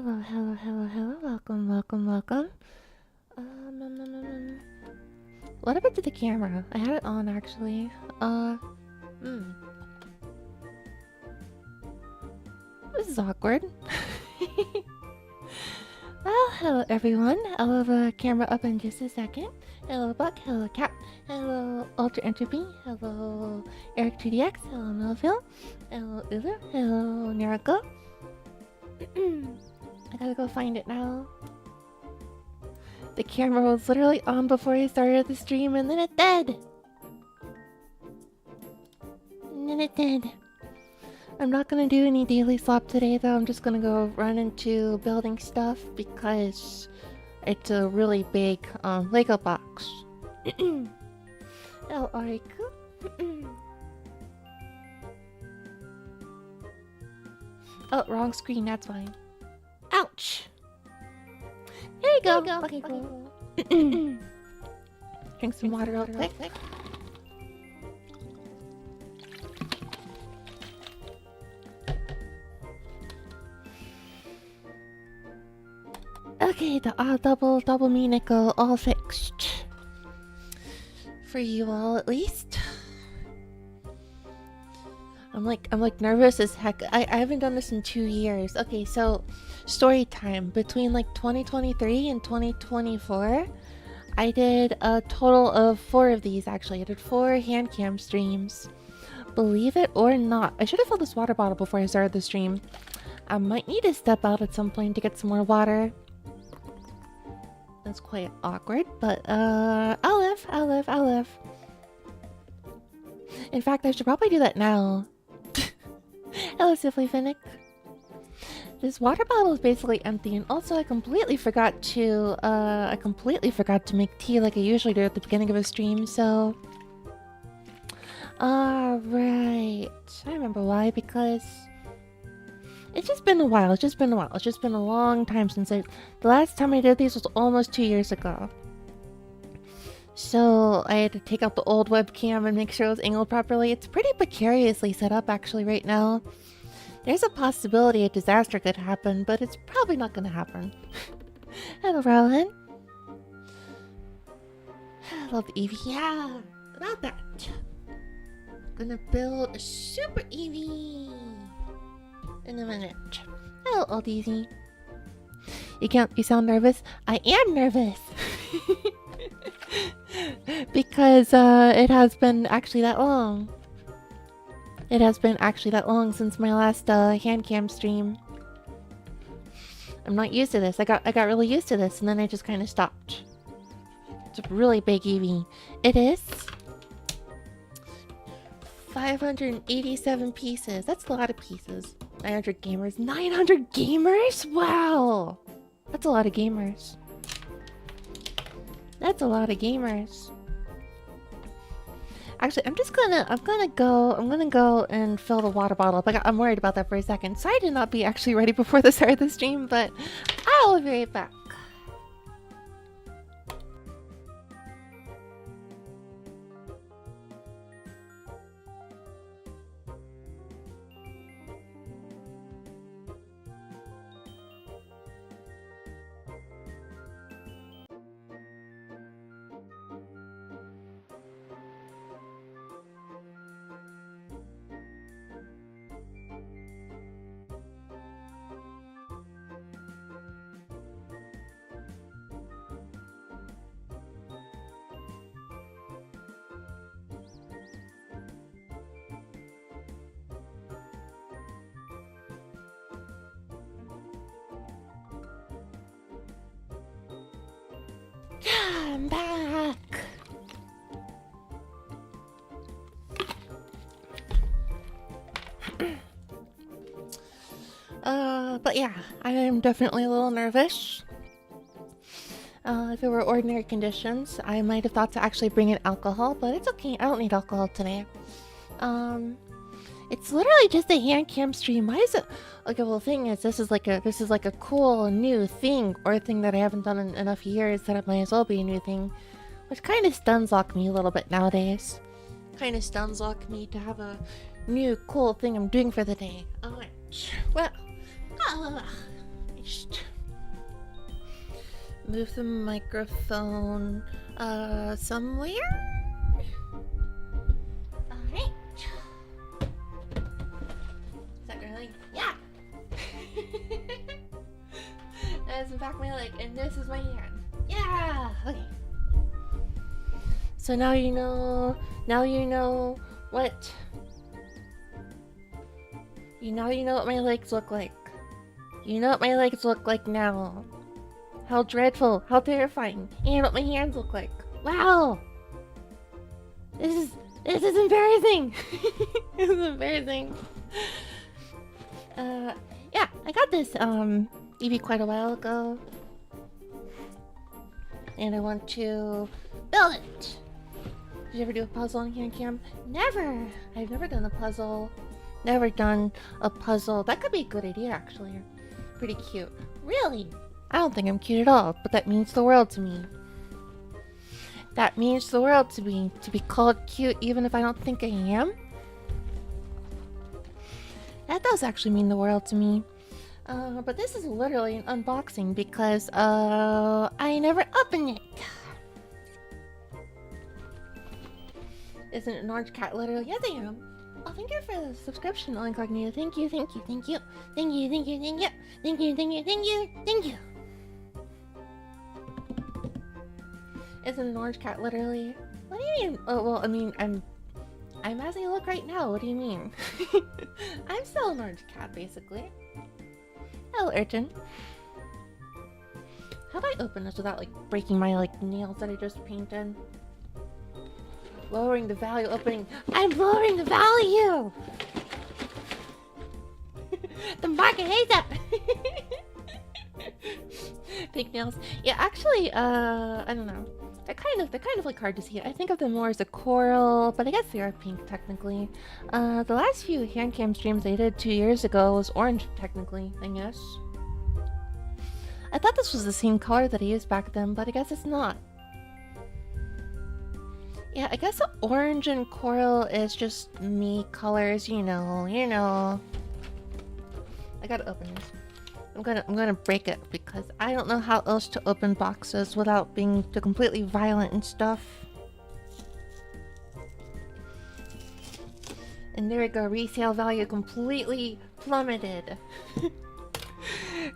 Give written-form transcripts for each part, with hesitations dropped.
Hello, hello, hello, hello. Welcome, welcome, welcome. What happened to the camera? I had it on actually. Hmm. This is awkward. Well, hello everyone. I'll have a camera up in just a second. Hello Buck, hello Cat, hello Ultra Entropy, hello Eric2DX, hello Melville, hello Uzo, hello Narako. I gotta go find it now. The camera was literally on before I started the stream and then it dead. And then it did. I'm not gonna do any daily swap today though. I'm just gonna go run into building stuff because it's a really big Lego box. Oh, Ariku. Oh, wrong screen, that's fine. Ouch! There you go. Okay, cool. Drink some water real quick. Okay, the double me nickel all fixed. For you all at least. I'm like nervous as heck. I haven't done this in 2 years. Okay, so story time. Between like 2023 and 2024, I did a total of 4 of these actually. I did 4 hand cam streams. Believe it or not. I should have filled this water bottle before I started the stream. I might need to step out at some point to get some more water. That's quite awkward, but I'll live. In fact, I should probably do that now. Hello, Sifley Finnick. This water bottle is basically empty, and also I completely forgot to make tea like I usually do at the beginning of a stream. So, right, I remember why. Because it's just been a while. It's just been a long time since the last time I did these was almost 2 years ago. So I had to take out the old webcam and make sure it was angled properly. It's pretty precariously set up actually right now. There's a possibility a disaster could happen, but it's probably not going to happen. Hello, Rowan. I love Eevee. Yeah, about that. Gonna build a super Eevee in a minute. Hello, old Eevee. You sound nervous? I am nervous. Because it has been actually that long. It has been actually that long since my last hand cam stream. I'm not used to this. I got really used to this and then I just kind of stopped. It's a really big Eevee. It is 587 pieces. That's a lot of pieces. 900 gamers. 900 gamers? Wow! That's a lot of gamers. That's a lot of gamers. Actually, I'm gonna go and fill the water bottle up. I'm worried about that for a second. Sorry to not be actually ready before the start of the stream, but I'll be right back. I'm back. But yeah, I am definitely a little nervous. If it were ordinary conditions, I might have thought to actually bring in alcohol, but it's okay. I don't need alcohol today. It's literally just a hand cam stream. Why is it? Okay, well, the thing is, this is like a cool new thing, or a thing that I haven't done in enough years that it might as well be a new thing, which kind of stuns lock me a little bit nowadays. Kind of stuns lock me to have a new cool thing I'm doing for the day. Alright, well, Move the microphone somewhere. Alright. Is that really? Yeah! That's the back of my leg, and this is my hand. Yeah! Okay. So now you know what. Now you know what my legs look like. You know what my legs look like now. How dreadful, how terrifying, and what my hands look like. Wow! This is embarrassing! This is embarrassing. Yeah, I got this, Eevee quite a while ago. And I want to build it! Did you ever do a puzzle on hand cam? Never! I've never done a puzzle. Never done a puzzle. That could be a good idea, actually. Pretty cute. Really? I don't think I'm cute at all, but that means the world to me. That means the world to me. To be called cute even if I don't think I am. That does actually mean the world to me. But this is literally an unboxing because, I never opened it. Isn't it an orange cat literally? Yes, I am. Oh, thank you for the subscription, Incognito. Thank you, thank you, thank you. Thank you, thank you, thank you. Thank you, thank you, thank you, thank you. Isn't an orange cat literally? What do you mean? Oh, well, I mean, I'm as I look right now. What do you mean? I'm still an orange cat, basically. Hello, urchin. How do I open this without, like, breaking my, like, nails that I just painted? Lowering the value, opening. I'm lowering the value! The market hates that! Pink nails. Yeah, actually, I don't know. They're kind of like hard to see. I think of them more as a coral, but I guess they are pink technically. The last few hand cam streams I did 2 years ago was orange technically, I guess. I thought this was the same color that I used back then, but I guess it's not. Yeah, I guess orange and coral is just me colors, you know. I gotta open this. I'm gonna break it because I don't know how else to open boxes without being too completely violent and stuff. And there we go, resale value completely plummeted.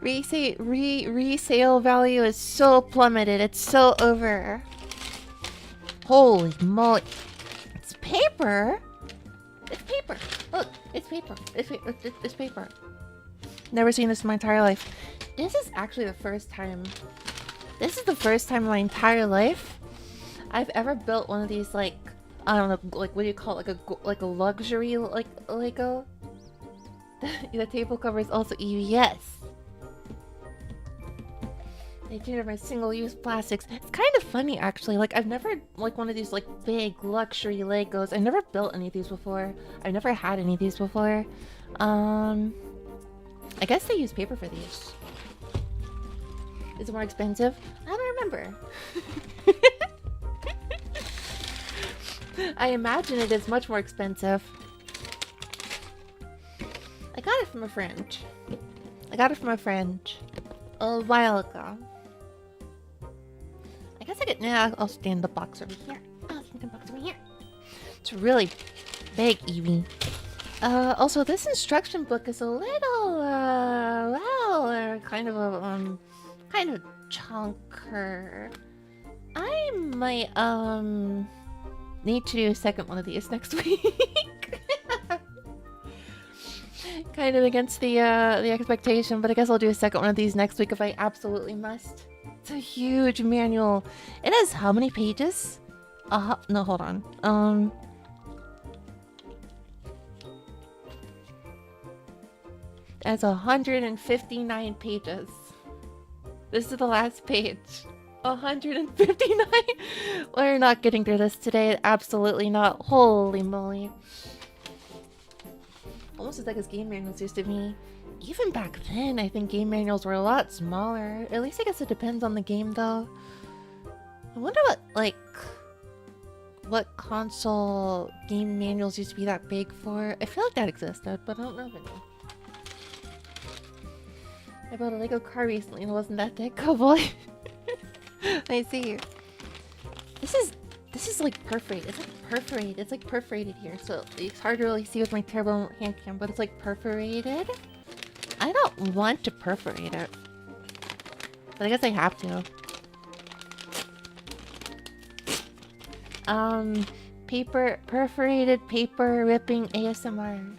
Resale value is so plummeted, it's so over. Holy moly. It's paper? It's paper. Look, it's paper. It's paper. Never seen this in my entire life. This is actually the first time. This is the first time in my entire life I've ever built one of these, like, I don't know, like, what do you call it? Like a luxury, like, Lego? The table cover is also Eevee. Yes. They did my single-use plastics. It's kind of funny, actually. Like, I've never, like, one of these, like, big luxury Legos. I've never built any of these before. I've never had any of these before. I guess they use paper for these. Is it more expensive? I don't remember. I imagine it is much more expensive. I got it from a friend. A while ago. I guess I could. Nah, I'll stand the box over here. It's really big, Eevee. Also, this instruction book is a little, well, kind of chunker. I might, need to do a second one of these next week. Kind of against the expectation, but I guess I'll do a second one of these next week if I absolutely must. It's a huge manual. It has how many pages? No, hold on. It has 159 pages. This is the last page. 159? We're not getting through this today. Absolutely not. Holy moly. Almost as like as game manuals used to be. Even back then, I think game manuals were a lot smaller. At least I guess it depends on the game, though. I wonder what console game manuals used to be that big for. I feel like that existed, but I don't know if it did. I bought a Lego car recently and it wasn't that thick. Oh boy. I see. This is like perforated. It's like perforated. It's like perforated here, so it's hard to really see with my terrible hand cam, but it's like perforated. I don't want to perforate it, but I guess I have to. Perforated paper ripping ASMR.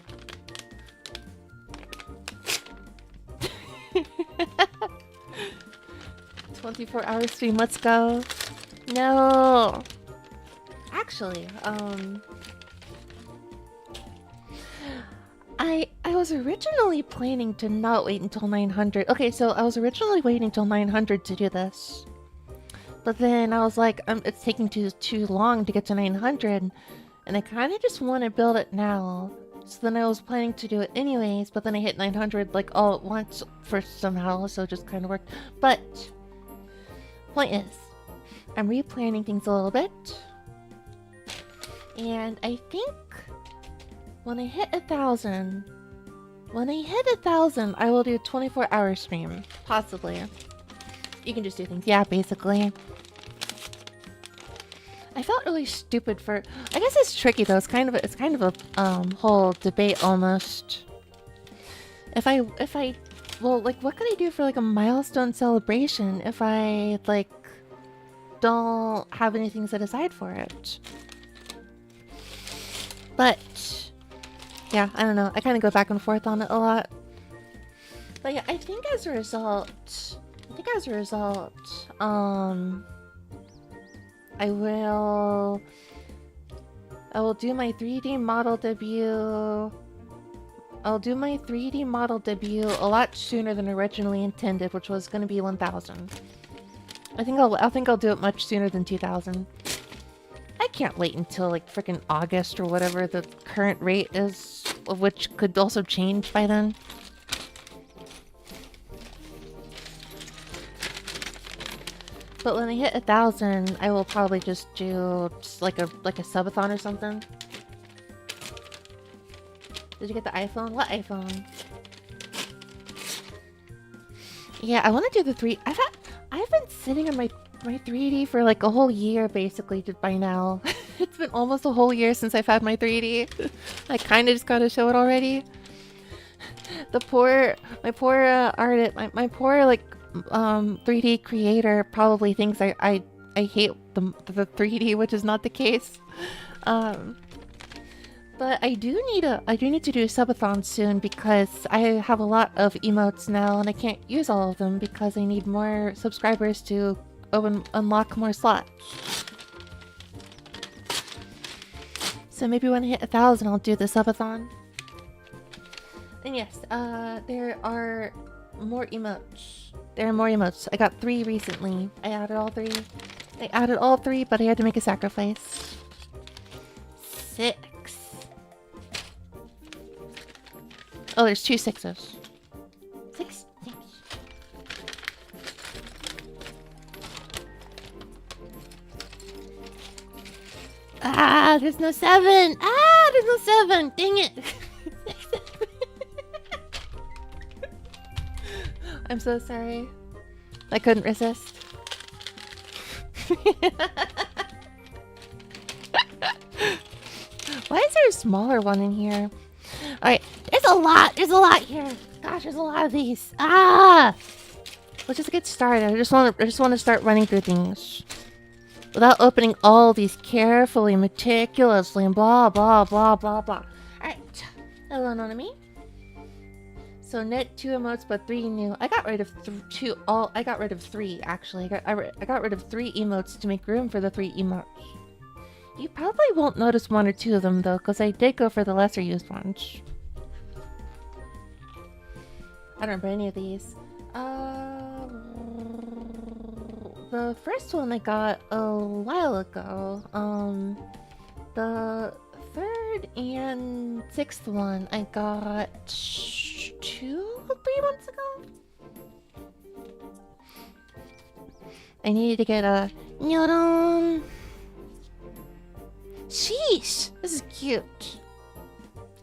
24-hour stream, let's go. No. Actually, I was originally planning to not wait until 900. Okay, so I was originally waiting until 900 to do this. But then I was like, it's taking too long to get to 900, and I kind of just want to build it now. So then I was planning to do it anyways, but then I hit 900 like all at once for somehow, so it just kind of worked. But point is, I'm replanning things a little bit, and I think when I hit 1,000, I will do a 24-hour stream, possibly. You can just do things, yeah, basically. I felt really stupid for. I guess it's tricky though. It's kind of a whole debate almost. If I well, like, what could I do for like a milestone celebration if I like don't have anything set aside for it? But yeah, I don't know. I kind of go back and forth on it a lot. But yeah, I think as a result, I will do my 3D model debut. I'll do my 3D model debut a lot sooner than originally intended, which was going to be 1,000. I think I'll do it much sooner than 2,000. I can't wait until like freaking August or whatever the current rate is, which could also change by then. But when I hit 1,000, I will probably just do like a subathon or something. Did you get the iPhone? What iPhone? Yeah, I want to do the 3. I've been sitting on my 3D for like a whole year basically by now. It's been almost a whole year since I've had my 3D. I kind of just got to show it already. My poor artist, my poor like 3D creator probably thinks I hate the 3D, which is not the case. But I do need to do a subathon soon because I have a lot of emotes now and I can't use all of them because I need more subscribers to unlock more slots. So maybe when I hit 1,000, I'll do the subathon. And yes, there are more emotes. There are more emotes. I got 3 recently. I added all 3. But I had to make a sacrifice. 6. Oh, there's 2 6s. 6. Ah, there's no 7. Ah, there's no 7. Dang it. I'm so sorry. I couldn't resist. Why is there a smaller one in here? Alright, there's a lot here. Gosh, there's a lot of these. Ah! Let's just get started. I just want to start running through things. Without opening all these carefully, meticulously, and blah, blah, blah, blah, blah. Alright. Hello, Nonami. So net 2 emotes, but 3 new. I got rid of 3 actually. I got rid of 3 emotes to make room for the 3 emotes. You probably won't notice 1 or 2 of them though, because I did go for the lesser used ones. I don't remember any of these. The first one I got a while ago. The 3rd and 6th one I got 2-3 months ago. I needed to get a Nyoron. Sheesh! This is cute.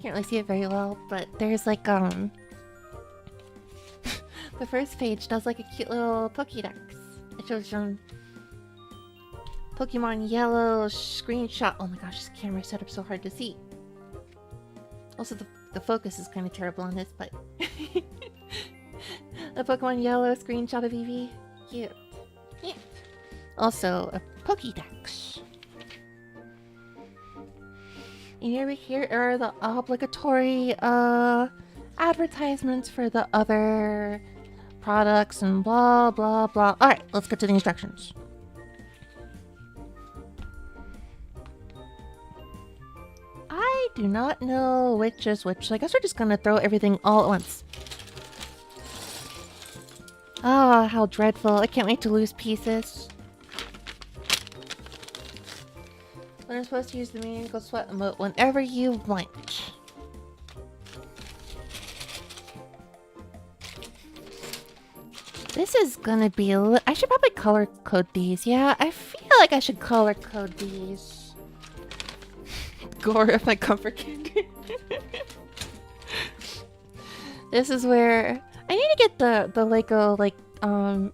Can't really see it very well, but there's like there's The first page does like a cute little Pokédex. It shows some Pokemon Yellow screenshot. Oh my gosh, this camera set up so hard to see. Also, the focus is kind of terrible on this, but a Pokemon Yellow screenshot of Eevee. Cute. Cute. Also, a Pokédex. And over here are the obligatory advertisements for the other products and blah blah blah. Alright, let's get to the instructions. I do not know which is which, so I guess we're just gonna throw everything all at once. Ah, how dreadful. I can't wait to lose pieces. When I'm supposed to use the Miracle Sweat emote whenever you want. This is gonna be I should probably color code these. Yeah, I feel like I should color code these. Gore of my comfort candy. This is where I need to get the Lego the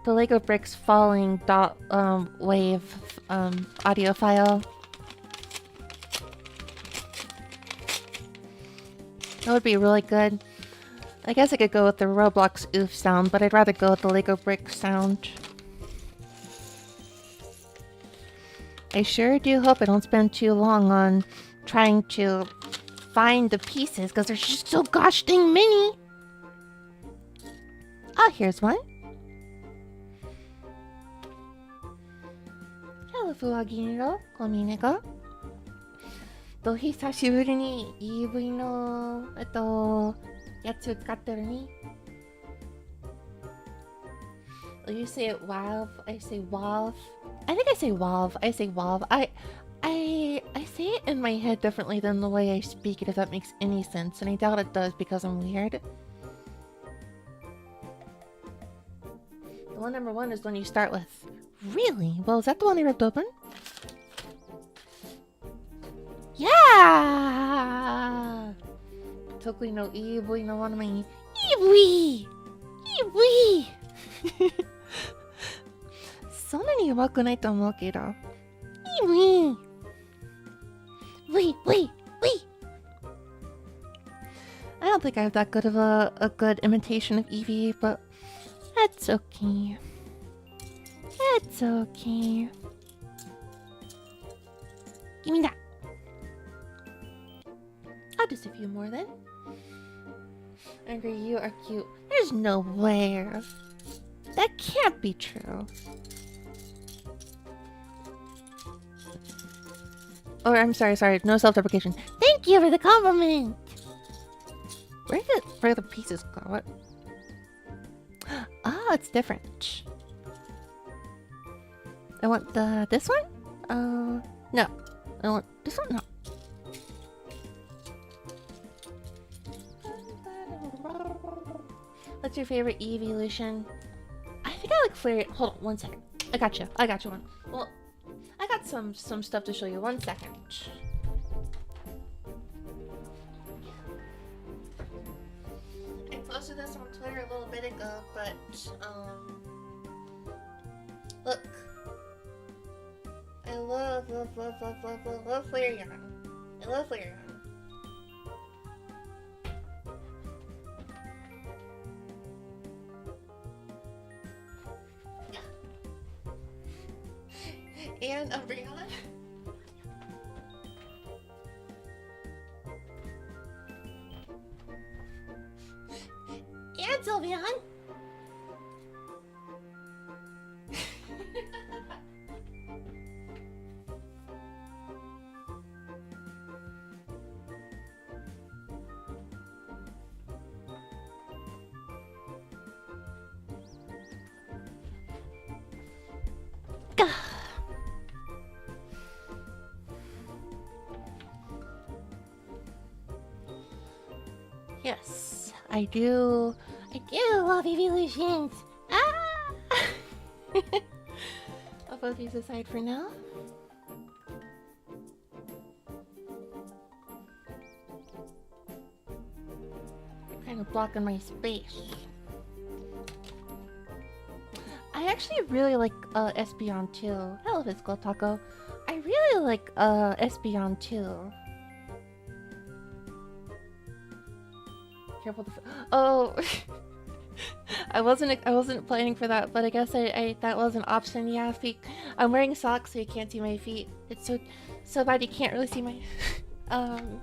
Lego bricks falling wave audio file. That would be really good. I guess I could go with the Roblox oof sound, but I'd rather go with the Lego brick sound. I sure do hope I don't spend too long on trying to find the pieces, because there's just so gosh dang many! Oh, here's one. Hello, Fuagino. Komineko. 久しぶりに EV のやつ使ってるね。You say it WAV, I say WAV. I think I say WAV. I say WAV. I say it in my head differently than the way I speak it, if that makes any sense, and I doubt it does because I'm weird. The one number 1 is the one you start with. Really? Well, is that the one I ripped open? Yeah! 得意の EV のone main. EV! EV! そんなに上手くないと思うけど。EV! Wee! I don't think I have that good of a good imitation of Eevee, but that's okay. It's okay. Give me that. I'll just a few more then. Angry, you are cute. There's no way. That can't be true. Oh, I'm sorry. No self-deprecation. Thank you for the compliment. Where the pieces go? What? Oh, it's different. I want this one? No. I want this one? No. What's your favorite evolution? I think I like Flare. Hold on, 1 second. I got you one. Well, I got some stuff to show you. 1 second. I posted this on Twitter a little bit ago, but look. I love Flareon. I love Flareon. And Umbreon. And Sylveon. Yes, I do love evolutions. Ah! I'll put these aside for now. They're kind of blocking my space. I actually really like Espeon too. Hello, Physical Taco. I really like Espeon too. Careful. Oh, I wasn't planning for that, but I guess I that was an option. Yeah, I'm wearing socks so you can't see my feet. It's so bad you can't really see my um.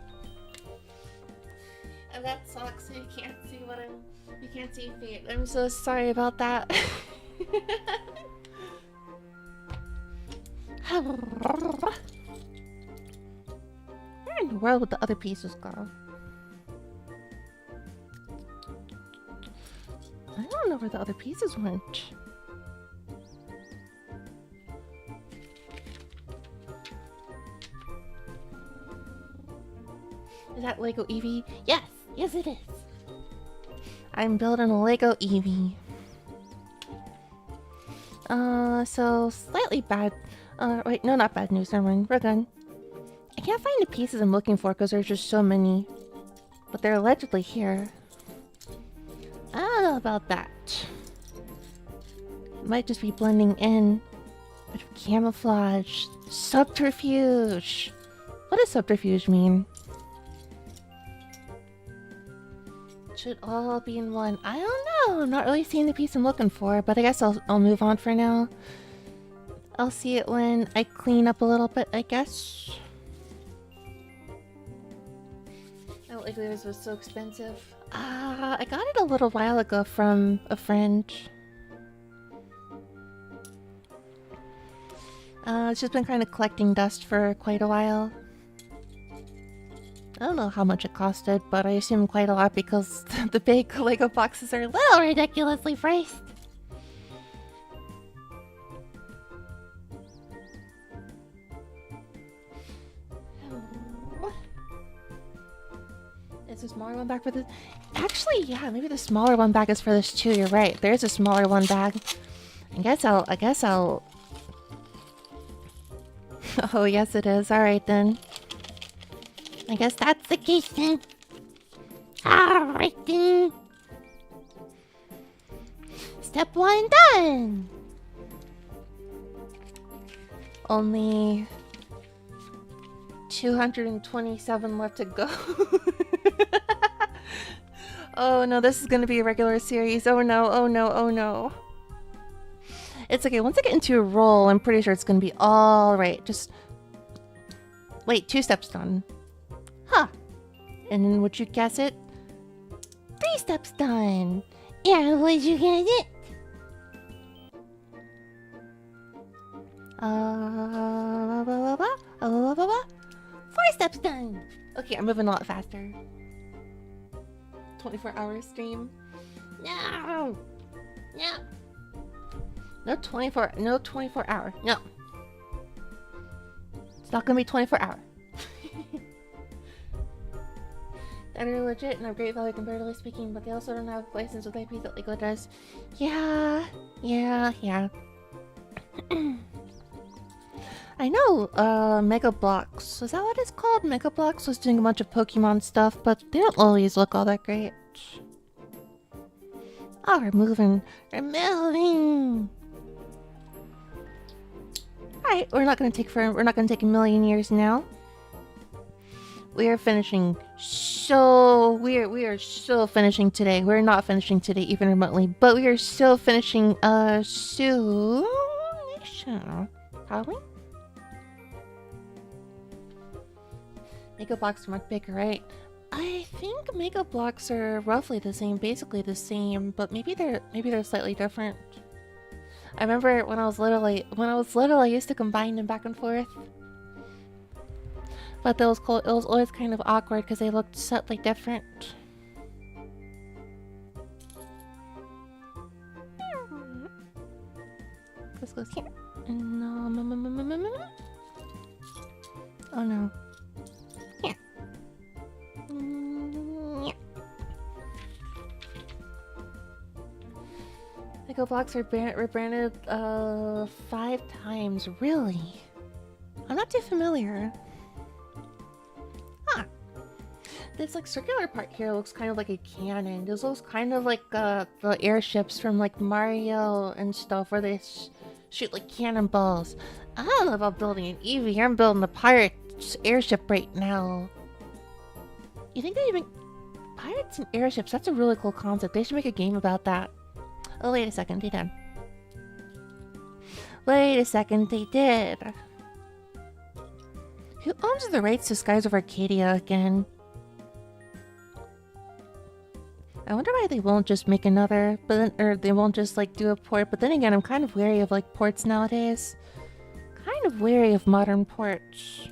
I've got socks so you can't see you can't see feet. I'm so sorry about that. Where in the world would the other pieces go? I don't know where the other pieces went. Is that Lego Eevee? Yes! Yes it is! I'm building a Lego Eevee. So slightly bad. Wait, no, not bad news. Never mind. We're done. I can't find the pieces I'm looking for because there's just so many. But they're allegedly here. I don't know about that. It might just be blending in. Bit of camouflage. Subterfuge. What does subterfuge mean? Should all be in one. I don't know. I'm not really seeing the piece I'm looking for, but I guess I'll move on for now. I'll see it when I clean up a little bit, I guess. Oh, this was so expensive. I got it a little while ago from a friend. It's just been kind of collecting dust for quite a while. I don't know how much it costed, but I assume quite a lot because the big Lego boxes are a little ridiculously priced. Is the smaller one bag for this? Actually, yeah, maybe the smaller one bag is for this too. You're right. There's a smaller one bag. I guess I'll. Oh, yes, it is. All right then. I guess that's the case then. Alright then. Step 1 done. Only 227 left to go. Oh no, this is gonna be a regular series. Oh no, oh no, oh no. It's okay, once I get into a roll, I'm pretty sure it's gonna be alright. Just wait, 2 steps done. Huh. And then would you guess it? 3 steps done. Yeah, would you guess it? 4 steps done. Okay, I'm moving a lot faster. 24-hour stream. No. No. No 24 hour. No. It's not gonna be 24 hour. That are legit and of great value comparatively speaking, but they also don't have license with IPs that Lego does. Yeah. I know, Mega Bloks. Is that what it's called? Mega Bloks was doing a bunch of Pokemon stuff, but they don't always look all that great. Oh, we're moving. We're moving! Alright, we're not gonna take a million years now. We are finishing we are so finishing today. We're not finishing today even remotely, but we are still finishing soon. Probably. Mega Bloks are much bigger, right? I think Mega Bloks are roughly the same, basically the same, but maybe they're slightly different. I remember when I was little, I used to combine them back and forth. But it was always kind of awkward because they looked slightly different. This goes here. No, oh no. Here. Yeah. Lego Bloks were rebranded 5 times. Really? I'm not too familiar. Huh. This like circular part here looks kind of like a cannon. This looks kind of like the airships from like Mario and stuff where they shoot like cannonballs. I don't know about building an Eevee. I'm building a pirate's airship right now. You think they even... Pirates and airships, that's a really cool concept. They should make a game about that. Oh, wait a second, they did. Wait a second, they did. Who owns the rights to Skies of Arcadia again? I wonder why they won't just make another, but then, or they won't just like do a port. But then again, I'm kind of wary of like ports nowadays. Kind of wary of modern ports.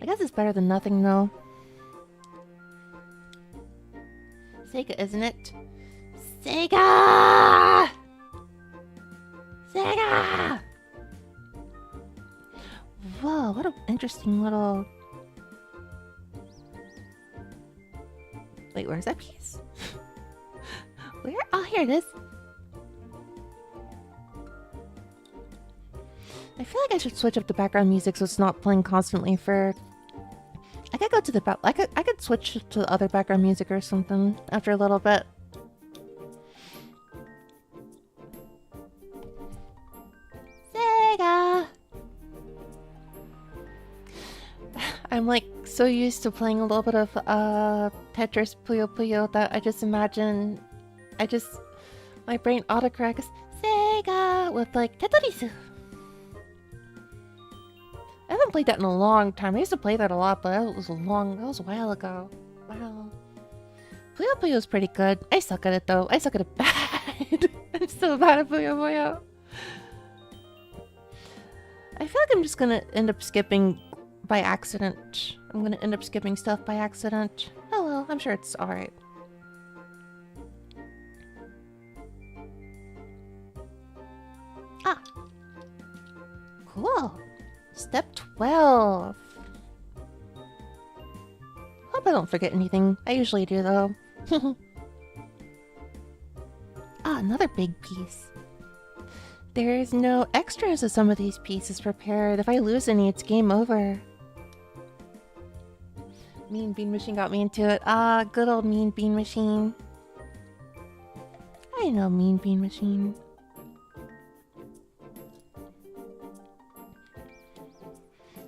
I guess it's better than nothing though. Sega, isn't it? Sega! Sega! Whoa, what an interesting little... Wait, where's that piece? Where? Oh, here it is. I feel like I should switch up the background music so it's not playing constantly for... I could go to the I could switch to other background music or something after a little bit. Sega! I'm like so used to playing a little bit of Tetris Puyo Puyo that I just imagine my brain autocorrects Sega with like Tetris. I haven't played that in a long time. I used to play that a lot, but that was a while ago. Wow. Puyo Puyo is pretty good. I suck at it though. I suck at it bad. I'm so bad at Puyo Puyo. I feel like I'm just gonna end up skipping by accident. I'm gonna end up skipping stuff by accident. Oh well, I'm sure it's alright. Ah! Cool! Step 12! Hope I don't forget anything. I usually do though. Ah, another big piece. There's no extras of some of these pieces prepared. If I lose any, it's game over. Mean Bean Machine got me into it. Ah, good old Mean Bean Machine. I know Mean Bean Machine.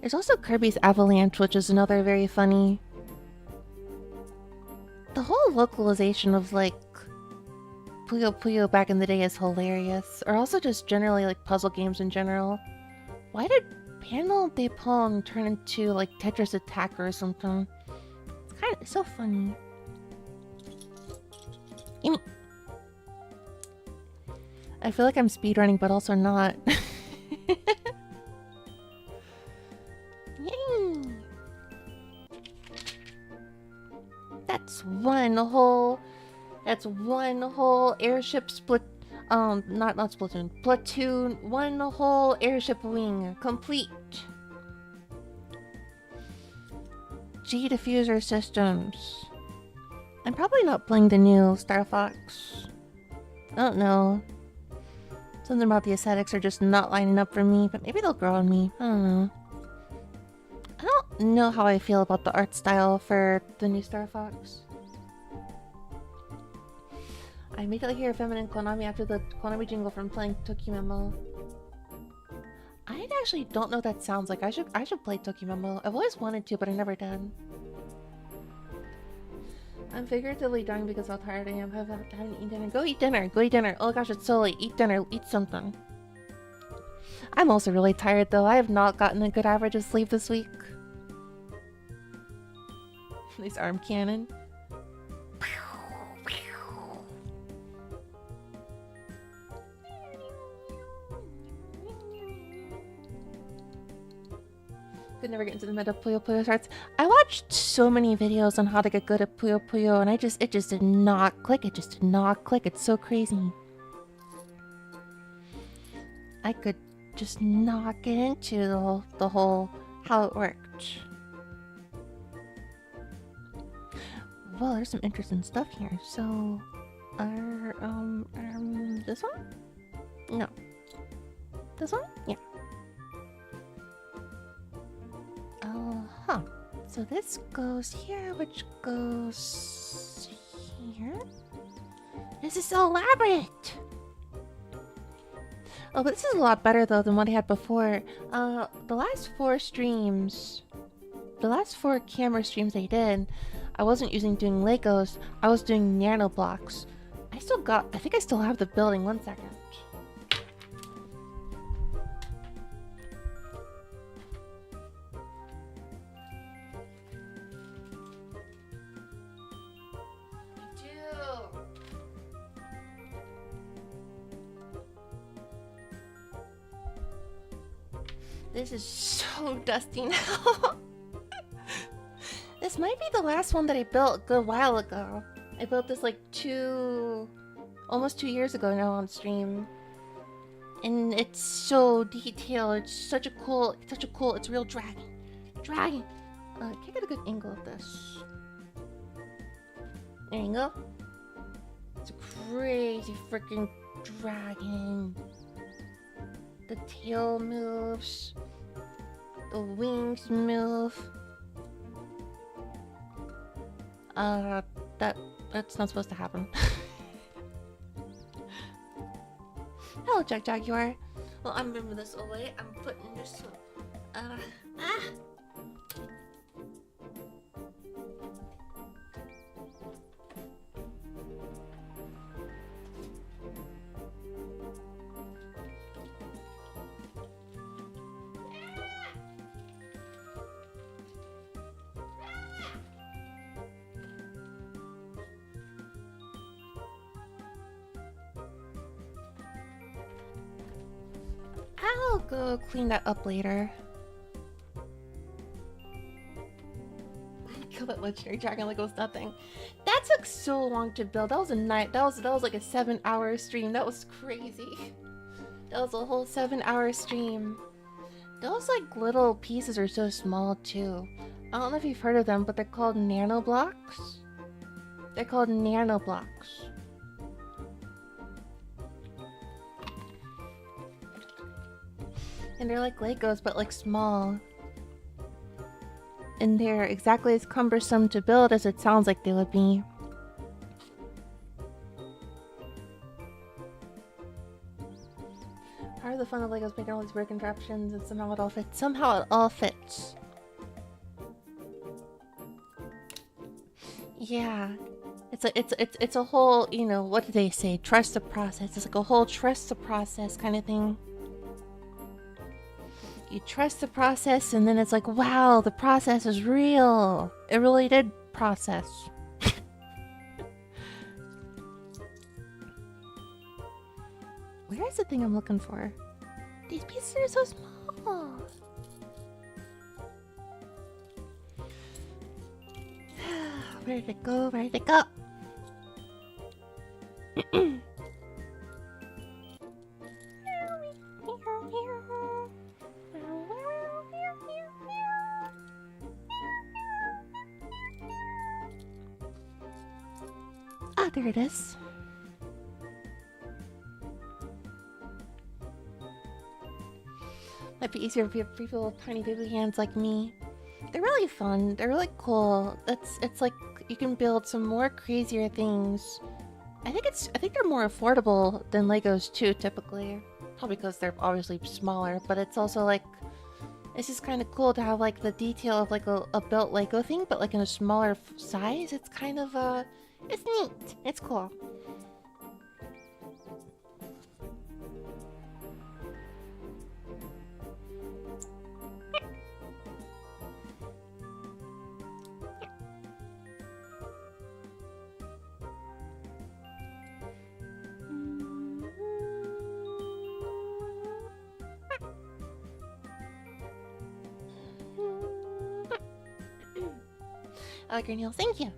There's also Kirby's Avalanche, which is another very funny... The whole localization of, like, Puyo Puyo back in the day is hilarious. Or also just generally, like, puzzle games in general. Why did Panel de Pong turn into, like, Tetris Attacker or something? It's kind of so funny. I feel like I'm speedrunning, but also not. That's one whole airship split, not Splatoon, Platoon, one whole airship wing, complete. G diffuser systems. I'm probably not playing the new Star Fox. I don't know. Something about the aesthetics are just not lining up for me, but maybe they'll grow on me. I don't know. I don't know how I feel about the art style for the new Star Fox. I immediately hear feminine Konami after the Konami jingle from playing Tokimemo. I actually don't know what that sounds like. I should play Tokimemo. I've always wanted to, but I never did. I'm figuratively dying because how tired I am. I haven't eaten dinner. Go eat dinner. Go eat dinner. Oh gosh, it's so late. Eat dinner. Eat something. I'm also really tired though. I have not gotten a good average of sleep this week. Nice arm cannon. Could never get into the meta Puyo Puyo starts. I watched so many videos on how to get good at Puyo Puyo, and it just did not click. It just did not click. It's so crazy. I could just not get into the whole how it worked. Well, there's some interesting stuff here. So, this one? No. This one? Yeah. So this goes here, which goes here. This is so elaborate! Oh, but this is a lot better though than what I had before. The last four camera streams I did, I wasn't doing Legos, I was doing nano blocks. I think I still have the building. 1 second. This is so dusty now. This might be the last one that I built a good while ago. I built this like almost 2 years ago now on stream. And it's so detailed. It's such a cool, it's real dragon. Dragon. Can I get a good angle of this? There you go. It's a crazy freaking dragon. The tail moves. The wings move. That's not supposed to happen. Hello, Jaguar. Well, I'm moving this away. I'm putting this. I'll go clean that up later. Kill that legendary dragon like it was nothing. That took so long to build. That was a night. That was like a 7-hour stream. That was crazy. That was a whole 7-hour stream. Those like little pieces are so small too. I don't know if you've heard of them, but they're called nano blocks. They're called nano blocks. And they're like Legos, but like small. And they're exactly as cumbersome to build as it sounds like they would be. Part of the fun of Legos making all these weird contraptions and somehow it all fits. Somehow it all fits. Yeah. It's a whole, you know, what do they say? Trust the process. It's like a whole trust the process kind of thing. You trust the process, and then it's like, wow, the process is real. It really did process. Where is the thing I'm looking for? These pieces are so small. Where did it go? Where did it go? Ah, there it is. Might be easier for people with tiny baby hands like me. They're really fun. They're really cool. It's like you can build some more crazier things. I think they're more affordable than Legos too, typically. Probably because they're obviously smaller, but it's also like it's just kind of cool to have like the detail of like a built Lego thing, but like in a smaller size. It's kind of it's neat. It's cool. Green Hill, thank you.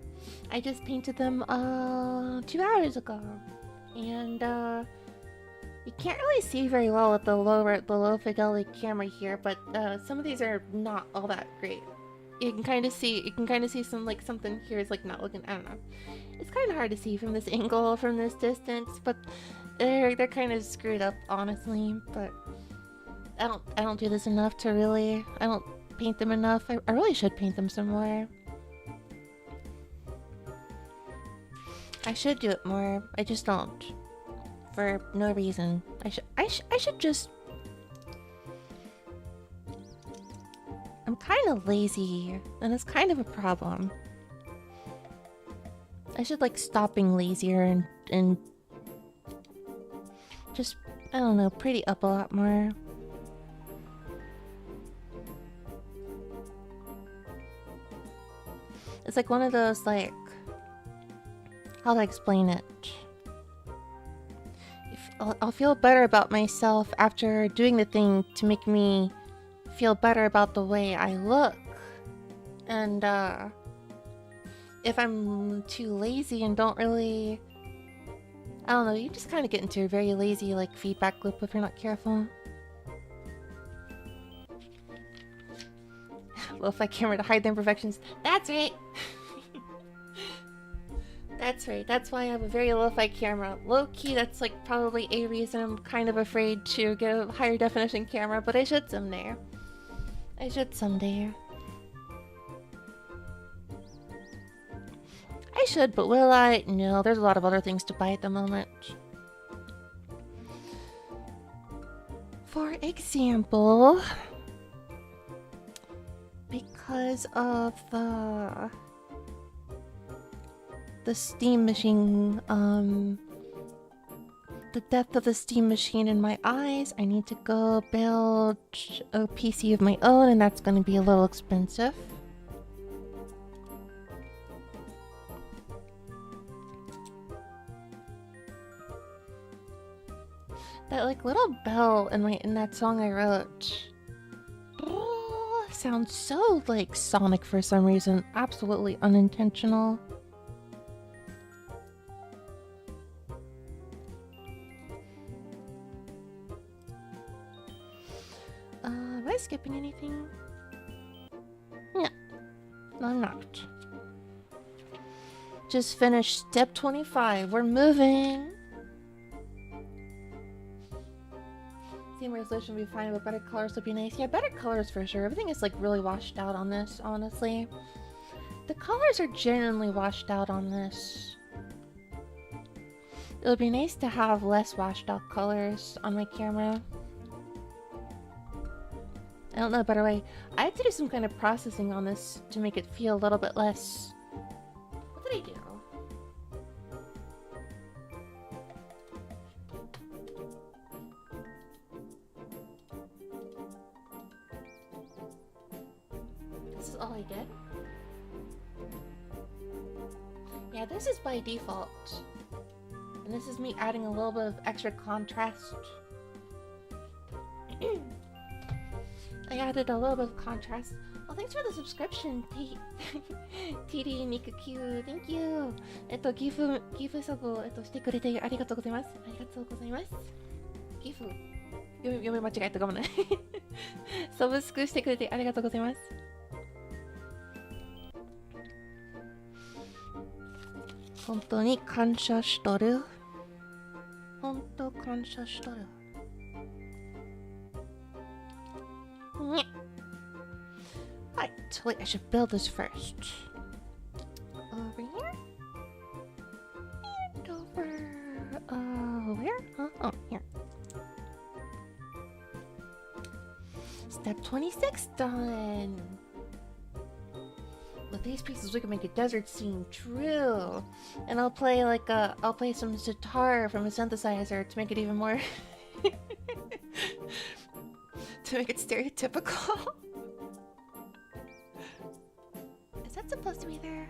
I just painted them 2 hours ago, and you can't really see very well with the low fidelity camera here, but some of these are not all that great. You can kind of see some like something here is like not looking. I don't know. It's kind of hard to see from this angle, from this distance, but they're kind of screwed up, honestly. But I don't do this enough to really. paint them enough. I really should paint them some more. I should do it more. I just don't. For no reason. I should just... I'm kind of lazy, and it's kind of a problem. I should like stop being lazier and just, I don't know, pretty up a lot more. It's like one of those, like, how do I explain it? I'll feel better about myself after doing the thing to make me feel better about the way I look. And if I'm too lazy and don't really, I don't know, you just kind of get into a very lazy like feedback loop if you're not careful. Lo-fi camera to hide the imperfections. That's right. That's right. That's why I have a very lo-fi camera. Low-key, that's like probably a reason I'm kind of afraid to get a higher definition camera, but I should someday. I should someday. I should, but will I? No, there's a lot of other things to buy at the moment. For example, because of the steam machine, the depth of the steam machine in my eyes, I need to go build a PC of my own, and that's going to be a little expensive. That like little bell in that song I wrote sounds so like Sonic for some reason. Absolutely unintentional. Am I skipping anything? No. No, I'm not. Just finished step 25. We're moving. Same resolution would be fine, but better colors would be nice. Yeah, better colors for sure. Everything is like really washed out on this, honestly. The colors are genuinely washed out on this. It would be nice to have less washed out colors on my camera. I don't know a better way. I had to do some kind of processing on this to make it feel a little bit less... What did I do? This is all I did? Yeah, this is by default. And this is me adding a little bit of extra contrast. I added a little bit of contrast. Oh, thanks for the subscription, TD Nikaku. Thank you. ギフサブをしてくれてありがとうございます。ありがとうございます。ギフ。読み間違えたかもね。サブスクしてくれてありがとうございます。本当に感謝しとる。本当感謝しとる。Right, wait, I should build this first. Over here? And over... where? Huh? Oh, here. Step 26 done! With these pieces we can make a desert scene, true! And I'll play like I'll play some sitar from a synthesizer to make it even more... to make it stereotypical. Is that supposed to be there?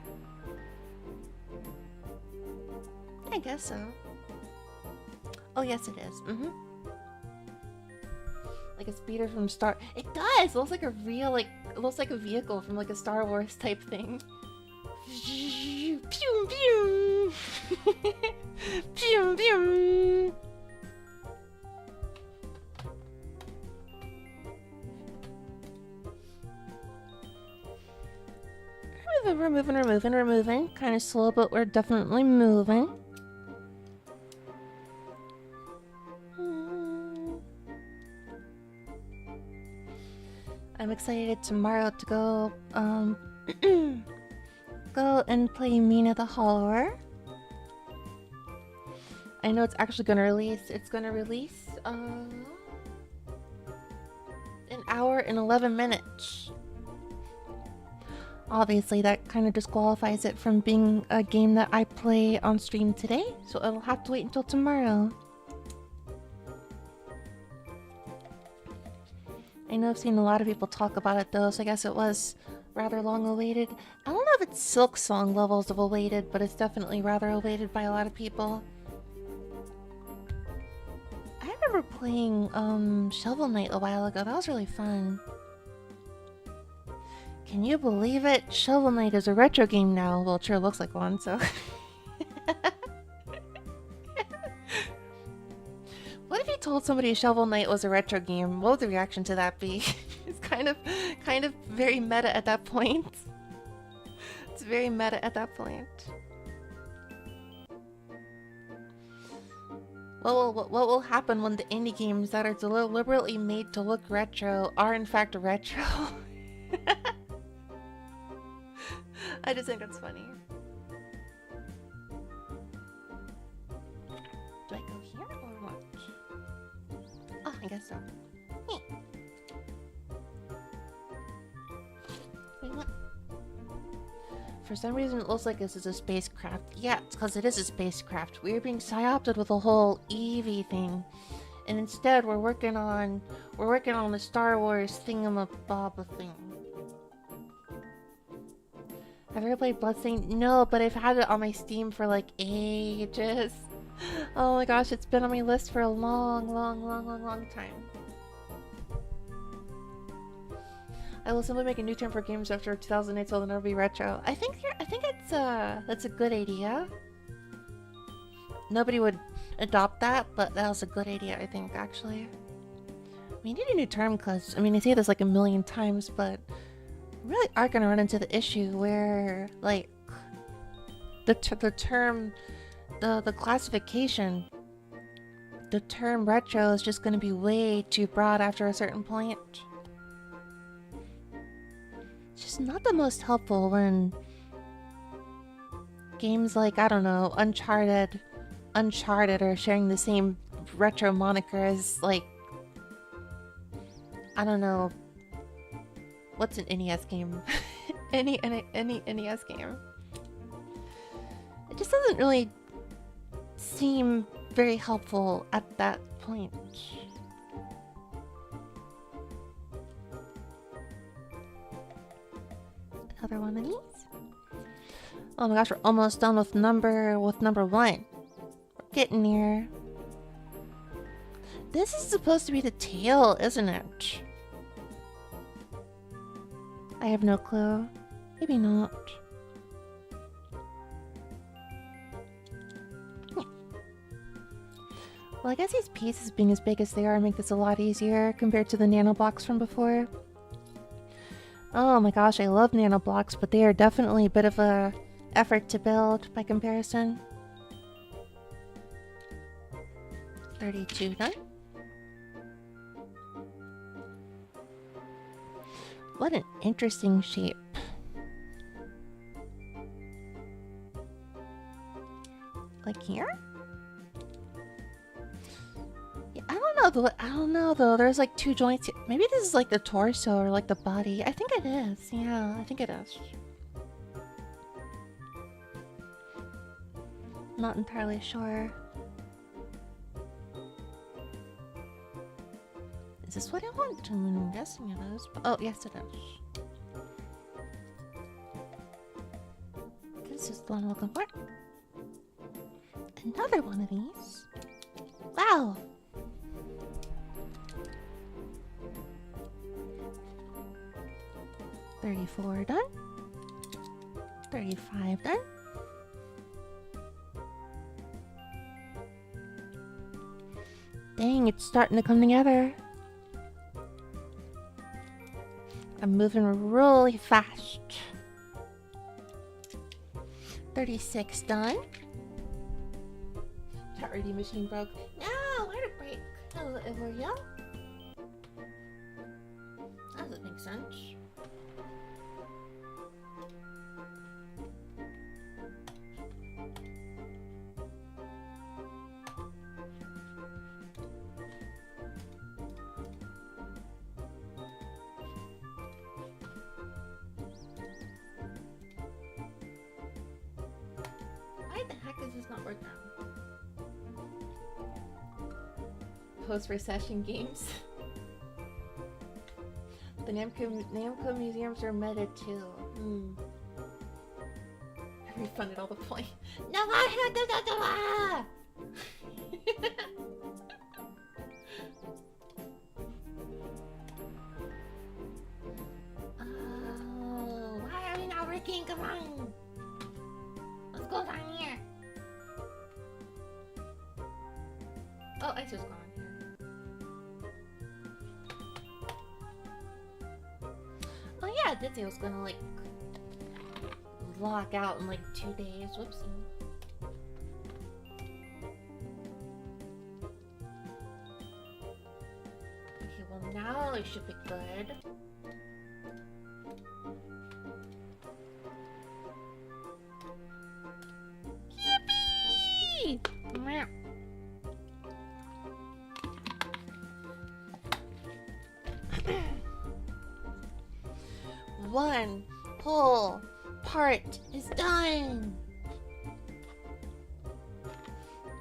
I guess so. Oh yes it is. Mm-hmm. Like a speeder from Star... It does! It looks like a real, like... It looks like a vehicle from like a Star Wars type thing. Pew pew! Pew pew! We're moving. Kind of slow, but we're definitely moving. I'm excited tomorrow to go go and play Mina the Hollower. I know it's actually gonna release. It's gonna release an hour and 11 minutes. Obviously, that kind of disqualifies it from being a game that I play on stream today, so it'll have to wait until tomorrow. I know I've seen a lot of people talk about it though, so I guess it was rather long awaited. I don't know if it's Silk Song levels of awaited, but it's definitely rather awaited by a lot of people. I remember playing Shovel Knight a while ago. That was really fun. Can you believe it? Shovel Knight is a retro game now. Well, it sure looks like one, so... What if you told somebody Shovel Knight was a retro game? What would the reaction to that be? It's kind of very meta at that point. It's very meta at that point. What will happen when the indie games that are deliberately made to look retro are in fact retro? I just think it's funny. Do I go here or what? Oh, I guess so. Hey. For some reason, it looks like this is a spacecraft. Yeah, it's because it is a spacecraft. We're being psyopted with the whole Eevee thing, and instead we're working on the Star Wars thingamabob thing. Have you ever played Bloodstained? No, but I've had it on my Steam for like ages. Oh my gosh, it's been on my list for a long time. I will simply make a new term for games after 2008, so they'll never be retro. I think that's a good idea. Nobody would adopt that, but that was a good idea, I think, actually. We need a new term, cause I mean I say this like a million times, but we really are gonna run into the issue where like the classification, the term retro is just gonna be way too broad after a certain point. It's just not the most helpful when games like, I don't know, Uncharted are sharing the same retro moniker as, like, I don't know, what's an NES game? any NES game. It just doesn't really seem very helpful at that point. Another one of these. Oh my gosh, we're almost done with number 1. We're getting near. This is supposed to be the tail, isn't it? I have no clue. Maybe not. Yeah. Well, I guess these pieces being as big as they are make this a lot easier compared to the nano blocks from before. Oh my gosh, I love nano blocks, but they are definitely a bit of a effort to build by comparison. 32 done. What an interesting shape. Like here? Yeah, I don't know though. There's like 2 joints. Maybe this is like the torso or like the body. I think it is. Yeah, I think it is. Not entirely sure. Is this what I want? I'm guessing it is. But, oh, yes it is. This is the one I'm looking for. Another one of these. Wow! $34 done. $35 done. Dang, it's starting to come together. I'm moving really fast. 36 done. Chat ready machine broke. No, where'd it break? Oh, over here? That doesn't make sense. Why the heck is this not working out? Post-recession games. The Namco museums are meta too. I refunded all the points. No, I Oh, why are we not working? Come on. Let's go down here. Oh, ice is gone here. Oh yeah, Ditsy was gonna like lock out in like 2 days. Whoopsie. Okay, well now it should be good. Yippee! Meow. One whole part is done.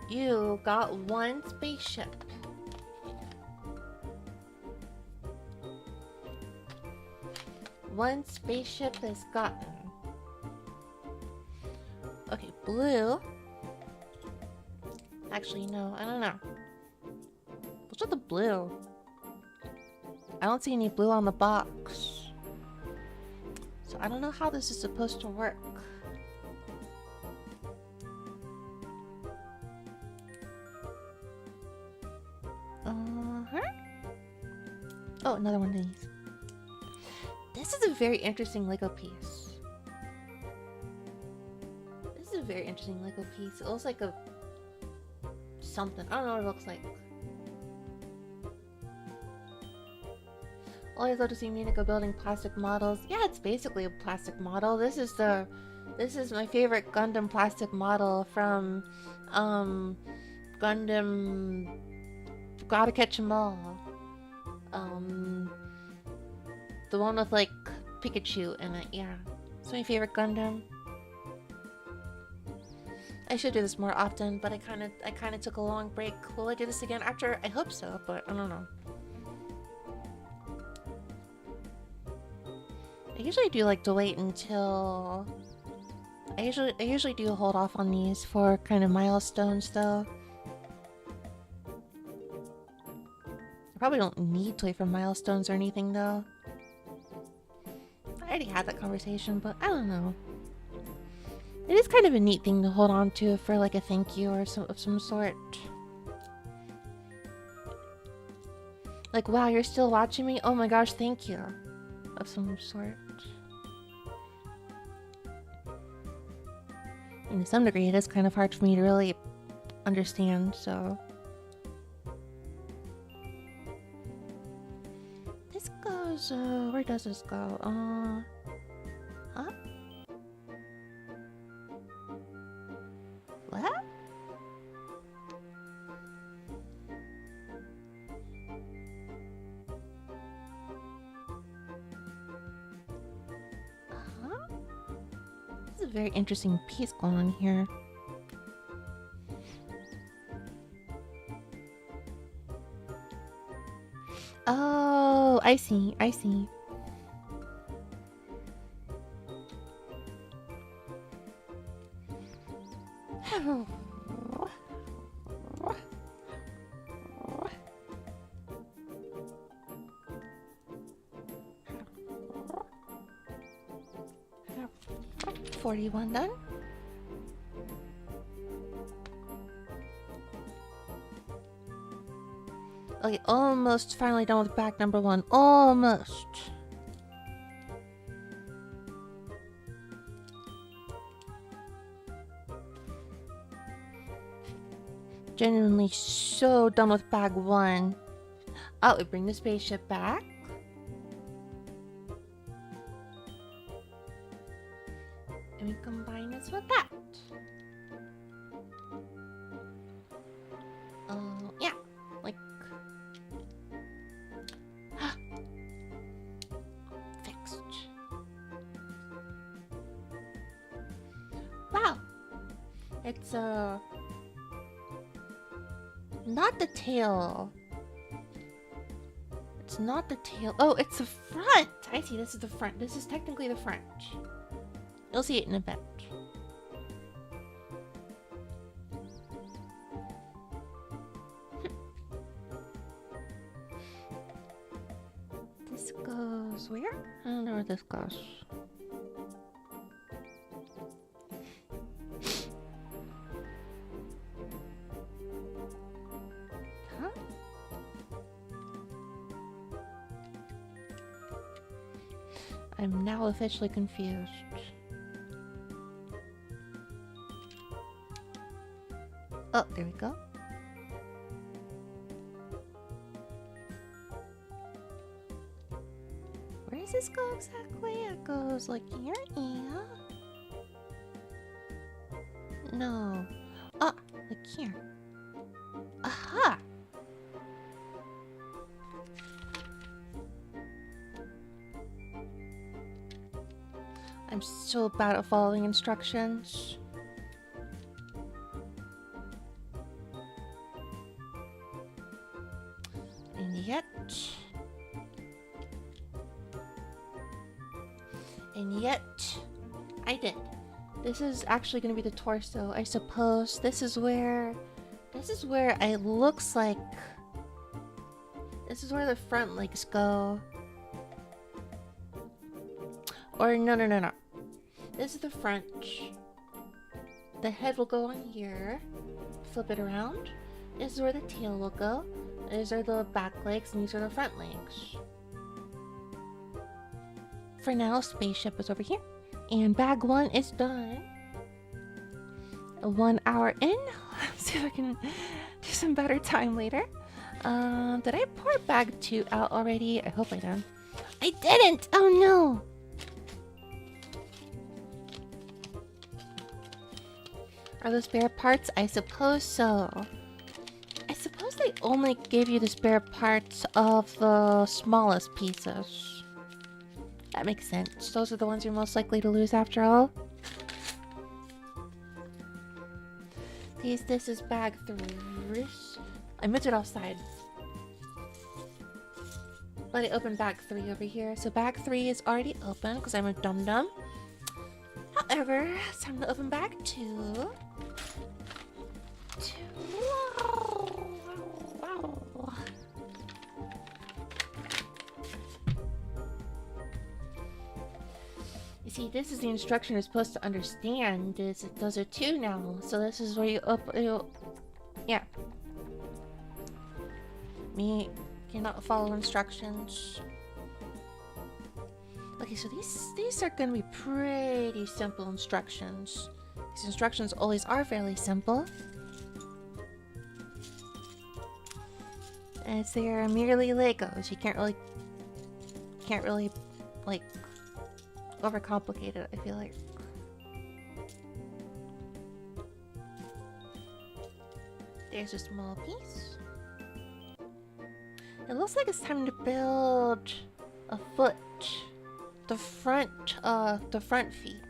You got one spaceship. One spaceship is gotten. Okay, blue. Actually, no, I don't know. What's with the blue? I don't see any blue on the box. So I don't know how this is supposed to work. Oh, another one of these. This is a very interesting Lego piece. This is a very interesting Lego piece. It looks like a... something. I don't know what it looks like. Always love to see Neko building plastic models. Yeah, it's basically a plastic model. This is my favorite Gundam plastic model from Gundam Gotta Catch 'Em All. The one with like Pikachu in it, yeah. It's my favorite Gundam. I should do this more often, but I kinda took a long break. Will I do this again after? I hope so, but I don't know. I usually do like to wait until... I usually do hold off on these for kind of milestones though. I probably don't need to wait for milestones or anything though. I already had that conversation, but I don't know. It is kind of a neat thing to hold on to for like a thank you or of some sort. Like, wow, you're still watching me? Oh my gosh, thank you. Of some sort. And to some degree, it is kind of hard for me to really understand, so... This goes, where does this go? Huh? What? This is a very interesting piece going on here. Oh, I see, I see. $41 done. Okay, almost finally done with pack number 1. Almost. Genuinely so done with bag 1. Oh, we bring the spaceship back. and we combine this with that. Yeah, like fixed. Wow, it's not the tail. It's not the tail. Oh, it's the front. I see. This is the front. This is technically the front. You'll see it in a bit. This goes where? I don't know where this goes. Huh? I'm now officially confused. Oh, there we go. Where does this go exactly? It goes like here, yeah. No. Ah, like here. Aha! I'm so bad at following instructions. And yet, I did. This is actually going to be the torso, I suppose. This is where it looks like... This is where the front legs go. Or no. This is the front. The head will go on here. Flip it around. This is where the tail will go. These are the back legs and these are the front legs. For now, spaceship is over here. And bag 1 is done. 1 hour in. Let's see if I can do some better time later. Did I pour bag 2 out already? I hope I did. I didn't! Oh no! Are those spare parts? I suppose so. I suppose they only give you the spare parts of the smallest pieces. That makes sense. Those are the ones you're most likely to lose after all. This is bag 3. I moved it outside. Let it open bag 3 over here. So bag 3 is already open because I'm a dum-dum. However, it's time to open bag 2. You see, this is the instruction you're supposed to understand. Those are 2 now. So this is where you open. Yeah. Me cannot follow instructions. Okay, so these are gonna be pretty simple instructions. These instructions always are fairly simple, as they are merely Legos. You can't really like overcomplicate it, I feel like. There's a small piece. It looks like it's time to build a foot. The front feet.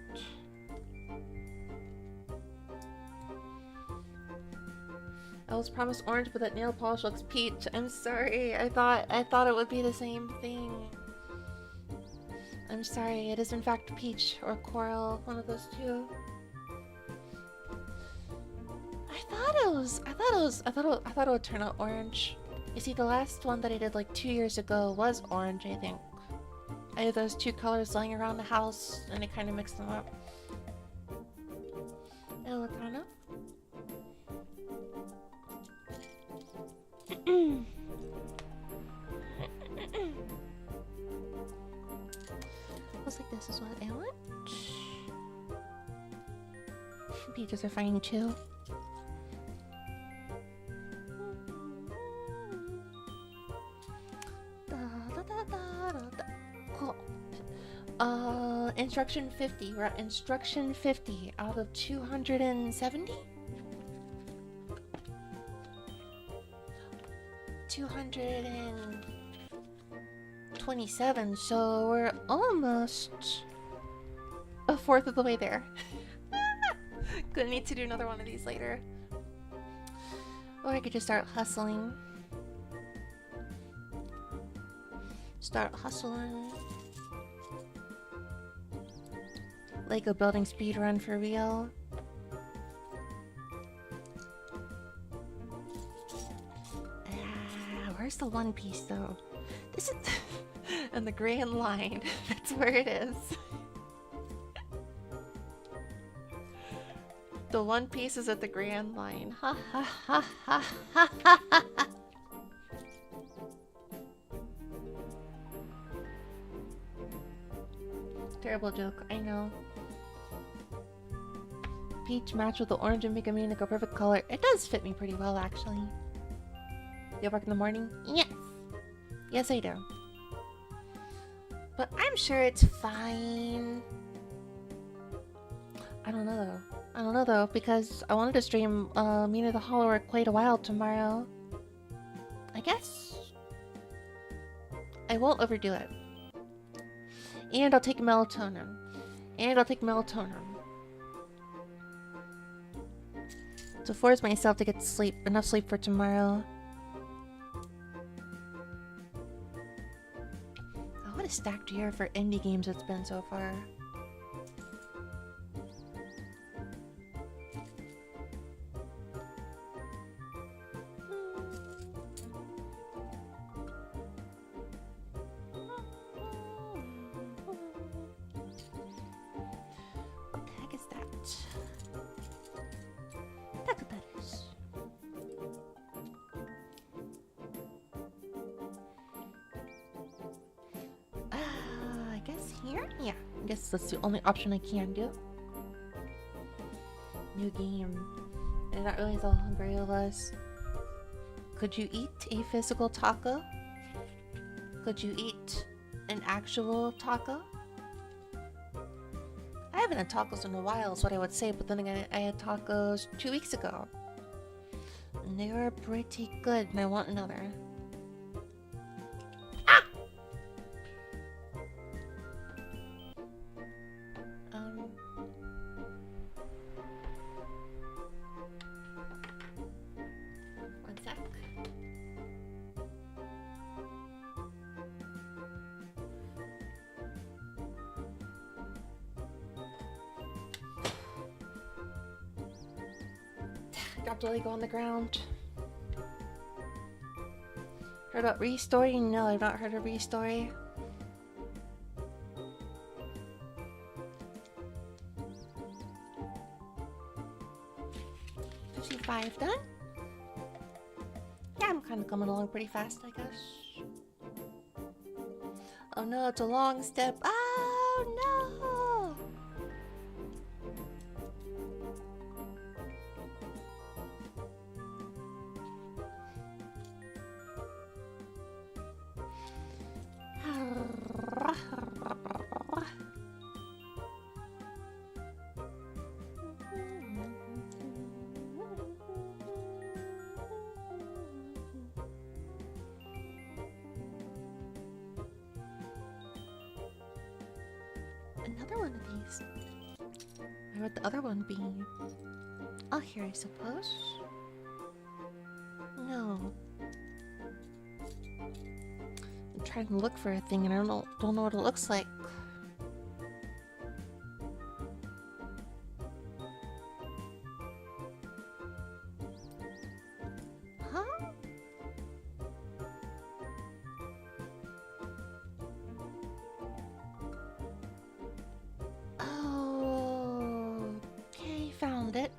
I was promised orange, but that nail polish looks peach. I'm sorry. I thought it would be the same thing. I'm sorry. It is in fact peach or coral, one of those 2. I thought it would turn out orange. You see, the last one that I did like 2 years ago was orange, I think. I had those 2 colors lying around the house, and I kind of mixed them up. Elatana. Looks like this is what I want. Peaches are fine too. Cool. instruction 50. We're at instruction 50 out of 270? 227, so we're almost a fourth of the way there. Gonna need to do another one of these later. Or I could just start hustling. Start hustling. Lego building speedrun for real. Where's the One Piece though? This is and the Grand Line. That's where it is. The One Piece is at the Grand Line. Ha ha ha ha ha ha ha. Terrible joke, I know. Peach match with the orange and make a Neko perfect color. It does fit me pretty well, actually. You work in the morning? Yes. Yes, I do. But I'm sure it's fine. I don't know though. I don't know though, because I wanted to stream Mina the Hollower quite a while tomorrow. I guess I won't overdo it. And I'll take melatonin. And I'll take melatonin. To force myself to get sleep, enough sleep for tomorrow. Oh, what a stacked year for indie games it's been so far. What the heck is that? Look at that is. I guess here? Yeah, I guess that's the only option I can do. New game. I did not realize how hungry I was. Could you eat a physical taco? Could you eat an actual taco? I haven't had tacos in a while is what I would say, but then again, I had tacos 2 weeks ago. And they were pretty good, and I want another. Ah! One sec. Dropped a Lego on the ground. Heard about Restory? No, I've not heard of Restory. $55 done? Yeah, I'm kind of coming along pretty fast, I guess. Oh no, it's a long step. Oh no! Another one of these. Where would the other one be? Oh, here I suppose. No. I'm trying to look for a thing and I don't know what it looks like. Huh? Okay, found it.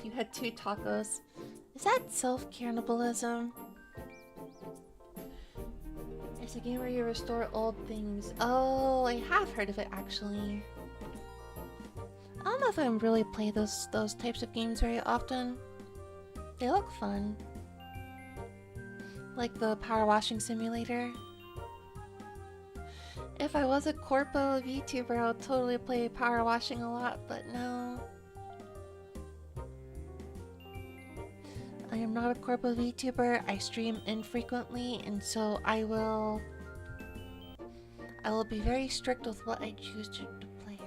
You had 2 tacos. Is that self-cannibalism? It's a game where you restore old things. Oh, I have heard of it actually. I don't know if I really play those types of games very often. They look fun. Like the power washing simulator. If I was a corpo VTuber, I would totally play power washing a lot, but no. I am not a corpo VTuber. I stream infrequently, and so I will be very strict with what I choose to play.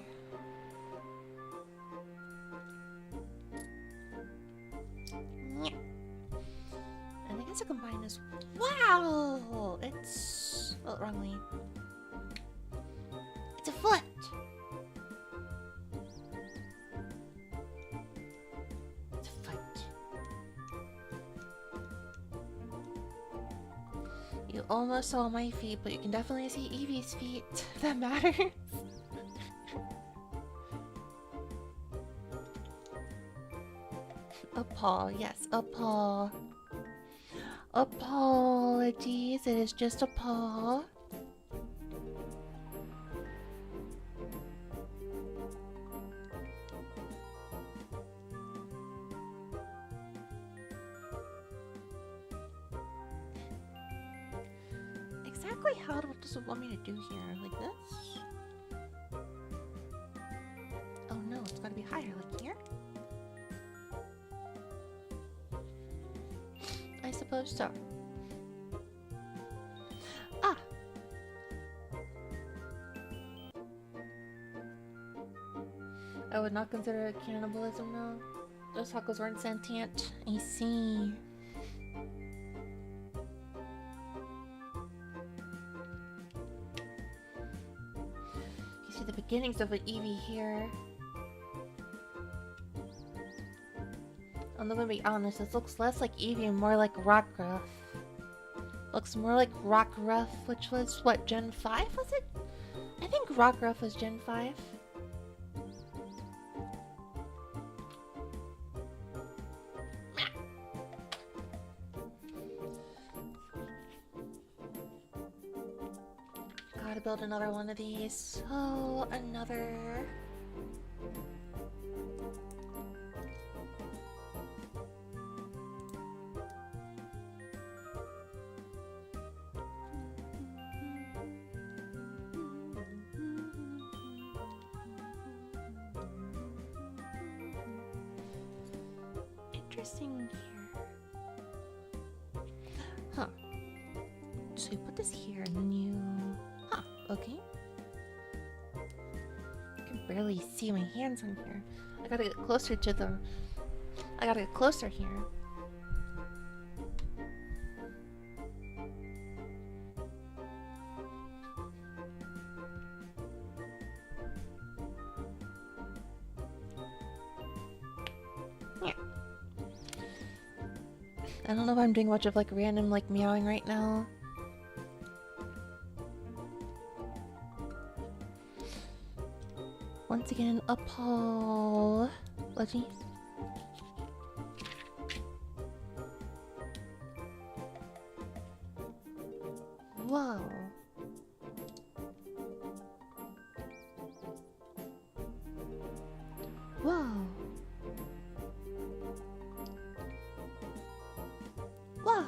And I guess I combine this. Wow! It's... oh, wrongly. It's a foot! It's a foot. You almost saw my feet, but you can definitely see Eevee's feet, if that matters. A paw, yes, a paw. Apologies, it is just a paw. Exactly how does it want me to do here? Like this? Oh no, it's gotta be higher, like here? I suppose so. Ah! I would not consider it cannibalism, no. Those tacos weren't sentient. I see. You see the beginnings of an Eevee here. I'm gonna be honest, this looks less like Eevee and more like Rockruff. Looks more like Rockruff, which was, what, Gen 5, was it? I think Rockruff was Gen 5. Gotta build another one of these. Oh, another... Interesting here. Huh. So you put this here and then you... huh, okay. I can barely see my hands on here. I gotta get closer to them. I gotta get closer here. I don't know if I'm doing much of like random like meowing right now. Once again, apologies. Whoa. Whoa. Whoa!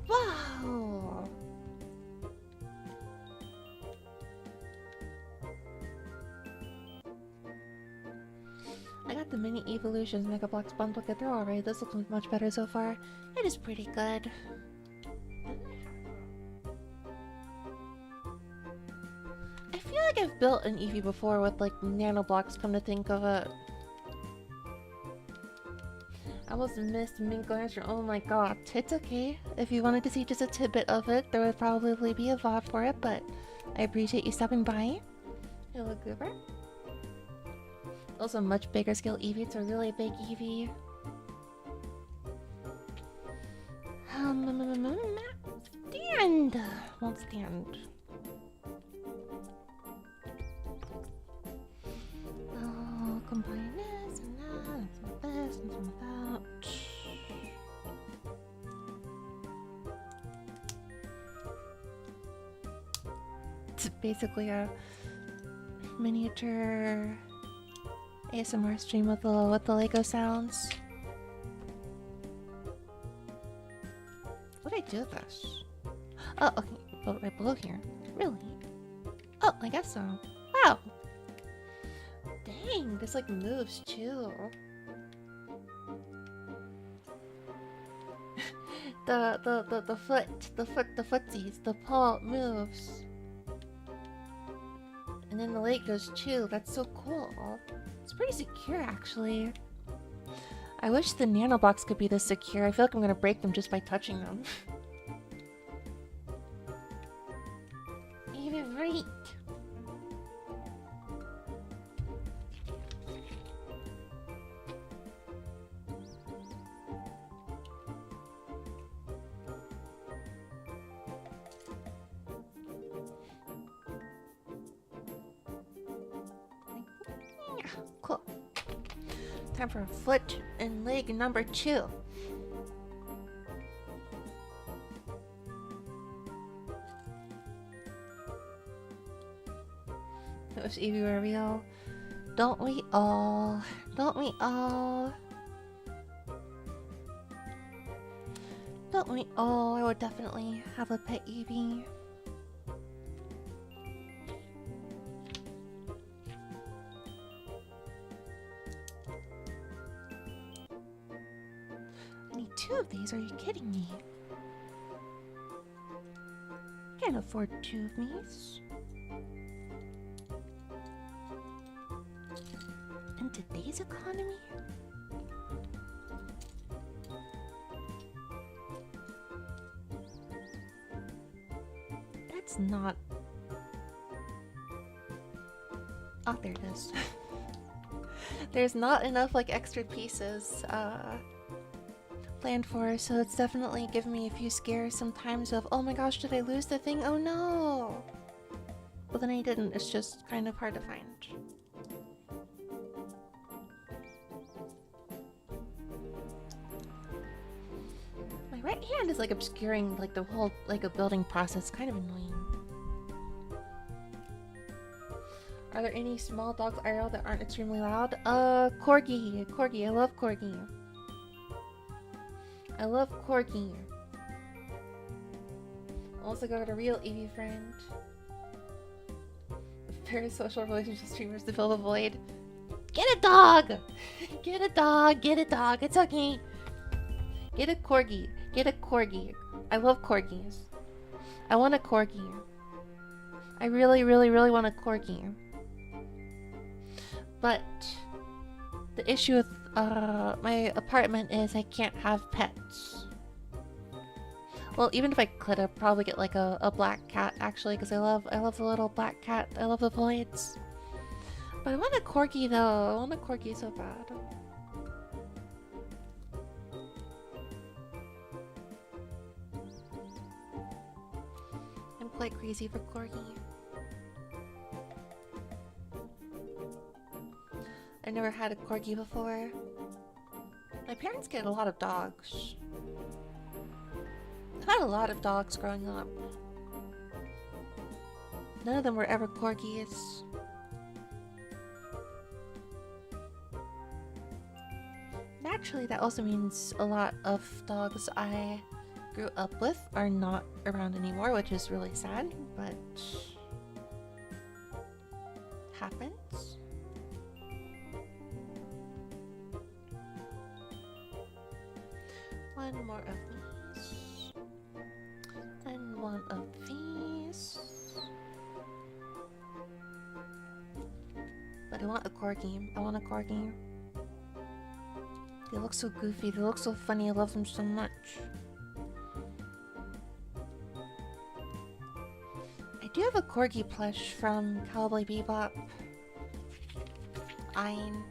Wow! I got the mini evolutions Mega Bloks bundle kit. They're alright. This looks much better so far. It is pretty good. I feel like I've built an Eevee before with like nano blocks, come to think of it. I almost missed Minko answer. Oh my god. It's okay. If you wanted to see just a tidbit of it, there would probably be a VOD for it, but I appreciate you stopping by. Hello, Goober. Also, much bigger scale Eevee. It's a really big Eevee. Stand! Won't stand. I'll combine this and that, and some of this, and some of that. It's basically a miniature ASMR stream with the Lego sounds. What did I do with this? Oh, okay. Oh, right below here. Really? Oh, I guess so. Wow. Dang, this like moves too. the footsies, the paw moves. And then the leg goes too. That's so cool. It's pretty secure actually. I wish the nanoblocks could be this secure. I feel like I'm gonna break them just by touching them. Even right. Cool. Time for foot and leg number 2. If Eevee were real, don't we all? Don't we all? Don't we all? I would definitely have a pet Eevee. I need 2 of these, are you kidding me? Can't afford 2 of these. In today's economy? That's not... Oh, there it is. There's not enough like extra pieces planned for, so it's definitely given me a few scares sometimes of, oh my gosh, did I lose the thing? Oh no! But then I didn't, it's just kind of hard to find. My right hand is like obscuring like the whole like a building process, kind of annoying. Are there any small dogs IRL that aren't extremely loud? Corgi. Corgi. I love Corgi. I love Corgi. Also got a real Eevee friend. Parasocial relationship streamers to fill the void. Get a dog! Get a dog! Get a dog! It's okay! Get a Corgi. Get a Corgi. I love Corgis. I want a Corgi. I really, really, really want a Corgi. But the issue with my apartment is I can't have pets. Well, even if I could, I'd probably get like a black cat actually, because I love the little black cat. I love the voids. But I want a Corgi though. I want a Corgi so bad. I'm quite crazy for Corgi. I never had a Corgi before. My parents get a lot of dogs. I had a lot of dogs growing up. None of them were ever Corgis. Naturally, that also means a lot of dogs I grew up with are not around anymore, which is really sad, but happens. One more of these. And one of these. But I want a Corgi. I want a Corgi. They look so goofy. They look so funny. I love them so much. I do have a Corgi plush from Cowboy Bebop. Ein.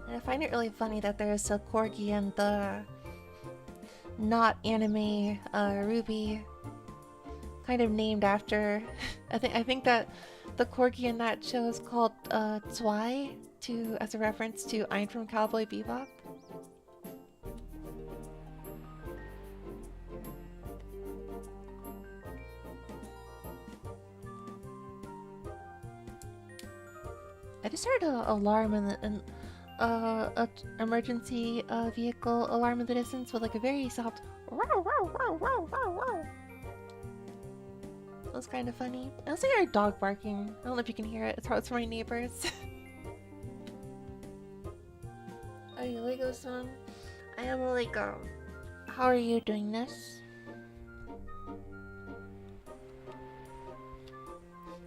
And I find it really funny that there's a Corgi in the not anime Ruby, kind of named after. I think that the Corgi in that show is called Zwei, as a reference to Ein from Cowboy Bebop. just heard an alarm and a emergency vehicle alarm in the distance with like a very soft wow wow wow wow wow wow. That was kind of funny. I also hear a dog barking. I don't know if you can hear it. It's probably from my neighbors. Are you Lego son? I am a Lego. How are you doing this?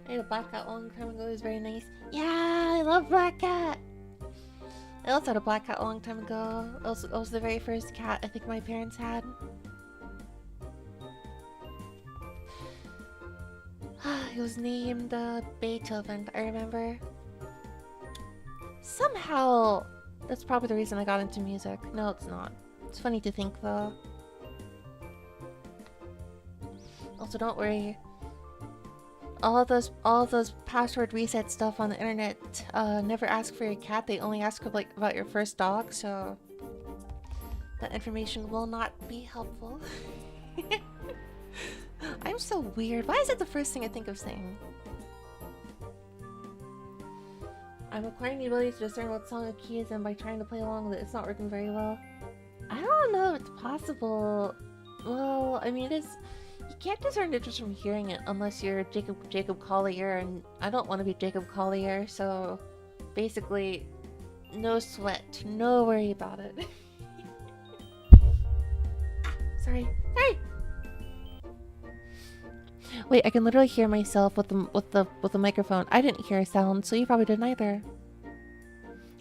I had a black cat a long time ago. It was very nice. Yeah, I love black cat. I also had a black cat a long time ago. It was the very first cat I think my parents had. It was named Beethoven, I remember. Somehow, that's probably the reason I got into music. No, it's not. It's funny to think though. Also, don't worry. All of those password reset stuff on the internet never ask for your cat. They only ask about your first dog, so that information will not be helpful. I'm so weird. Why is it the first thing I think of saying? I'm acquiring the ability to discern what song a key is in by trying to play along with it. It's not working very well. I don't know if it's possible. Well, I mean, you can't discern it just from hearing it unless you're Jacob Collier, and I don't want to be Jacob Collier, so basically, no sweat, no worry about it. Sorry. Wait, I can literally hear myself with the microphone. I didn't hear a sound, so you probably didn't either.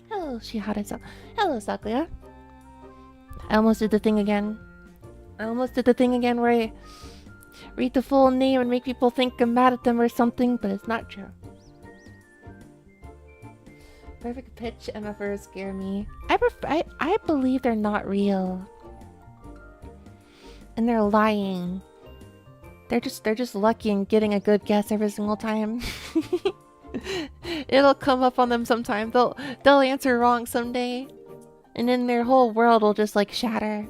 Hello, Shihara-san. Hello, Sakuya. I almost did the thing again. Where I read the full name and make people think I'm mad at them or something, but it's not true. Perfect pitch MFers scare me. I believe they're not real. And they're lying. They're just lucky in getting a good guess every single time. It'll come up on them sometime. They'll answer wrong someday. And then their whole world will just like shatter.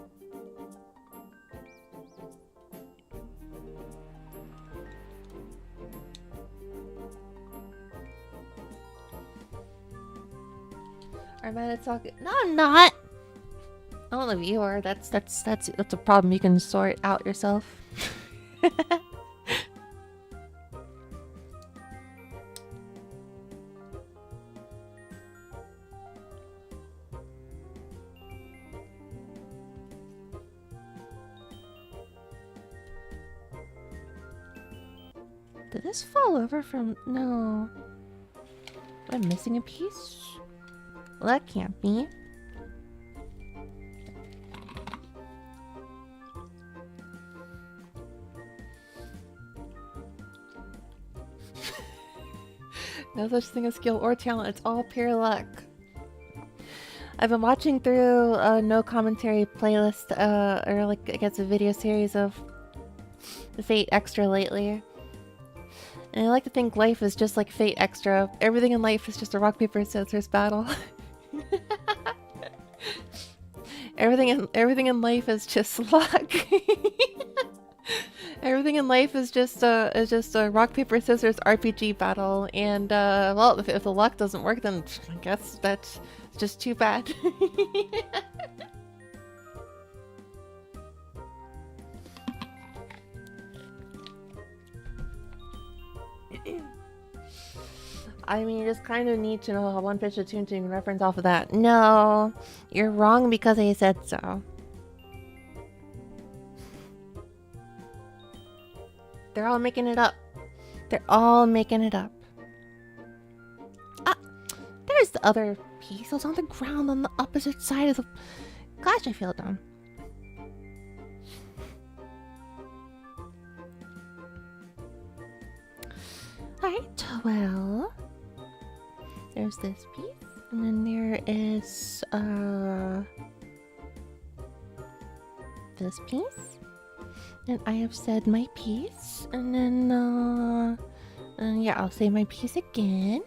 I'm mad at talking. No, I'm not. I don't know if you are. That's a problem you can sort out yourself. Did this fall over from... No. Am I missing a piece? Well, that can't be. No such thing as skill or talent. It's all pure luck. I've been watching through a no commentary playlist, or like I guess a video series of the Fate Extra lately. And I like to think life is just like Fate Extra. Everything in life is just a rock, paper, scissors battle. Everything in life is just luck. Everything in life is just a rock, paper, scissors RPG battle. And well, if the luck doesn't work, then I guess that's just too bad. I mean, you just kind of need to know how one pitch a tune to reference off of that. No, you're wrong because I said so. They're all making it up. They're all making it up. Ah, there's the other piece. It was on the ground on the opposite side of the... Gosh, I feel dumb. Alright, well... There's this piece. And then there is, this piece. And I have said my piece. And then, yeah, I'll say my piece again.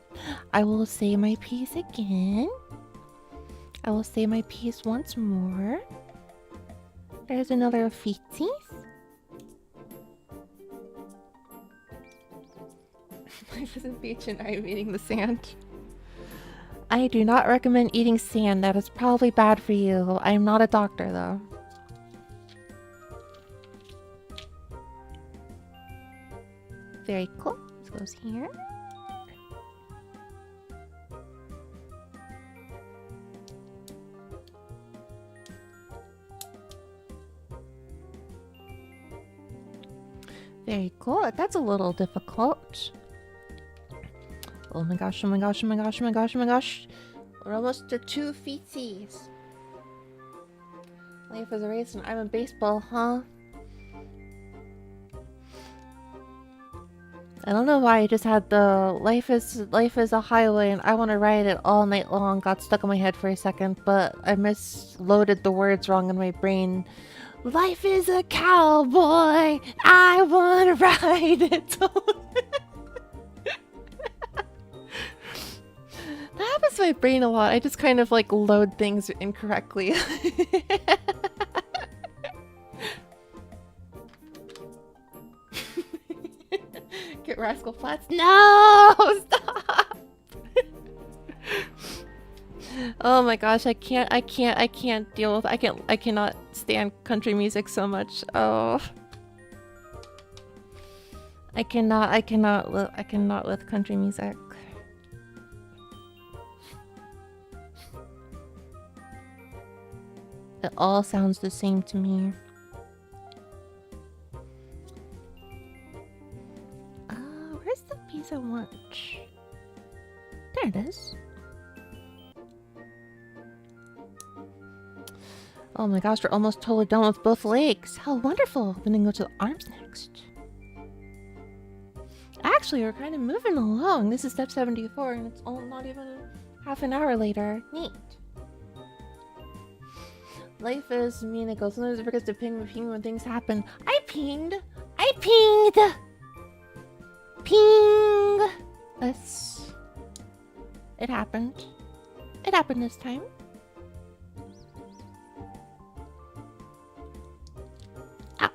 I will say my piece again. I will say my piece once more. There's another feetsies. Life is a beach and I'm eating the sand. I do not recommend eating sand. That is probably bad for you. I am not a doctor, though. Very cool. This goes here. Very cool. That's a little difficult. Oh my gosh, oh my gosh, oh my gosh, oh my gosh, oh my gosh. We're almost to 2 feetsies. Life is a race and I'm in baseball, huh? I don't know why I just had the life is a highway and I want to ride it all night long got stuck in my head for a second, but I misloaded the words wrong in my brain. Life is a cowboy, I want to ride it. That happens to my brain a lot. I just kind of like load things incorrectly. Get Rascal Flats. No! Stop! Oh my gosh, I can't deal with, I cannot stand country music so much. Oh. I cannot with country music. It all sounds the same to me. Where's the pizza lunch? There it is. Oh my gosh, we're almost totally done with both legs. How wonderful! I'm gonna go to the arms next. Actually, we're kind of moving along. This is step 74 and it's not even half an hour later. Neat. Life is mean. It goes. Sometimes it forgets to ping when things happen. I pinged. I pinged. Ping. Us. It happened. It happened this time. Ow.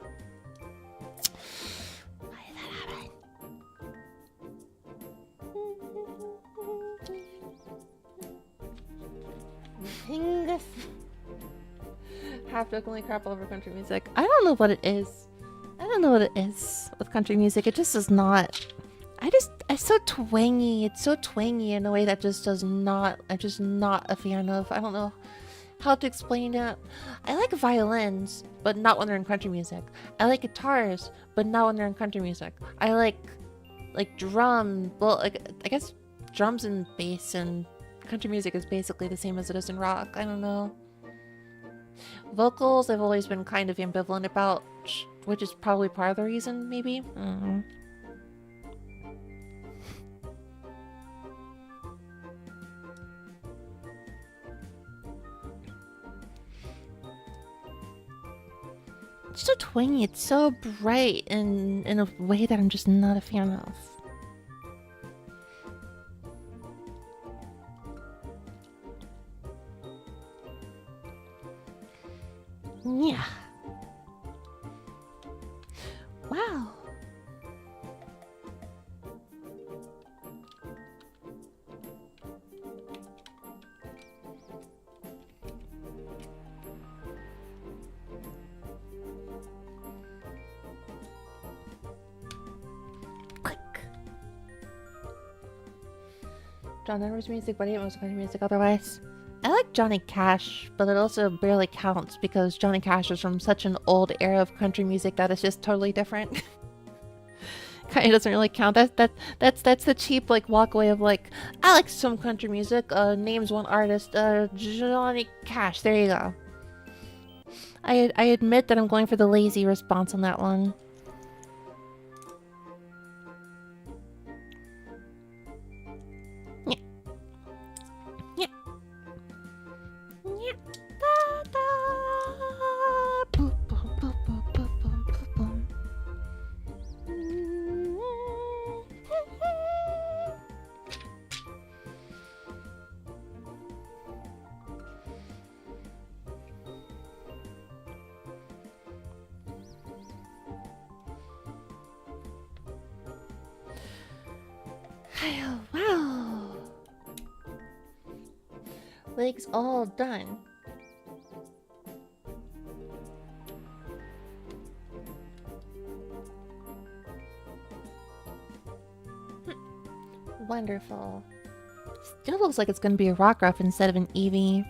Why did that happen? Ping this. Half-jokingly crap all over country music. I don't know what it is. I don't know what it is with country music. It just is not. It's so twangy. It's so twangy in a way that just does not. I'm just not a fan of. I don't know how to explain it. I like violins, but not when they're in country music. I like guitars, but not when they're in country music. I like drum. Well, like I guess drums and bass and country music is basically the same as it is in rock. I don't know. Vocals, I've always been kind of ambivalent about, which is probably part of the reason, maybe. I don't know. It's so twangy, it's so bright in a way that I'm just not a fan of. Yeah. Wow. Click. John Denver's music, but I hate most country music otherwise. I like Johnny Cash, but it also barely counts because Johnny Cash is from such an old era of country music that it's just totally different. Kind of doesn't really count. That's the cheap like walkaway of like, I like some country music. Names one artist, Johnny Cash. There you go. I admit that I'm going for the lazy response on that one. Wow. Legs all done. Wonderful. Still looks like it's gonna be a Rockruff instead of an Eevee.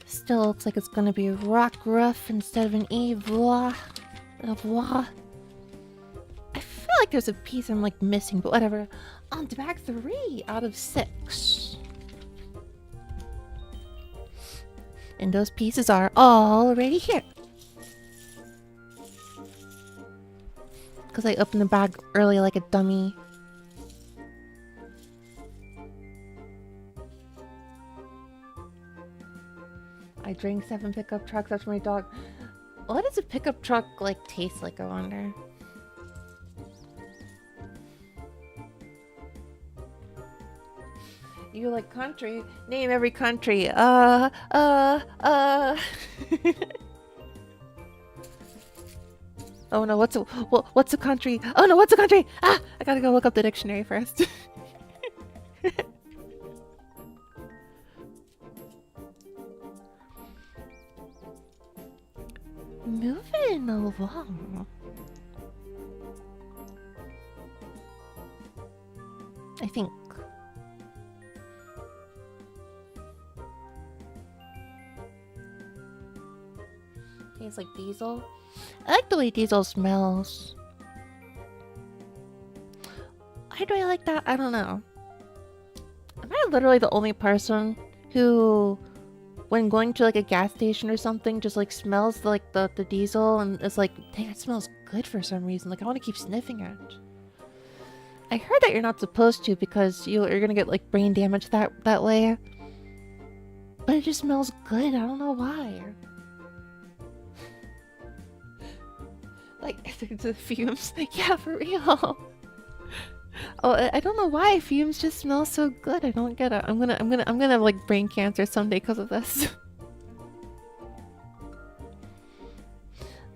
Still looks like it's gonna be a Rockruff instead of an Eevee. I feel like there's a piece I'm like missing, but whatever. On to bag 3 out of 6. And those pieces are already here. Because I opened the bag early like a dummy. I drank 7 pickup trucks after my dog. What does a pickup truck like taste like, I wonder? You like country? Name every country. Oh no, what's a country? Oh no, what's a country? Ah, I gotta go look up the dictionary first. Moving along. I think. Tastes like diesel. I like the way diesel smells. Why do I like that? I don't know. Am I literally the only person who, when going to like a gas station or something, just like smells like the diesel and it's like, dang, it smells good for some reason. Like I want to keep sniffing it. I heard that you're not supposed to because you're gonna get like brain damage that way. But it just smells good. I don't know why. Like the fumes. Yeah, for real. Oh, I don't know why fumes just smell so good. I don't get it. I'm gonna have like brain cancer someday because of this.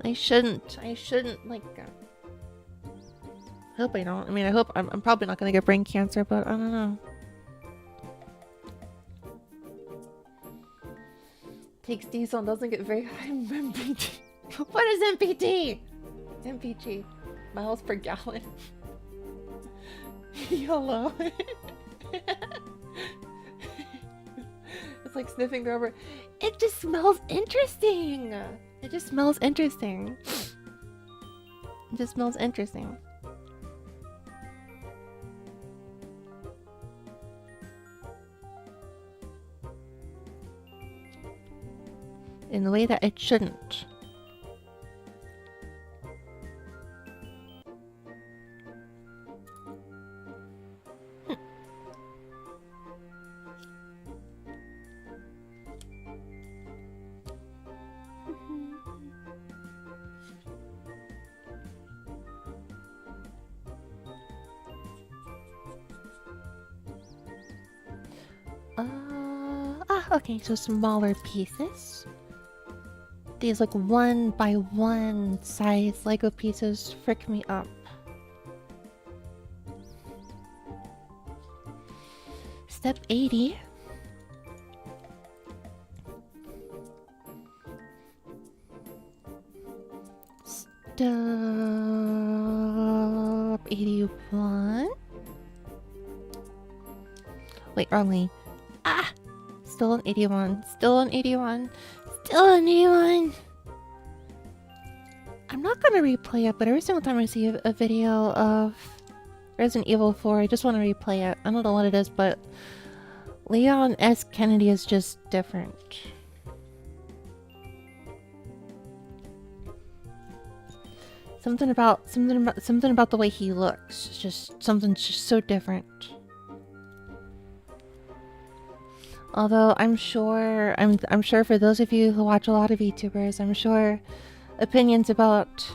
I shouldn't like. I hope I don't. I mean, I hope I'm probably not gonna get brain cancer, but I don't know. Takes diesel and doesn't get very high in MPT. What is MPT? MPG. Miles per gallon. YOLO. It's like sniffing rubber. It just smells interesting. It just smells interesting. It just smells interesting. In the way that it shouldn't. Okay, so smaller pieces. These like 1 by 1 size Lego pieces frick me up. Step 80. Step 81. Wait, wrongly. Ah! Still on 81. Still on 81. Still on 81. I'm not gonna replay it, but every single time I see a video of Resident Evil 4, I just want to replay it. I don't know what it is, but Leon S. Kennedy is just different. Something about the way he looks. It's just something just so different. Although I'm sure for those of you who watch a lot of VTubers, I'm sure opinions about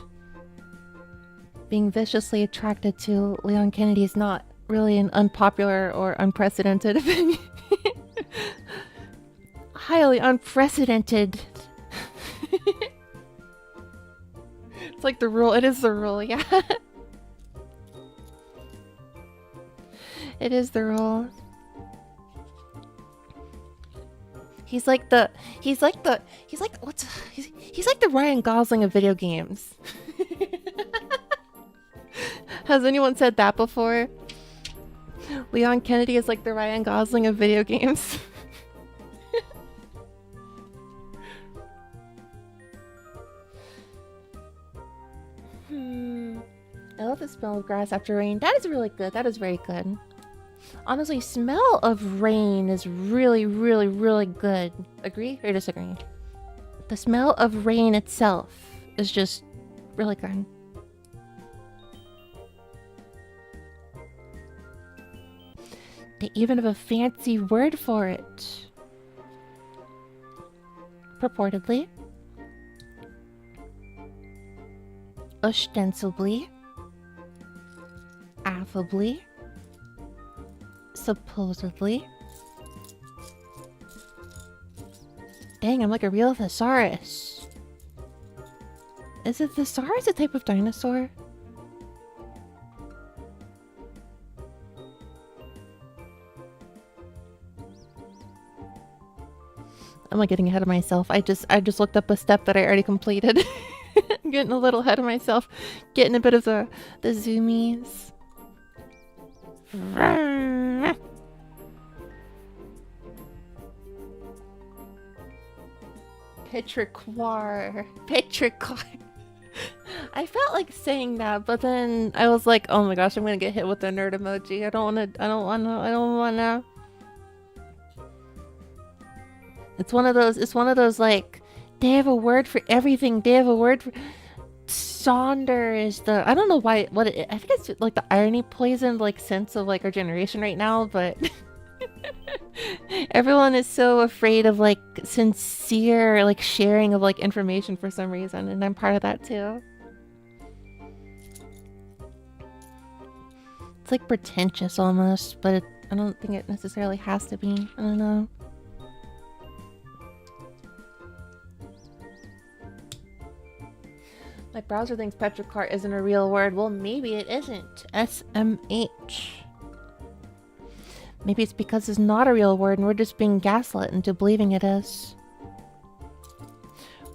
being viciously attracted to Leon Kennedy is not really an unpopular or unprecedented opinion. Highly unprecedented. It's like the rule. It is the rule, yeah. It is the rule. He's like the he's like the Ryan Gosling of video games. Has anyone said that before? Leon Kennedy is like the Ryan Gosling of video games. I love the smell of grass after rain. That is really good. That is very good. Honestly, smell of rain is really, really, really good. Agree or disagree? The smell of rain itself is just really good. They even have a fancy word for it. Purportedly. Ostensibly. Affably. Supposedly. Dang, I'm like a real thesaurus. Is a thesaurus a type of dinosaur? I'm like getting ahead of myself. I just looked up a step that I already completed. Getting a little ahead of myself. Getting a bit of the zoomies. Petrichor. I felt like saying that, but then I was like, oh my gosh, I'm gonna get hit with the nerd emoji. I don't wanna. It's one of those like, they have a word for everything. They have a word for... Sonder is the... I don't know why... I think it's like the irony poisoned like sense of like our generation right now, but... Everyone is so afraid of like sincere like sharing of like information for some reason, and I'm part of that too. It's like pretentious almost, but I don't think it necessarily has to be. I don't know. My browser thinks petrichor isn't a real word. Well, maybe it isn't. SMH. Maybe it's because it's not a real word and we're just being gaslit into believing it is.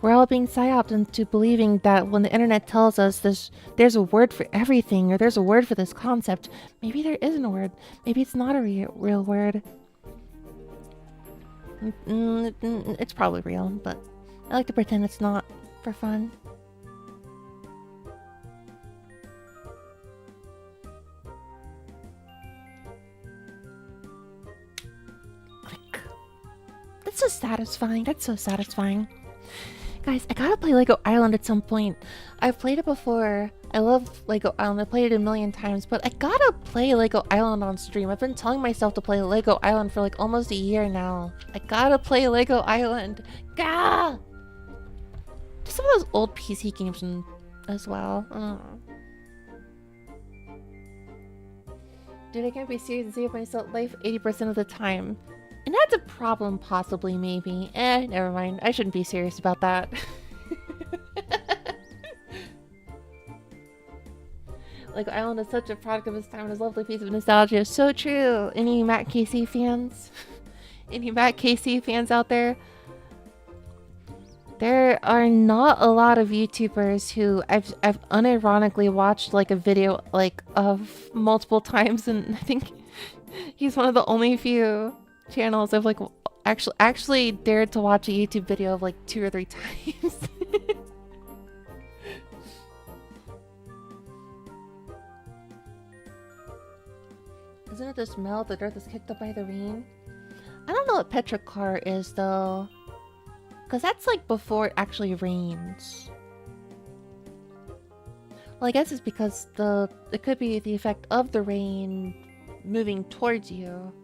We're all being psyoped into believing that when the internet tells us there's a word for everything, or there's a word for this concept, maybe there isn't a word. Maybe it's not a real word. It's probably real, but I like to pretend it's not for fun. That's so satisfying. That's so satisfying. Guys, I gotta play Lego Island at some point. I've played it before. I love Lego Island. I played it a million times, but I gotta play Lego Island on stream. I've been telling myself to play Lego Island for like almost a year now. I gotta play Lego Island. Gah! Just some of those old PC games as well. I don't know. Dude, I can't be serious and save myself life 80% of the time. And that's a problem, possibly, maybe. Never mind. I shouldn't be serious about that. Like, Island is such a product of its time and is a lovely piece of nostalgia. So true! Any Matt Casey fans? Any Matt Casey fans out there? There are not a lot of YouTubers who I've unironically watched, like, a video, like, of multiple times, and I think he's one of the only few channels I've like actually dared to watch a YouTube video of like 2 or 3 times. Isn't it the smell the dirt is kicked up by the rain? I don't know what petrichor is though, because that's like before it actually rains. Well, I guess it's because it could be the effect of the rain moving towards you.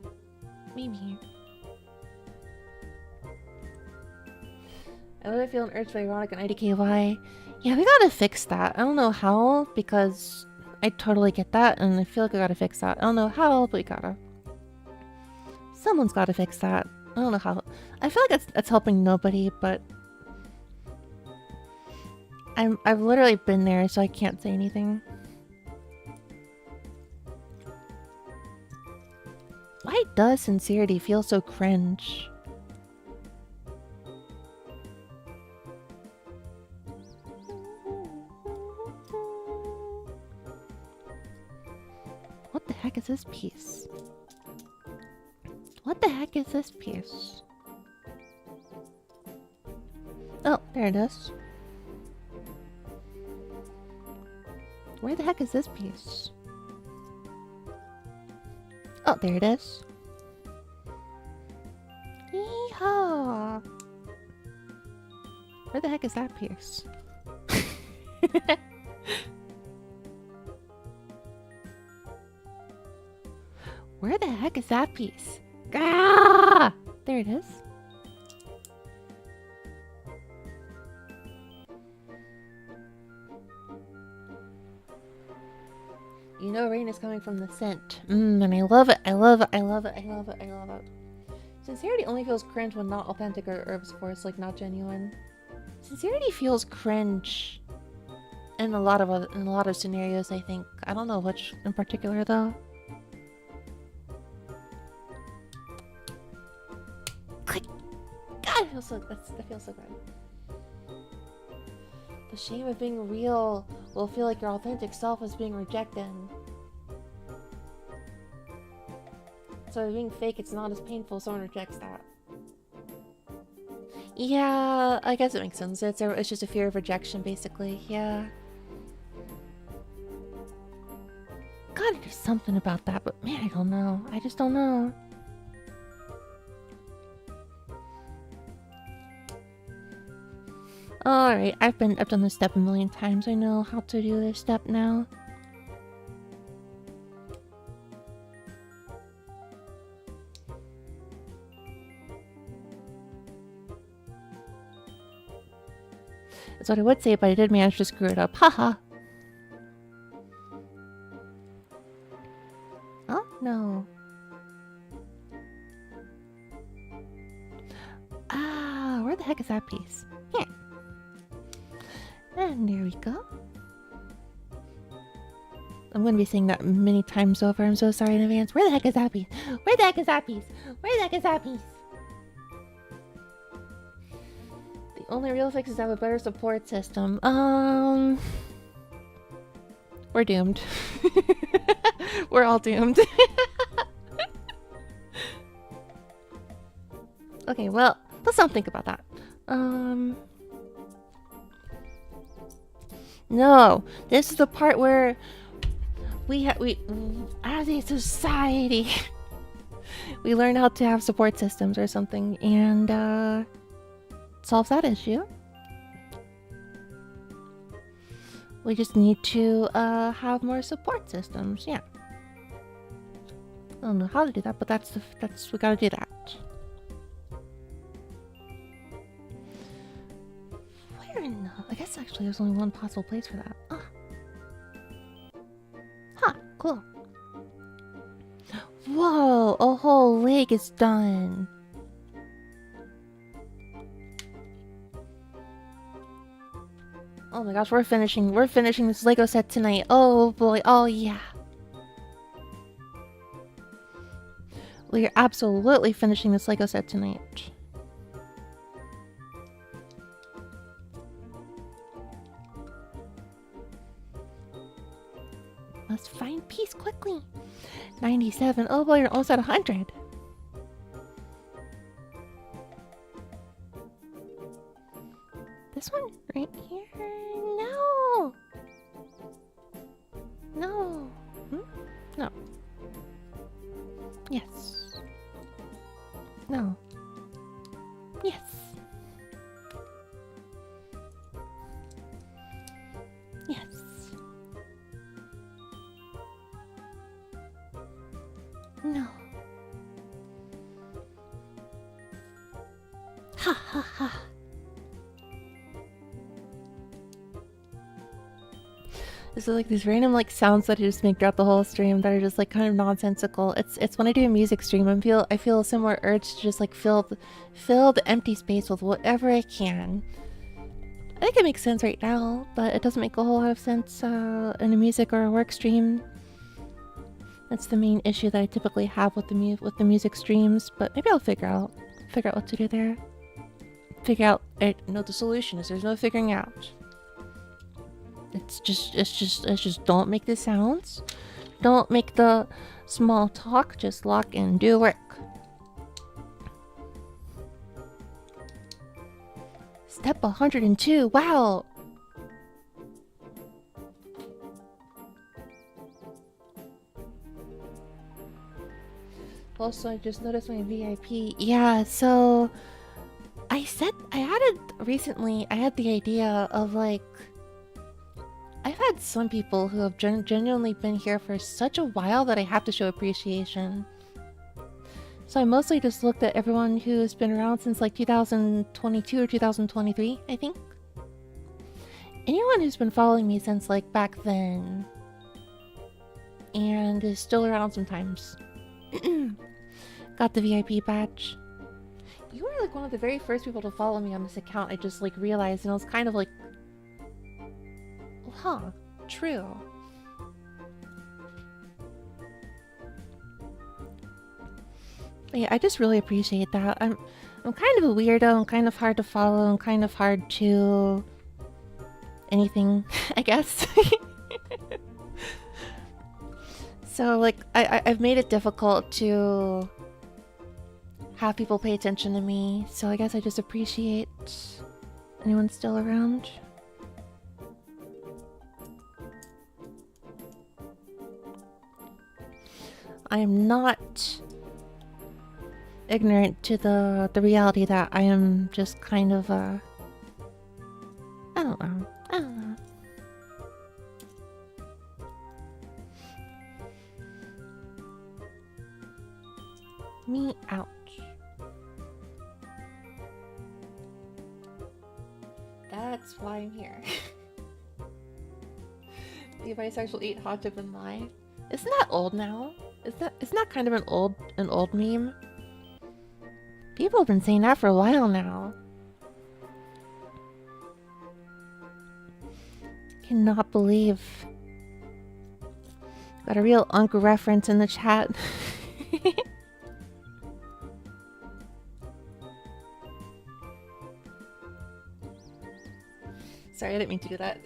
Maybe. I would feel an urge for ironic and IDKY. Yeah, we gotta fix that. I don't know how, because I totally get that, and I feel like I gotta fix that. I don't know how, but we gotta. Someone's gotta fix that. I don't know how. I feel like that's helping nobody, but I've literally been there, so I can't say anything. Why does sincerity feel so cringe? heck is this piece? What the heck is this piece? Oh, there it is. Where the heck is this piece? Oh, there it is. Yeehaw! Where the heck is that piece? Where the heck is that piece? Ah! There it is. You know rain is coming from the scent. And I love it. I love it. I love it. I love it. I love it. Sincerity only feels cringe when not authentic or herbs force, like not genuine. Sincerity feels cringe in a lot of scenarios, I think. I don't know which in particular though. Click. God, it feels so that feels so good. The shame of being real will feel like your authentic self is being rejected. So being fake, it's not as painful if someone rejects that. Yeah, I guess it makes sense. It's just a fear of rejection, basically. Yeah. Gotta do something about that, but man, I don't know. I just don't know. Alright, I've done this step a million times. I know how to do this step now. That's what I would say, but I did manage to screw it up. Haha. Oh, no. Ah, where the heck is that piece? Here. And there we go. I'm going to be saying that many times over. I'm so sorry in advance. Where the heck is that piece? Where the heck is that piece? Where the heck is that piece? The only real fix is to have a better support system. We're doomed. We're all doomed. Okay, well, let's not think about that. No, this is the part where we as a society, we learn how to have support systems or something, and solves that issue. We just need to have more support systems. Yeah, I don't know how to do that, but that's we gotta do that. I guess actually there's only one possible place for that. Ah. Huh, cool. Whoa, a whole lake is done. Oh my gosh, we're finishing this Lego set tonight. Oh boy, oh yeah. We are absolutely finishing this Lego set tonight. Must find peace quickly. 97. Oh boy, you're almost at 100. This one right here. No. No. No. Yes. No. Yes. Yes. No. Ha ha ha. This is like these random like sounds that I just make throughout the whole stream that are just like kind of nonsensical. It's when I do a music stream I feel a similar urge to just like fill the empty space with whatever I can. I think it makes sense right now, but it doesn't make a whole lot of sense in a music or a work stream. That's the main issue that I typically have with the music streams, but maybe I'll figure out what to do there. Figure out no, the solution is there's no figuring out. It's just don't make the sounds. Don't make the small talk, just lock in, do work. Step 102, wow! Also, I just noticed my VIP. Yeah, so I added recently, I had the idea of like, I've had some people who have genuinely been here for such a while that I have to show appreciation. So I mostly just looked at everyone who's been around since like 2022 or 2023, I think. Anyone who's been following me since like back then and is still around sometimes. Got the VIP badge. You were like one of the very first people to follow me on this account. I just like realized, and I was kind of like, huh, true. But yeah, I just really appreciate that. I'm kind of a weirdo. I'm kind of hard to follow. I'm kind of hard to anything, I guess. So like I've made it difficult to have people pay attention to me, so I guess I just appreciate anyone still around. I am not ignorant to the reality that I am just kind of I don't know. Me out. That's why I'm here. The bisexual eat hot dip and lie. Isn't that old now? Isn't that kind of an old meme? People have been saying that for a while now. Cannot believe. Got a real Unk reference in the chat. Sorry, I didn't mean to do that.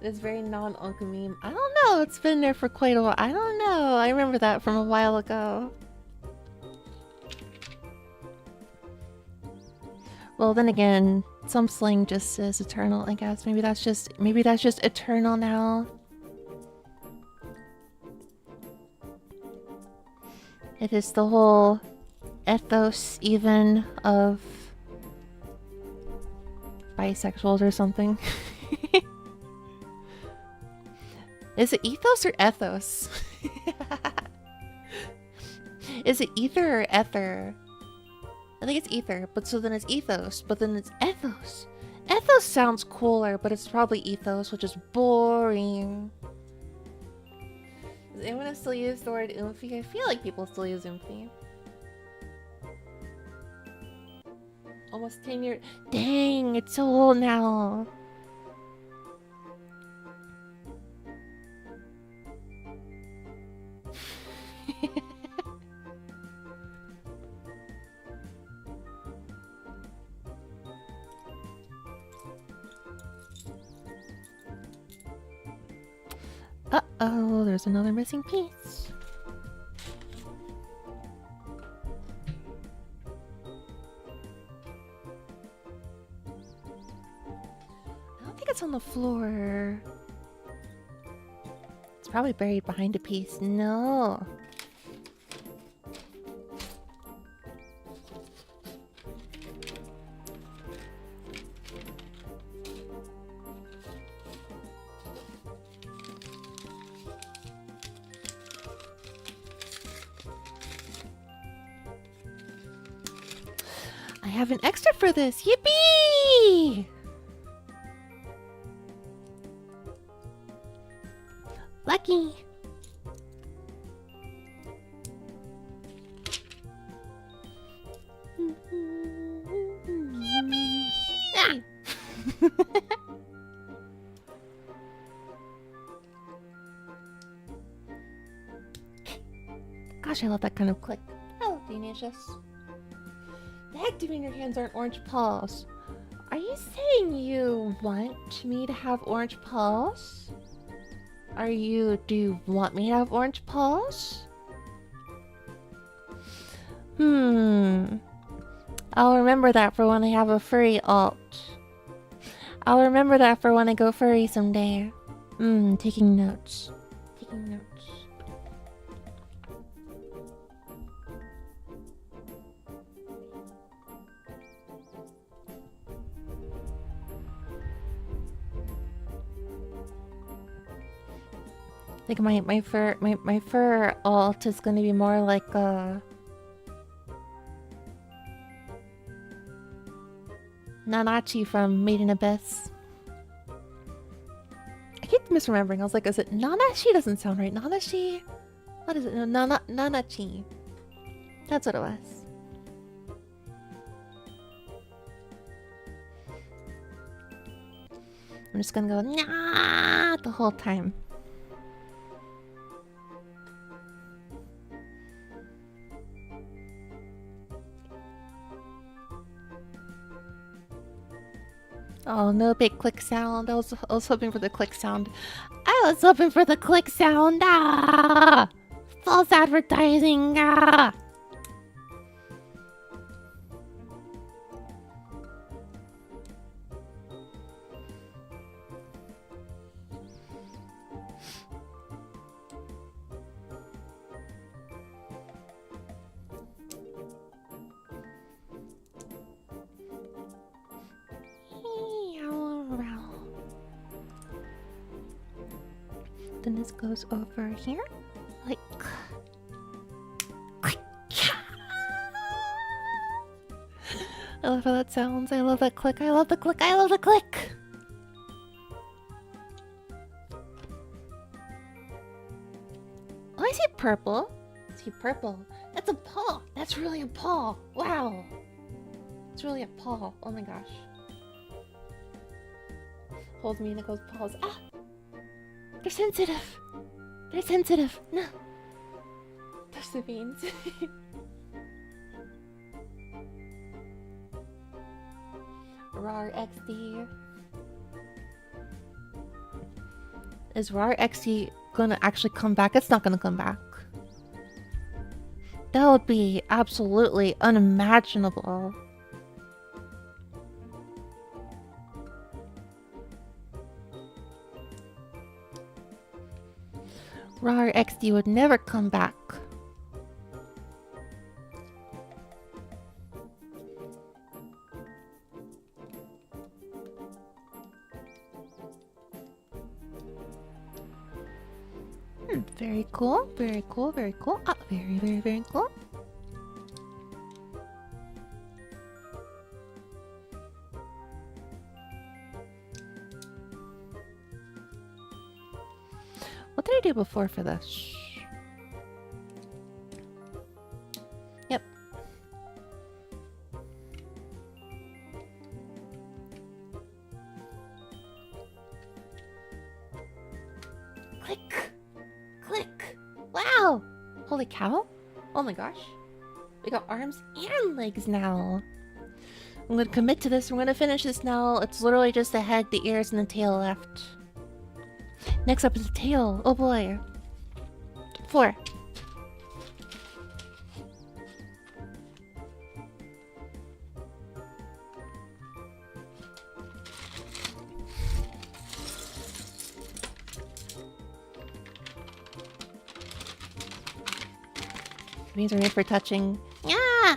It's very non-Unk meme. I don't know, it's been there for quite a while. I don't know, I remember that from a while ago. Well, then again, some slang just says eternal, I guess. Maybe that's just eternal now. It is the whole ethos even of bisexuals or something. Is it ethos or ethos? Is it ether or ether? I think it's ether, but so then it's ethos, but then it's ethos. Ethos sounds cooler, but it's probably ethos, which is boring. Does anyone still use the word oomphy? I feel like people still use oomphy. Almost 10 years. Dang, it's so old now. Uh-oh, there's another missing piece. I don't think it's on the floor. It's probably buried behind a piece. No. I have an extra for this. Yippee! Lucky. Yippee! Gosh, I love that kind of click. Oh, Dionysius. The heck do you mean your hands aren't orange paws? Are you saying you want me to have orange paws? Are you... Do you want me to have orange paws? I'll remember that for when I have a furry alt. I'll remember that for when I go furry someday. Taking notes. Taking notes. Like my fur alt is gonna be more like Nanachi from Made in Abyss. I keep misremembering. I was like, is it Nanashi? Doesn't sound right. Nanashi? What is it? No, Nanachi. That's what it was. I'm just gonna go nah the whole time. Oh, no big click sound. I was hoping for the click sound. I was hoping for the click sound. Ah! False advertising. Ah! Then this goes over here, like. I love how that sounds. I love that click. I love the click. I love the click. Oh, I see purple. I see purple. That's a paw. That's really a paw. Wow. It's really a paw. Oh my gosh. Holds me in Nico's paws. Ah! They're sensitive. They're sensitive. No. Touch the veins. RAR XD. Is RAR XD gonna actually come back? It's not gonna come back. That would be absolutely unimaginable. RAR XD would never come back. Very cool, very cool, very cool. Ah, very, very, very cool. What did I do before for this? Yep. Click! Click! Wow! Holy cow! Oh my gosh. We got arms and legs now. I'm gonna commit to this. I'm gonna finish this now. It's literally just the head, the ears, and the tail left. Next up is the tail. Oh boy. 4. These are made for touching. Yeah!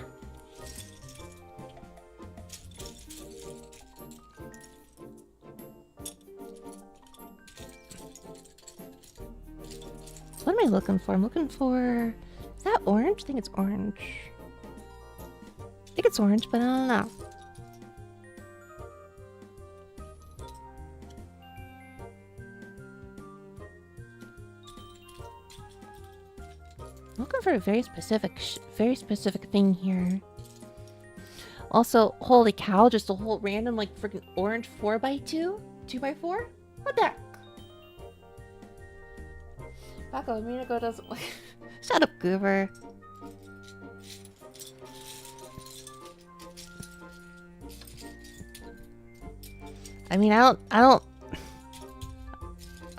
What am I looking for? I'm looking for... Is that orange? I think it's orange. I think it's orange, but I don't know. I'm looking for a very specific thing here. Also, holy cow, just a whole random, like, freaking orange 4x2? 2x4? What the heck? Bako, Minako doesn't like... Shut up, Goober. I mean, I'm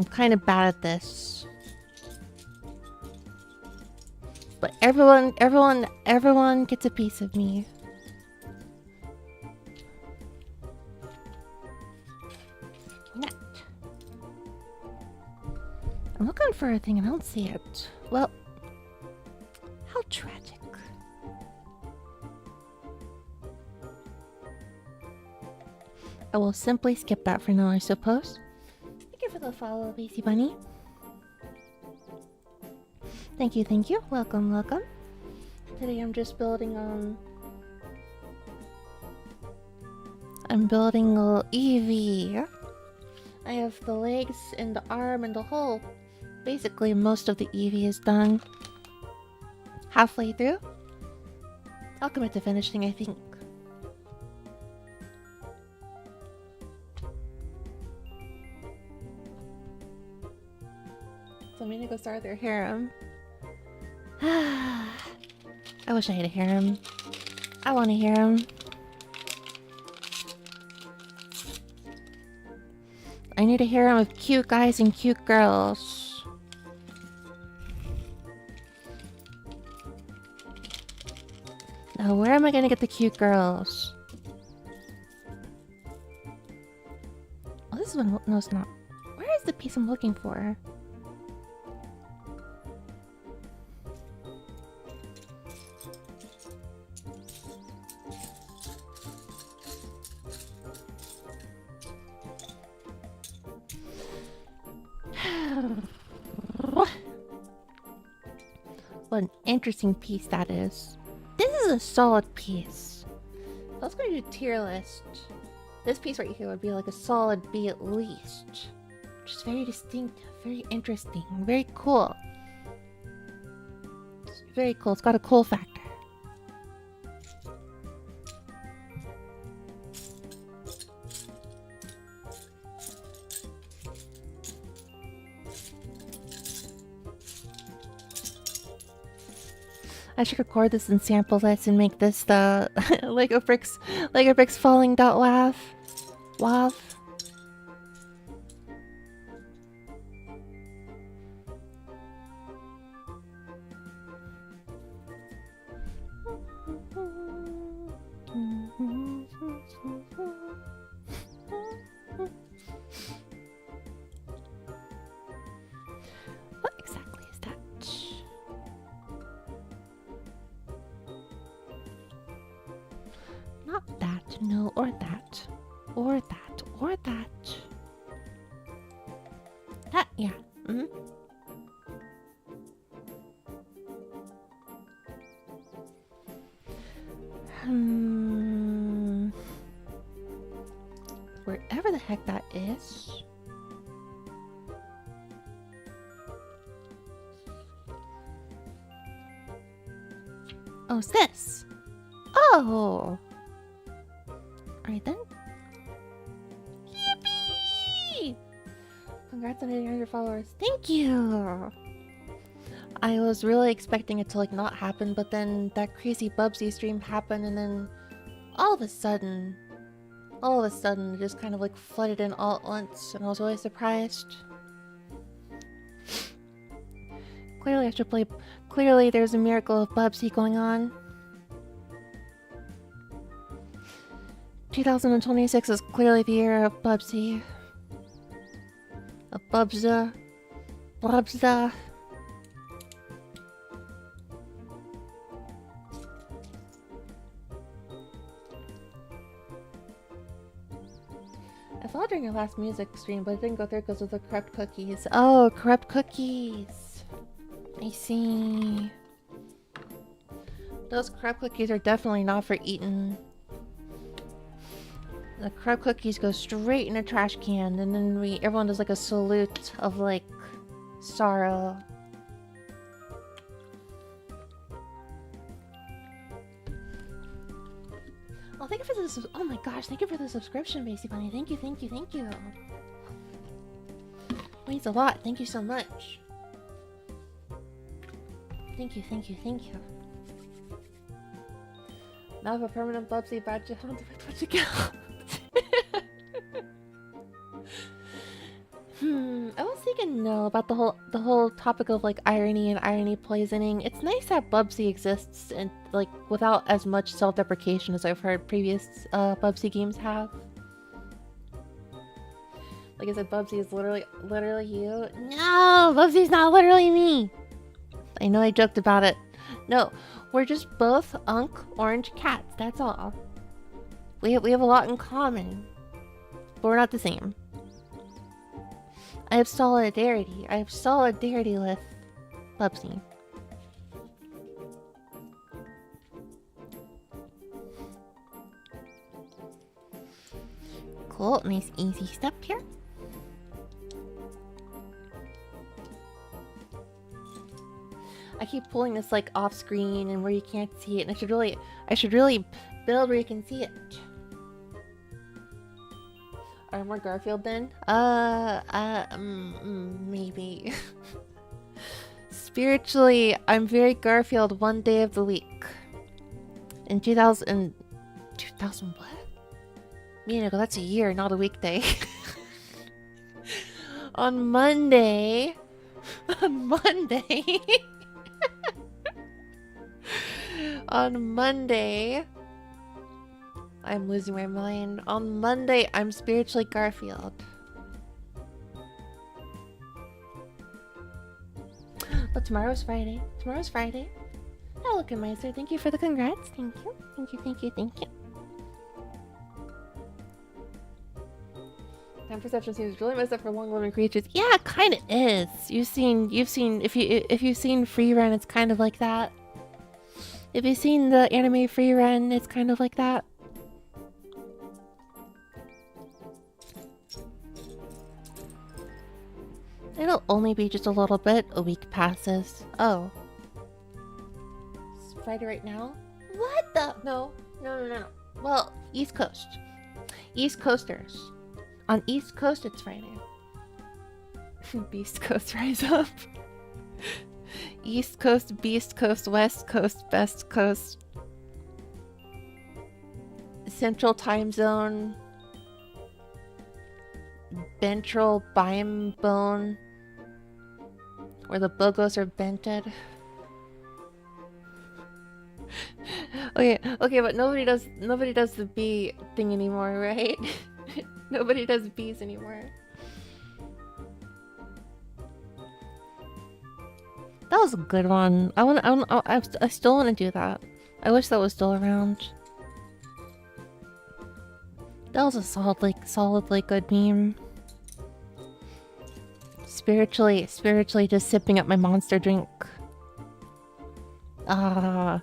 I'm kind of bad at this. But everyone gets a piece of me. Net. I'm looking for a thing and I don't see it. Well, how tragic. I will simply skip that for now, I suppose. Thank you for the follow, Basie Bunny. Thank you, thank you. Welcome, welcome. Today I'm just building I'm building a Eevee. I have the legs and the arm and the whole. Basically, most of the Eevee is done. Halfway through. I'll commit to finishing, I think. So I'm gonna go start their harem. I wish I had a harem. I want a harem. I need a harem of cute guys and cute girls. Now, where am I gonna get the cute girls? Oh, this is one. No, it's not. Where is the piece I'm looking for? What an interesting piece that is. This is a solid piece. If I was going to do a tier list, this piece right here would be like a solid B at least. Which is very distinctive, very interesting, very cool. It's very cool. It's got a cool factor. I should record this and sample this and make this the Lego bricks falling dot wav. Wav. What exactly is that? Not that, no, or that. Or that, or that. That, yeah. Mm-hmm. Wherever the heck that is. Oh, it's this. Oh. Alright then. Yippee! Congrats on hitting 100 followers. Thank you! I was really expecting it to like not happen, but then that crazy Bubsy stream happened and then all of a sudden it just kind of like flooded in all at once and I was really surprised. Clearly I should play... Clearly there's a miracle of Bubsy going on. 2026 is clearly the year of Bubsy. Of Bubza. Bubza. I followed during your last music stream, but it didn't go through because of the corrupt cookies. Oh, corrupt cookies. I see. Those corrupt cookies are definitely not for eating. The corrupt cookies go straight in a trash can, and then everyone does like a salute of like sorrow. Oh, thank you for this. Oh my gosh, thank you for the subscription, Basie Bunny. Thank you, thank you, thank you. Means a lot. Thank you so much. Thank you, thank you, thank you. Now I have a permanent Bubsy badge on the Twitch account. I was thinking no about the whole topic of like irony and irony poisoning. It's nice that Bubsy exists and like without as much self-deprecation as I've heard previous Bubsy games have. Like I said, Bubsy is literally you. No, Bubsy's not literally me. I know I joked about it. No, we're just both orange cats. That's all. We have a lot in common, but we're not the same. I have solidarity. I have solidarity with Bubsy. Cool, nice easy step here. I keep pulling this like off screen and where you can't see it, and I should really build where you can see it. Are more Garfield then? Maybe. Spiritually, I'm very Garfield one day of the week. In 2000 what? Neko, that's a year, not a weekday. On Monday. On Monday. On Monday. I'm losing my mind. On Monday, I'm spiritually Garfield. But tomorrow's Friday. Tomorrow's Friday. Oh, look at Meister. Thank you for the congrats. Thank you. Thank you, thank you, thank you. Time perception seems really messed up for long-living creatures. Yeah, it kind of is. You've seen if you've seen Free Run, it's kind of like that. If you've seen the anime Free Run, it's kind of like that. It'll only be just a little bit. A week passes. Oh. It's Friday right now? What the? No. Well, East Coast. East Coasters. On East Coast, it's Friday. Beast Coast, rise up. East Coast, Beast Coast, West Coast, Best Coast. Central Time Zone. Ventral Bime Bone. Where the bogos are bented. Okay, but nobody does the bee thing anymore, right? Nobody does bees anymore. That was a good one. I still want to do that. I wish that was still around. That was a solidly good meme. Spiritually just sipping up my monster drink. Ah.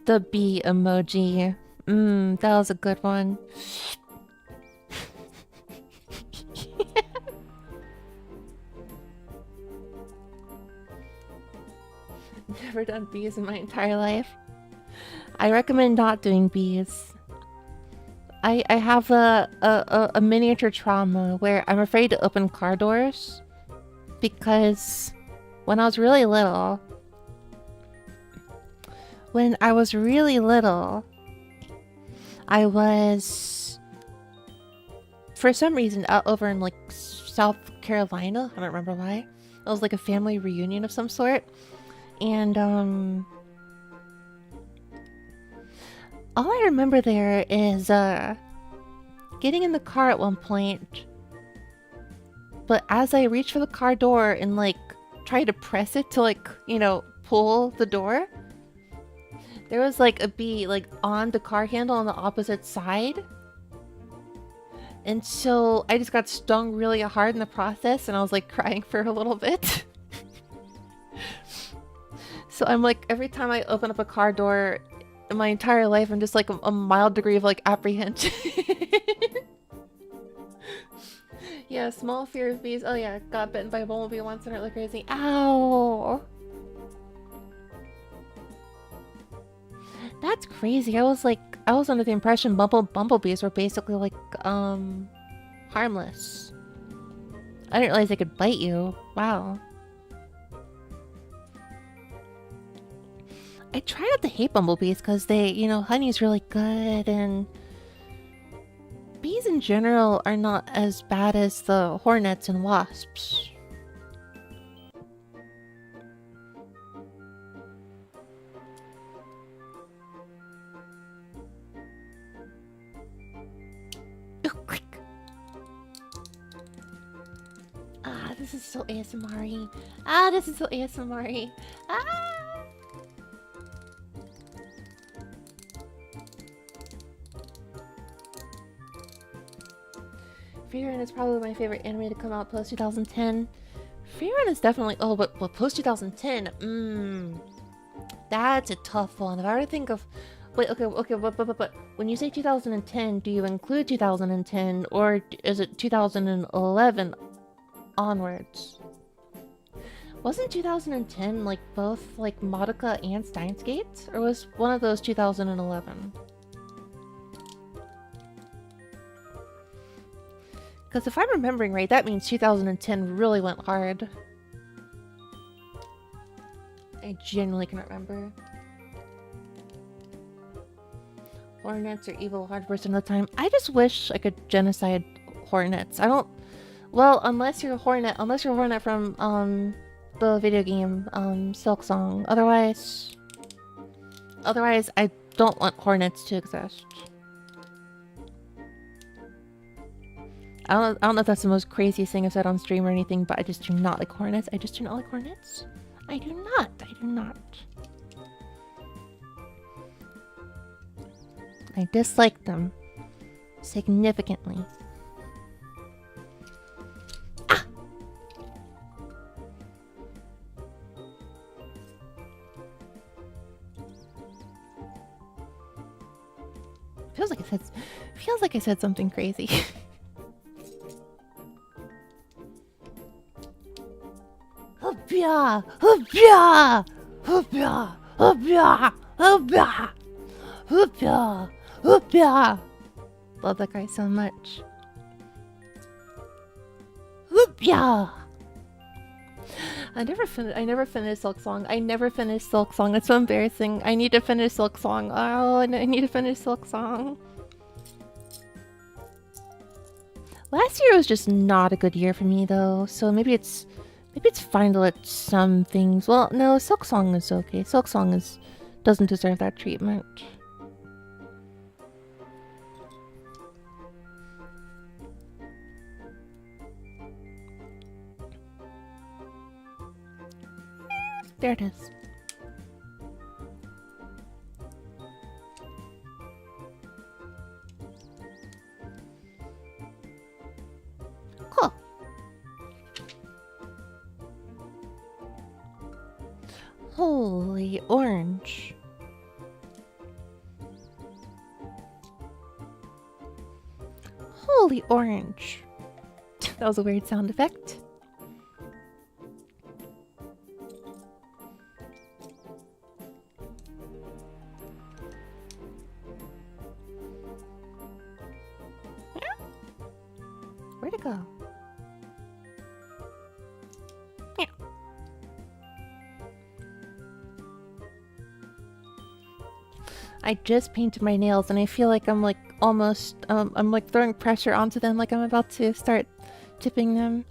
The bee emoji. That was a good one. Never done bees in my entire life. I recommend not doing bees. I have a miniature trauma where I'm afraid to open car doors because when I was really little, I was, for some reason, out over in like South Carolina. I don't remember why. It was like a family reunion of some sort. And all I remember there is getting in the car at one point. But as I reached for the car door and like tried to press it to like, you know, pull the door, there was like a bee like on the car handle on the opposite side. And so I just got stung really hard in the process and I was like crying for a little bit. So I'm like, every time I open up a car door in my entire life, I'm just like a mild degree of like apprehension. Yeah, small fear of bees. Oh yeah, got bitten by a bumblebee once and it looked crazy. Ow! That's crazy. I was under the impression bumblebees were basically like, harmless. I didn't realize they could bite you. Wow. I try not to hate bumblebees because they, you know, honey's really good and... bees in general are not as bad as the hornets and wasps. Ah, this is so ASMR-y. Ah, this is so ASMR-y. Ah! Freerun is probably my favorite anime to come out post 2010. Freerun is definitely but post 2010. That's a tough one. If I were to think of okay, but when you say 2010, do you include 2010 or is it 2011 onwards? Wasn't 2010 like both like Madoka and Steins Gate, or was one of those 2011? Because if I'm remembering right, that means 2010 really went hard. I genuinely cannot remember. Hornets are evil 100% of the time. I just wish I could genocide hornets. I don't... Well, unless you're a hornet from, the video game, Silk Song. Otherwise, I don't want hornets to exist. I don't know if that's the most craziest thing I've said on stream or anything, but I just do not like hornets. I just do not like hornets. I do not. I dislike them significantly. Ah! Feels like I said something crazy. Hoopya! Hoopya! Hoopya! Hoopya! Hoopya! Hoopya! Hoopya! Love that guy so much. Hoopya! I never finished Silk Song. It's so embarrassing. I need to finish Silk Song. Oh, I need to finish Silk Song. Last year was just not a good year for me though, so maybe it's fine to let some things... Well, no, Silk Song is okay. Silk Song doesn't deserve that treatment. There it is. Cool. Holy orange. Holy orange. That was a weird sound effect. Where'd it go? Yeah. I just painted my nails and I feel like I'm like almost, I'm like throwing pressure onto them like I'm about to start tipping them.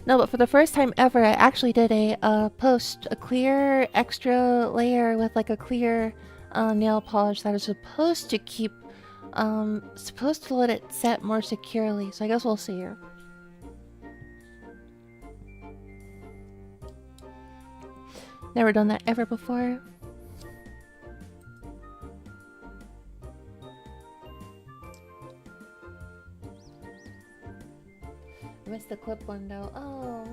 No, but for the first time ever, I actually did a clear extra layer with like a clear nail polish that is supposed to keep supposed to let it set more securely, so I guess we'll see here. Never done that ever before. Missed the clip window. Oh.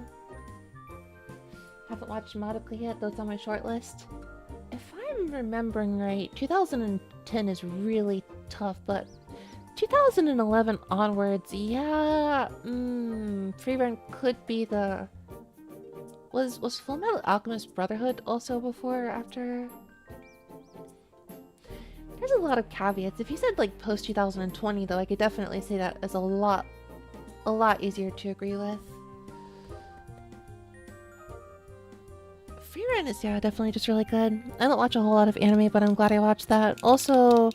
Haven't watched Madoka yet, though it's on my short list. If I'm remembering right, 2010 is really tough, but 2011 onwards, yeah, Freerun could be the... Was Fullmetal Alchemist Brotherhood also before or after? There's a lot of caveats. If you said like post 2020 though, I could definitely say that is a lot easier to agree with. Freerun is, yeah, definitely just really good. I don't watch a whole lot of anime, but I'm glad I watched that. Also,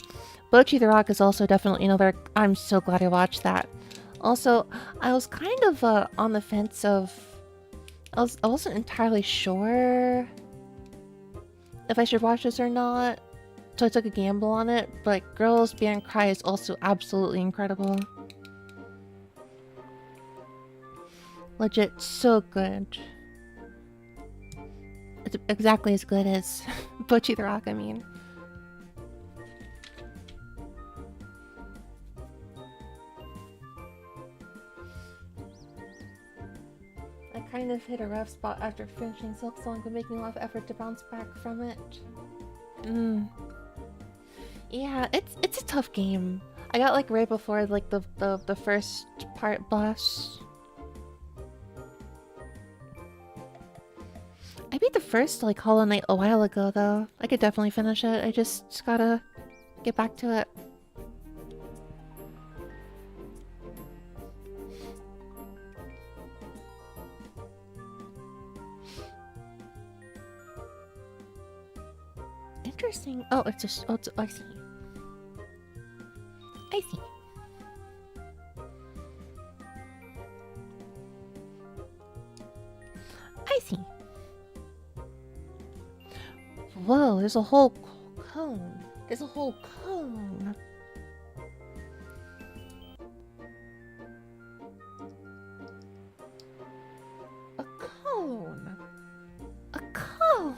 Bochi the Rock is also definitely another. I'm so glad I watched that. Also, I was kind of on the fence of. I wasn't entirely sure if I should watch this or not, so I took a gamble on it. But Girls Band Cry is also absolutely incredible. Legit, so good. It's exactly as good as Bochi the Rock, I mean. I kind of hit a rough spot after finishing Silk Song, but making a lot of effort to bounce back from it. Yeah, it's a tough game. I got like right before like the first part boss. I beat the first like Hollow Knight a while ago though. I could definitely finish it. I just gotta get back to it. Interesting. Oh, it's just. Oh, I see. I see. I see. Whoa, there's a whole cone. There's a whole cone. A cone. A cone.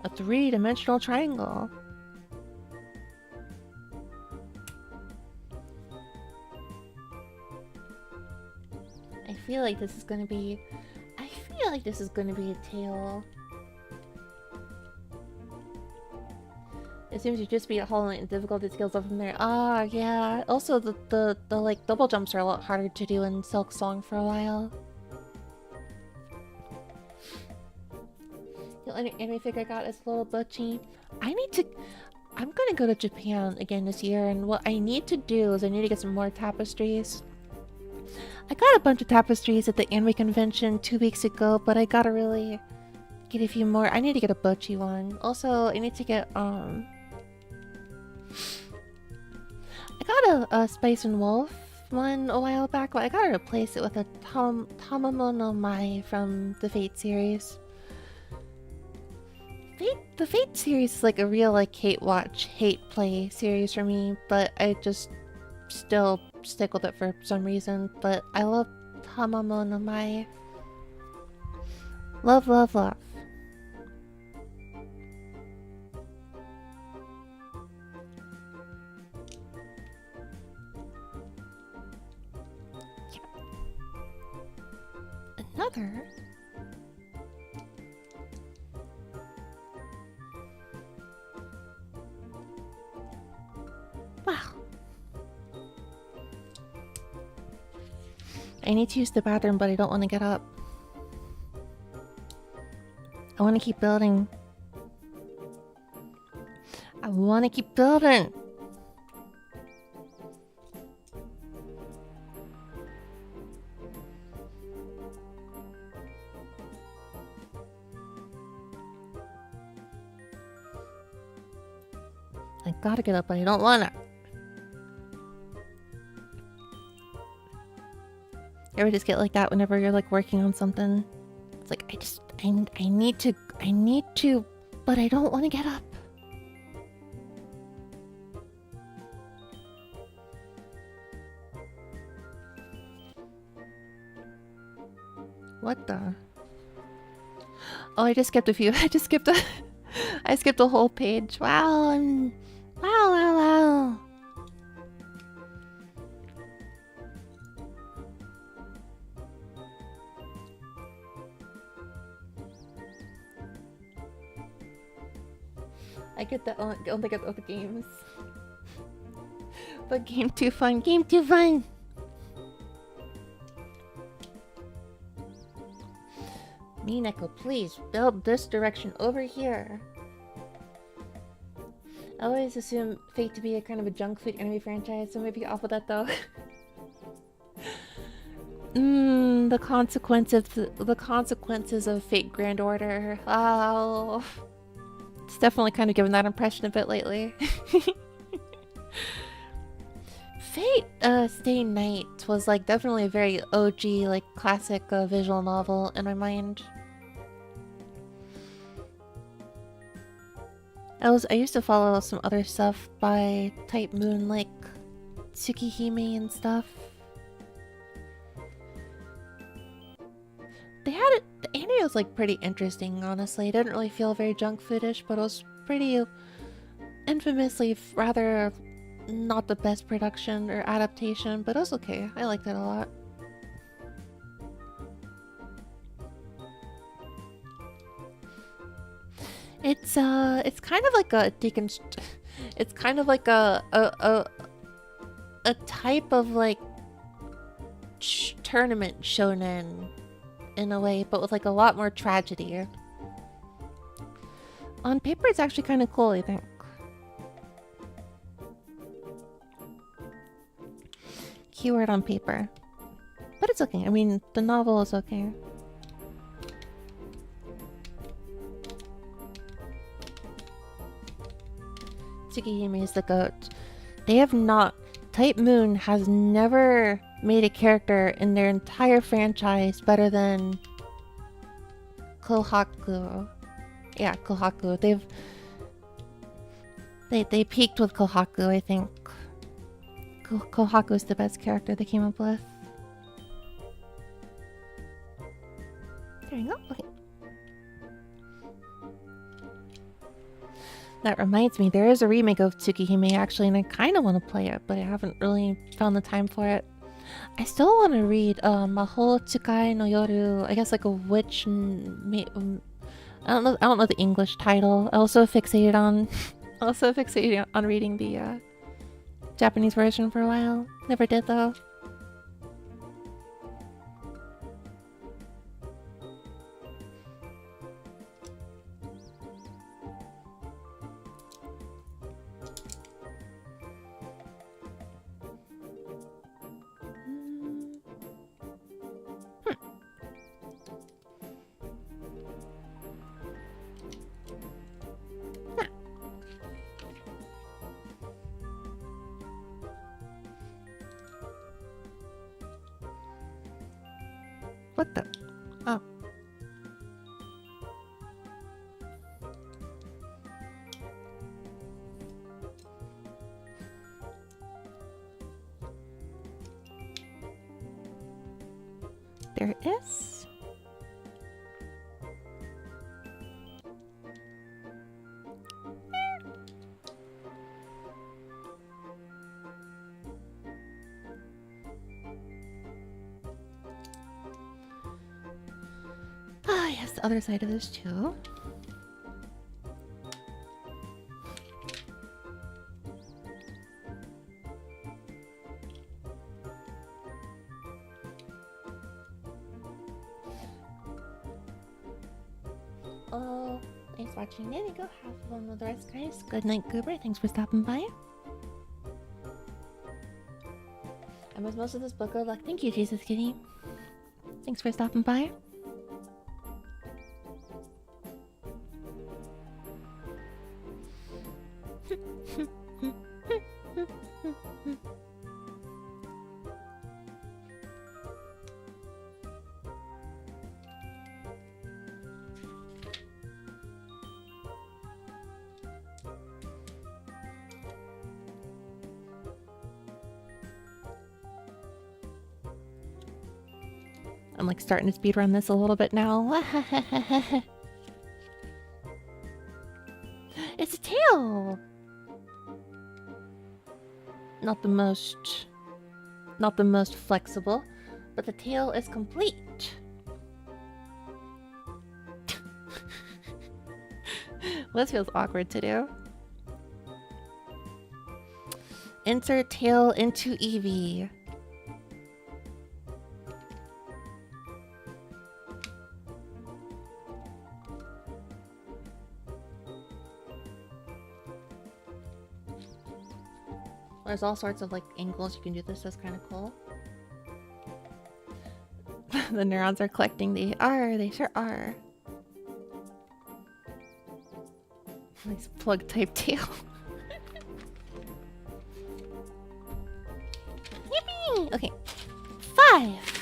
A three-dimensional triangle. I feel like this is gonna be... I feel like this is gonna be a tail. It seems you just beat Hollow Knight and difficulty scales up from there. Ah, yeah. Also, the like double jumps are a lot harder to do in Silk Song for a while. The only anime figure I got is Little Butchie. I'm gonna go to Japan again this year, and what I need to do is I need to get some more tapestries. I got a bunch of tapestries at the anime convention 2 weeks ago, but I gotta really get a few more. I need to get a Butchie one. Also, I need to get I got a Spice and Wolf one a while back, but I gotta replace it with a Tamamo no Mai from the Fate series. The Fate series is like a real like hate watch, hate play series for me, but I just still stick with it for some reason. But I love Tamamo no Mai. Love, love, love. Yeah. Another. Wow. I need to use the bathroom, but I don't want to get up. I want to keep building. I want to keep building. I gotta get up, but I don't wanna. You ever just get like that whenever you're like working on something? It's like I need to, but I don't want to get up. What the? Oh, I just skipped a few. I skipped a whole page. Wow, wow. I get that on the other games. But game too fun. Game too fun. Me, Neko, please build this direction over here. I always assume Fate to be a kind of a junk food anime franchise, so maybe off with that though. The consequences of Fate Grand Order. Oh, It's definitely kind of given that impression a bit lately. Fate Stay Night was like definitely a very OG, like classic visual novel in my mind. I used to follow some other stuff by Type Moon, like Tsukihime and stuff. They had it. The anime was like pretty interesting, honestly. It didn't really feel very junk foodish, but it was pretty infamously rather not the best production or adaptation, but it was okay. I liked it a lot. It's kind of like a it's kind of like a type of like tournament shonen in a way, but with like a lot more tragedy. On paper, it's actually kind of cool, I think. Keyword on paper. But it's okay. I mean, the novel is okay. Tsukihime is the goat. They have not... Type Moon has never made a character in their entire franchise better than Kohaku. Yeah, Kohaku. They peaked with Kohaku, I think. Kohaku is the best character they came up with. There you go. Okay. That reminds me, there is a remake of Tsukihime actually, and I kind of want to play it, but I haven't really found the time for it. I still want to read Maho Tsukai no Yoru. I guess like a witch. I don't know the English title. I also fixated on reading the Japanese version for a while. Never did though. What the? Oh. There it is. Ah, yes, the other side of this too. Oh, thanks for watching. There you go. Have fun with the rest, guys. Good night, Goober. Thanks for stopping by. I missed most of this book. Good luck. Thank you, Jesus Kitty. Thanks for stopping by. I'm like starting to speedrun this a little bit now. It's a tail! Not the most flexible, but the tail is complete. Well, this feels awkward to do. Insert tail into Eevee. There's all sorts of like angles you can do this. That's kind of cool. The neurons are collecting. They sure are. Nice plug type tail. Yippee! Okay. 5.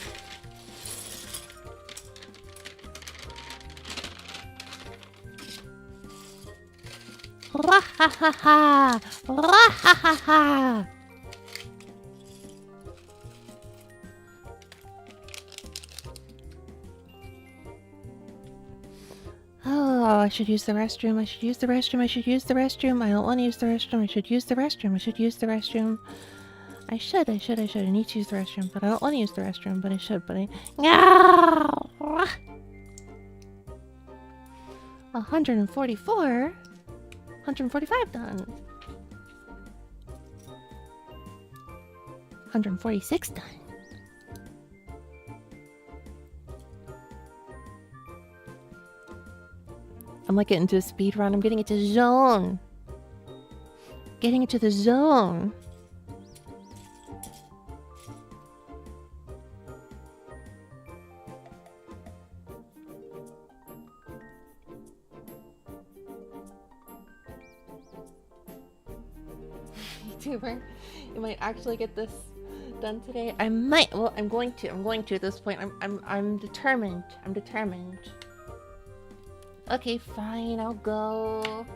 Wahahaha! Wahahaha! Oh, I should use the restroom. I should use the restroom. I should use the restroom. I don't want to use the restroom. I should use the restroom. I should use the restroom. I should. I need to use the restroom, but I don't want to use the restroom, but I should, but I... No! 144? 145 done. 146 done. I'm like getting into a speed run. I'm getting into zone. Getting into the zone. YouTuber, you might actually get this done today. I might. Well, I'm going to. I'm going to at this point. I'm determined. I'm determined. Okay, fine. I'll go.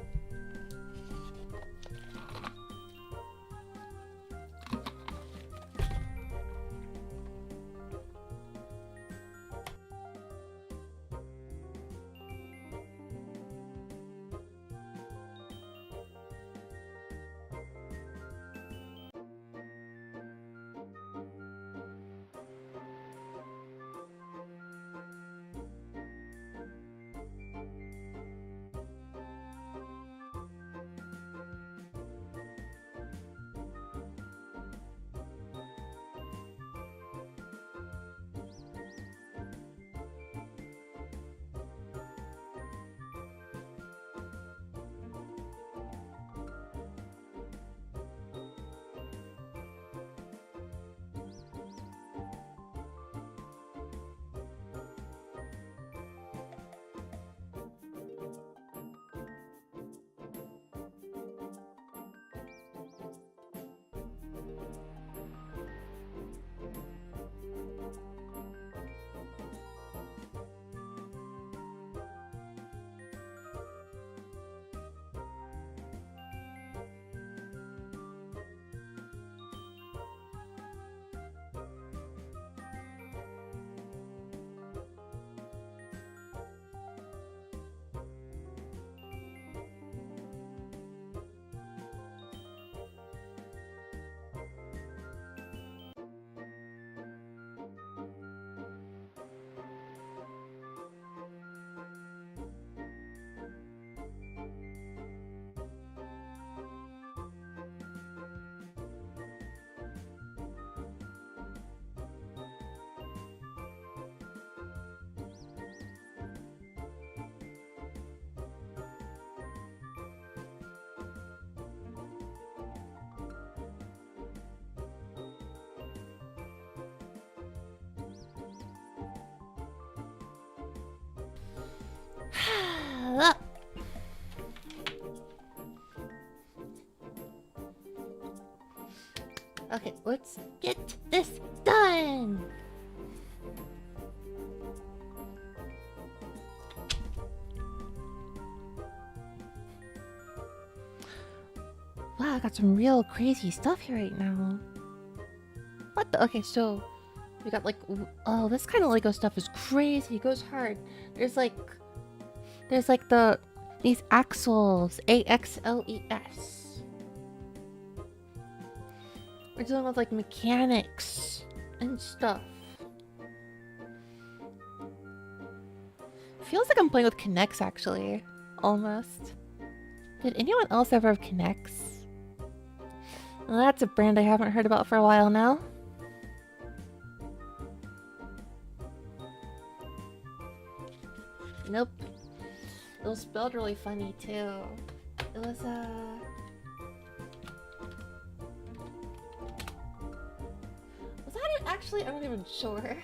Okay, let's get this done! Wow, I got some real crazy stuff here right now. What the? Okay, so we got like, oh, this kind of Lego stuff is crazy. It goes hard. There's like these axles, AXLES. We're dealing with like mechanics and stuff. Feels like I'm playing with Kinects actually, almost. Did anyone else ever have Kinects? Well, that's a brand I haven't heard about for a while now. Nope. It was spelled really funny too. It was was that it? Actually, I'm not even sure.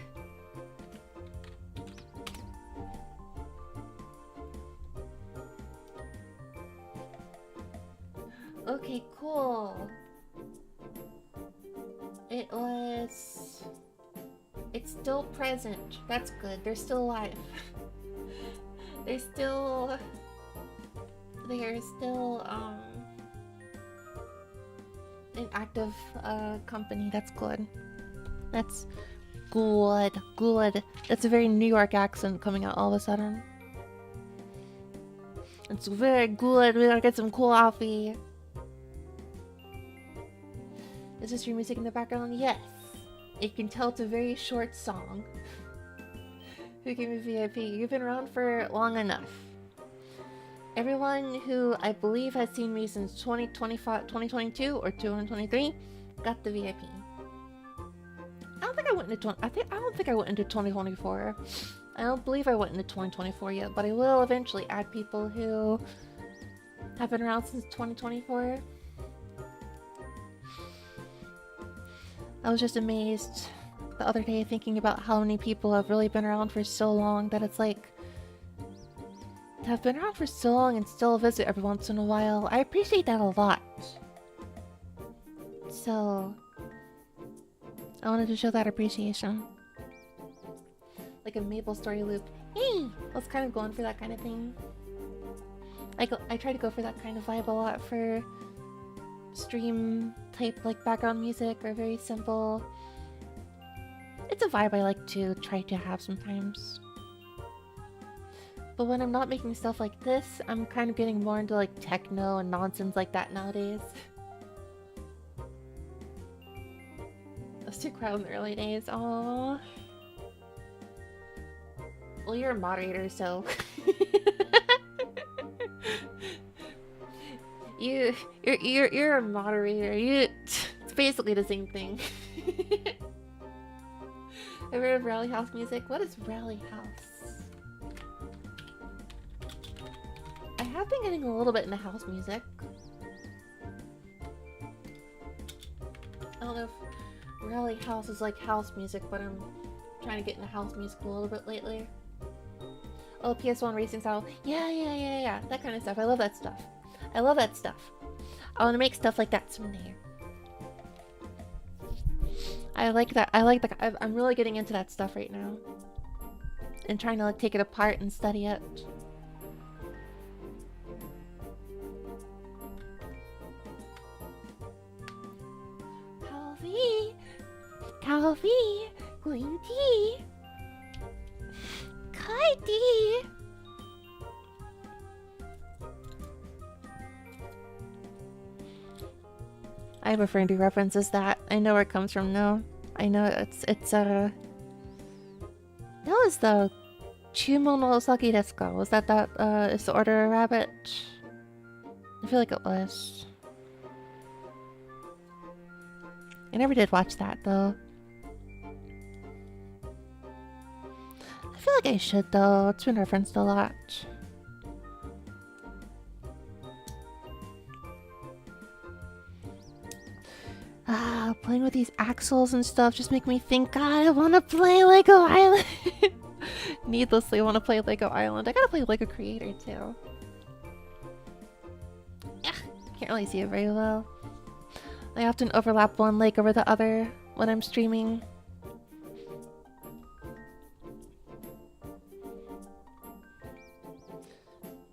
Okay, cool. It was... It's still present. That's good. They're still alive. They're still... They are still, an active, company. That's good. That's good. Good. That's a very New York accent coming out all of a sudden. It's very good. We're gonna get some coffee. Is this your music in the background? Yes. You can tell it's a very short song. Who gave me VIP? You've been around for long enough. Everyone who I believe has seen me since 2022 or 2023 got the VIP. I don't think I went into I don't think I went into 2024. I don't believe I went into 2024 yet, but I will eventually add people who have been around since 2024. I was just amazed the other day thinking about how many people have really been around for so long that it's like, to have been around for so long and still visit every once in a while. I appreciate that a lot. So, I wanted to show that appreciation. Like a Maple Story loop. Hey! I was kind of going for that kind of thing. I try to go for that kind of vibe a lot for stream type like background music or very simple. It's a vibe I like to try to have sometimes. But when I'm not making stuff like this, I'm kind of getting more into like techno and nonsense like that nowadays. I was too crowded in the early days. Aww. Well, you're a moderator, so you're a moderator. It's basically the same thing. Have you heard of Rally House music? What is Rally House? I have been getting a little bit into house music. I don't know if Rally House is like house music, but I'm trying to get into house music a little bit lately. Oh, PS1 racing style. Yeah. That kind of stuff. I love that stuff. I love that stuff. I want to make stuff like that someday. I like that. I'm really getting into that stuff right now. And trying to like take it apart and study it. Coffee, green tea, Cardi. I have a friend who references that. I know where it comes from now. I know it's that was the Chumono Saki desu ka? Was that is the Order of Rabbit? I feel like it was. I never did watch that though. I feel like I should though. It's been referenced a lot. Playing with these axles and stuff just make me think, God, I want to play Lego Island. Needlessly, I want to play Lego Island. I gotta play Lego Creator too. Yeah, can't really see it very well. I often overlap one leg over the other when I'm streaming.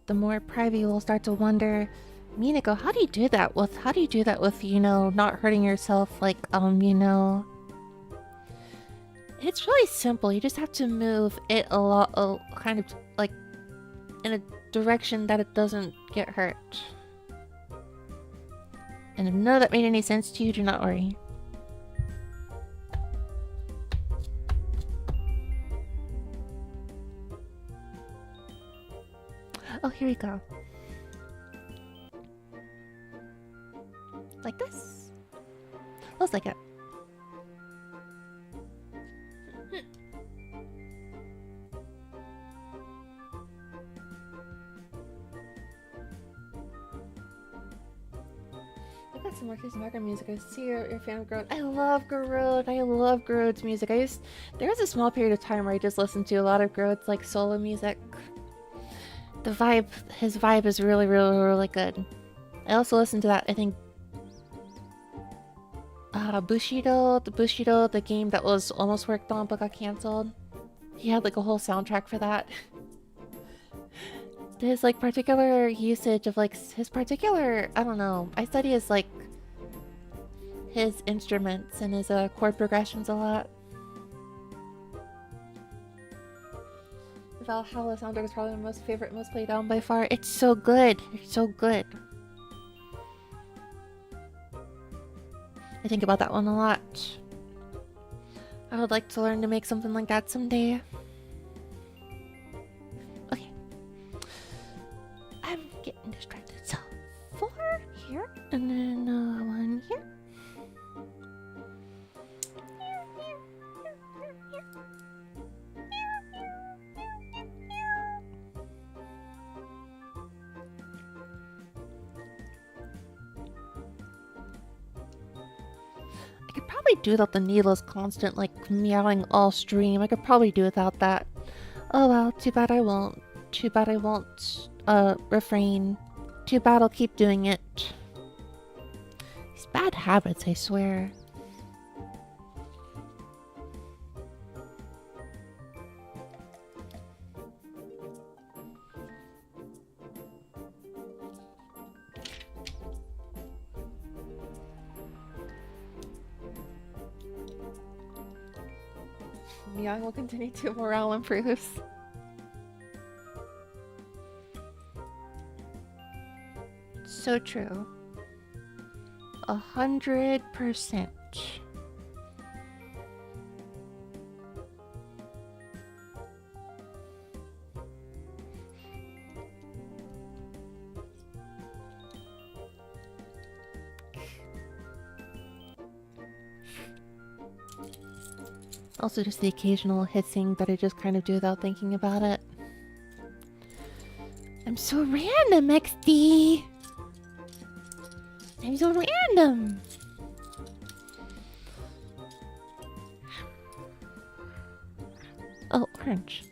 The more private you will start to wonder, Minako, how do you do that with, you know, not hurting yourself, like, you know... It's really simple. You just have to move it a lot, kind of, like, in a direction that it doesn't get hurt. And if none of that made any sense to you, do not worry. Oh, here we go. Like this? Looks like it. I've got some more Chris Marker music. I see you're a fan of Garode. I love Garode. I love Garode's music. There was a small period of time where I just listened to a lot of Garode's like solo music. The vibe, his vibe is really, really, really good. I also listened to that, I think, Bushido, the game that was almost worked on but got cancelled. He had like a whole soundtrack for that. His like particular usage of like his particular, I don't know. I study his like his instruments and his chord progressions a lot. Valhalla soundtrack is probably my most favorite, most played down by far. It's so good. It's so good. I think about that one a lot. I would like to learn to make something like that someday. Okay. I'm getting distracted. So, 4 here, and then 1 here. I could probably do without the needless constant like meowing all stream. I could probably do without that. Oh well, too bad I won't. Too bad I won't refrain. Too bad I'll keep doing it. These bad habits, I swear. Meowing will continue to morale improves. So true. 100%. Also just the occasional hissing that I just kind of do without thinking about it. I'm so random, XD! I'm so random! Oh, orange.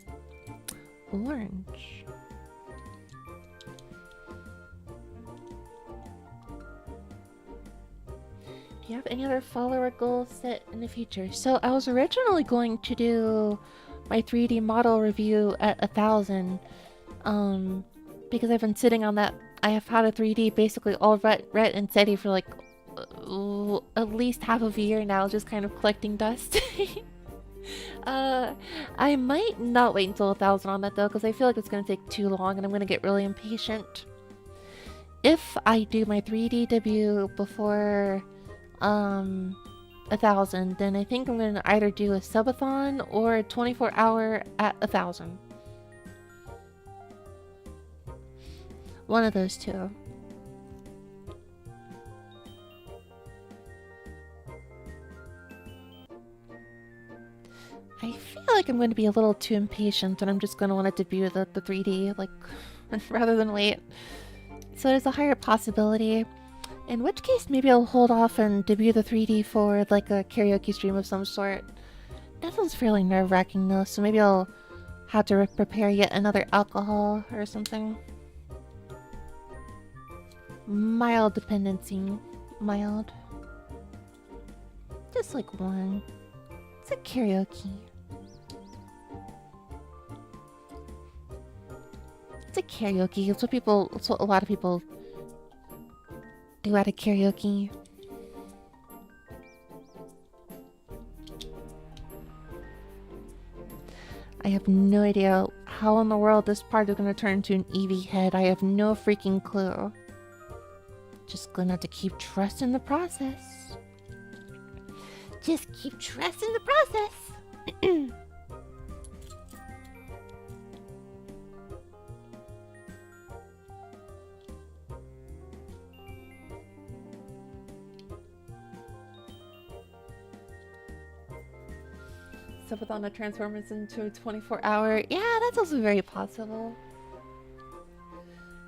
Orange. Do you have any other follower goals set in the future? So I was originally going to do my 3D model review at 1,000. Because I've been sitting on that. I have had a 3D basically all ret and steady for like at least half of a year now, just kind of collecting dust. I might not wait until 1,000 on that though, because I feel like it's going to take too long and I'm going to get really impatient. If I do my 3D debut before 1,000, then I think I'm going to either do a subathon or a 24-hour at 1,000. One of those two. I feel like I'm going to be a little too impatient and I'm just going to want to debut the 3D, like, rather than wait. So there's a higher possibility. In which case, maybe I'll hold off and debut the 3D for, like, a karaoke stream of some sort. That sounds fairly nerve-wracking though, so maybe I'll have to prepare yet another alcohol or something. Mild dependency. Mild. Just like one. It's a karaoke. It's a karaoke. It's what a lot of people do at a karaoke. I have no idea how in the world this part is going to turn into an Eevee head. I have no freaking clue. Just gonna have to keep trusting the process. Just keep trusting the process. Subathon that transforms into a 24-hour. Yeah, that's also very possible.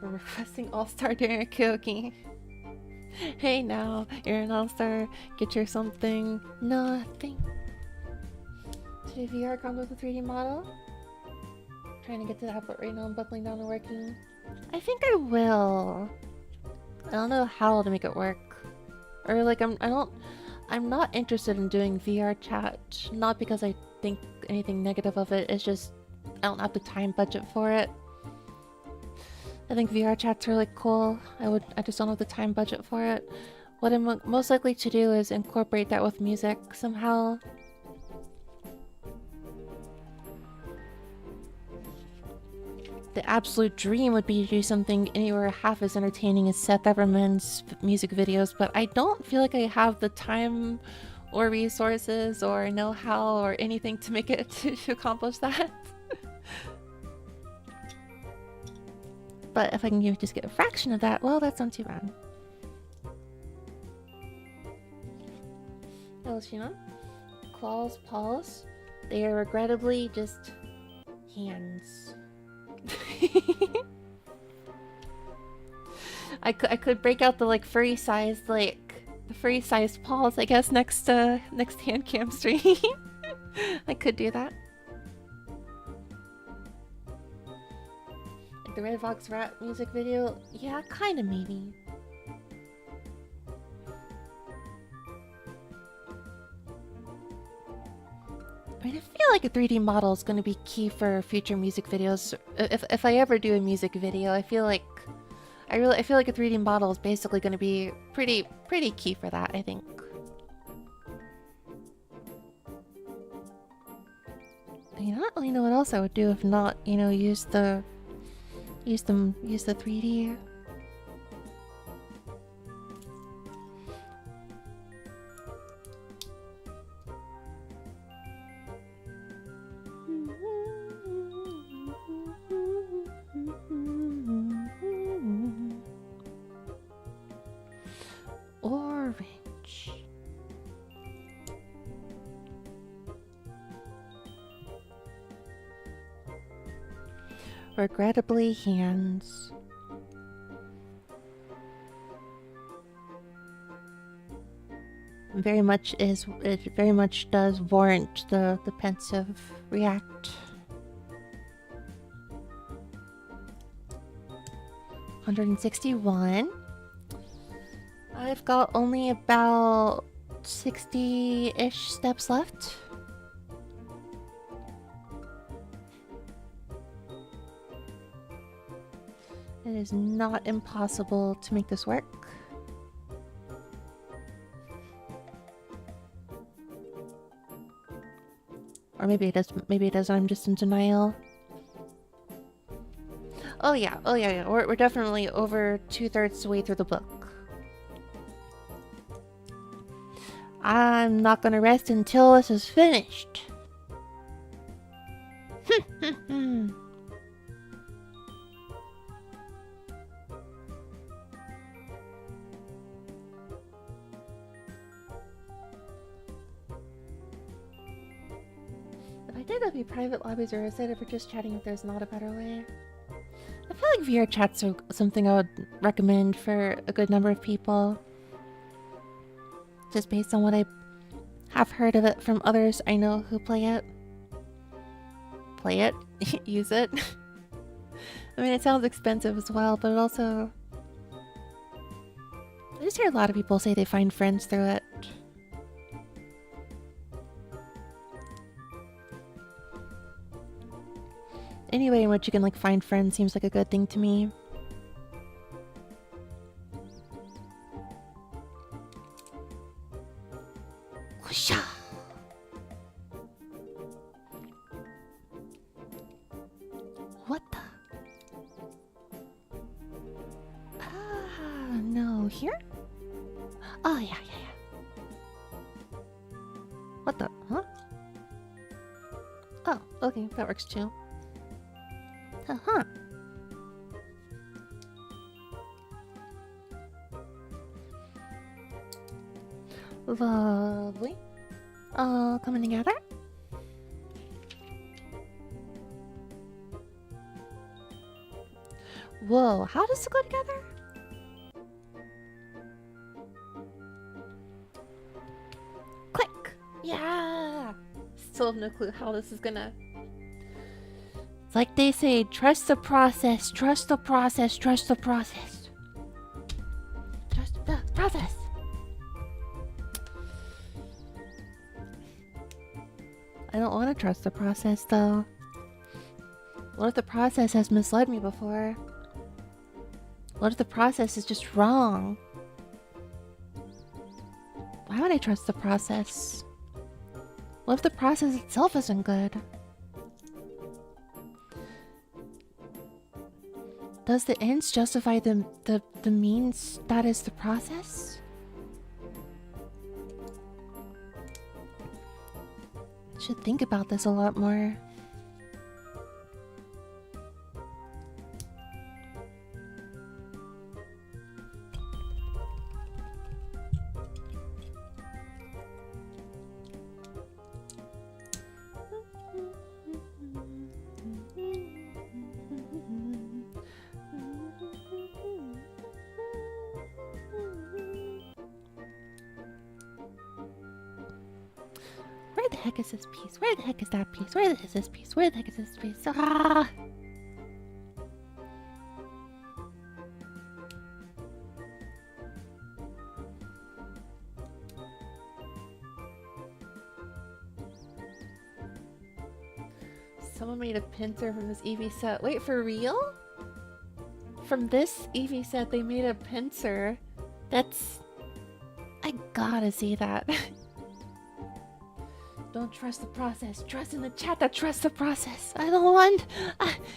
We're requesting All-Star during a karaoke. Hey now, you're an all-star. Get your something. Nothing. Should VR come with a 3D model? Trying to get to that, but right now I'm buckling down and working. I think I will. don't know how to make it work. Or like I'm not interested in doing VR chat. Not because I think anything negative of it. It's just I don't have the time budget for it. I think VR chat's really cool. I just don't have the time budget for it. What I'm most likely to do is incorporate that with music somehow. The absolute dream would be to do something anywhere half as entertaining as Seth Everman's music videos, but I don't feel like I have the time or resources or know-how or anything to make it to accomplish that. But if I can just get a fraction of that, well, that's not too bad. Elishina? Claws, paws, they are regrettably just hands. I could break out the like furry sized paws, I guess, next hand cam stream. I could do that. Like the Red Fox Rat music video, yeah, kind of maybe. I mean, I feel like a 3D model is going to be key for future music videos. If I ever do a music video, I feel like a 3D model is basically going to be pretty key for that, I think. I mean, I don't really know what else I would do if not, you know, use the 3D. Orange. Regrettably, hands. It very much does warrant the pensive react. 161. I've got only about 60-ish steps left. It is not impossible to make this work. Or maybe it does. Maybe it does. I'm just in denial. Oh yeah. We're definitely over 2/3 the way through the book. I'm not gonna rest until this is finished. If I did, that'd be private lobbies, or is it for just chatting if there's not a better way? I feel like VR chats are something I would recommend for a good number of people. Just based on what I have heard of it from others I know who play it. Use it. I mean, it sounds expensive as well, but it also... I just hear a lot of people say they find friends through it. Any way in which you can like find friends seems like a good thing to me. Whoosha! What the? No, here? Oh, yeah. What the? Huh? Oh, okay, that works too. Uh-huh. Lovely. All coming together. Whoa, how does it go together? Click! Yeah! Still have no clue how this is gonna... It's like they say, trust the process, trust the process, trust the process. I don't want to trust the process, though. What if the process has misled me before? What if the process is just wrong? Why would I trust the process? What if the process itself isn't good? Does the ends justify the means that is the process? I should think about this a lot more. Where the heck is this piece? Where the heck is that piece? Where the heck is this piece? Where the heck is this piece? Ah! Someone made a pincer from this Eevee set. Wait, for real? From this Eevee set, they made a pincer. That's... I gotta see that. Don't trust the process. Trust in the chat that trusts the process. I don't want...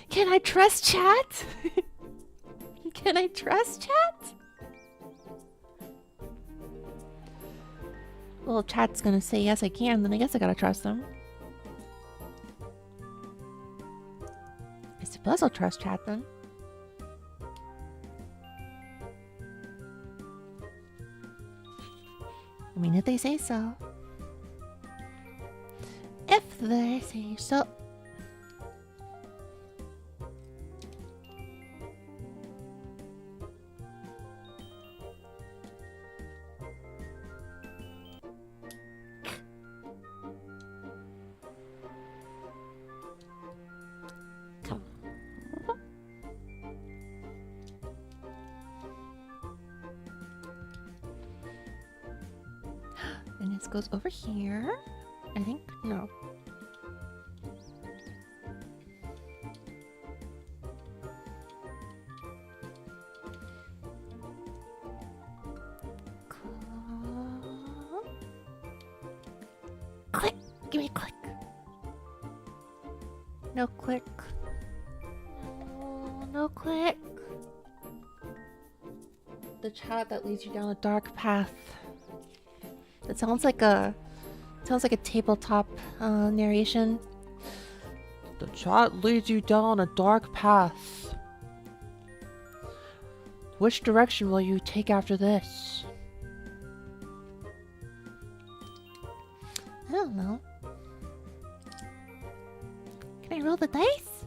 can I trust chat? Can I trust chat? Well, chat's gonna say yes I can, then I guess I gotta trust them. I suppose I'll trust chat then. I mean, if they say so. If they say so. Come. And this goes over here. I think? No. Click! Give me a click. No click. No, no click. The chat that leads you down a dark path. That sounds like a tabletop narration. The chat leads you down a dark path. Which direction will you take after this? I don't know. Can I roll the dice?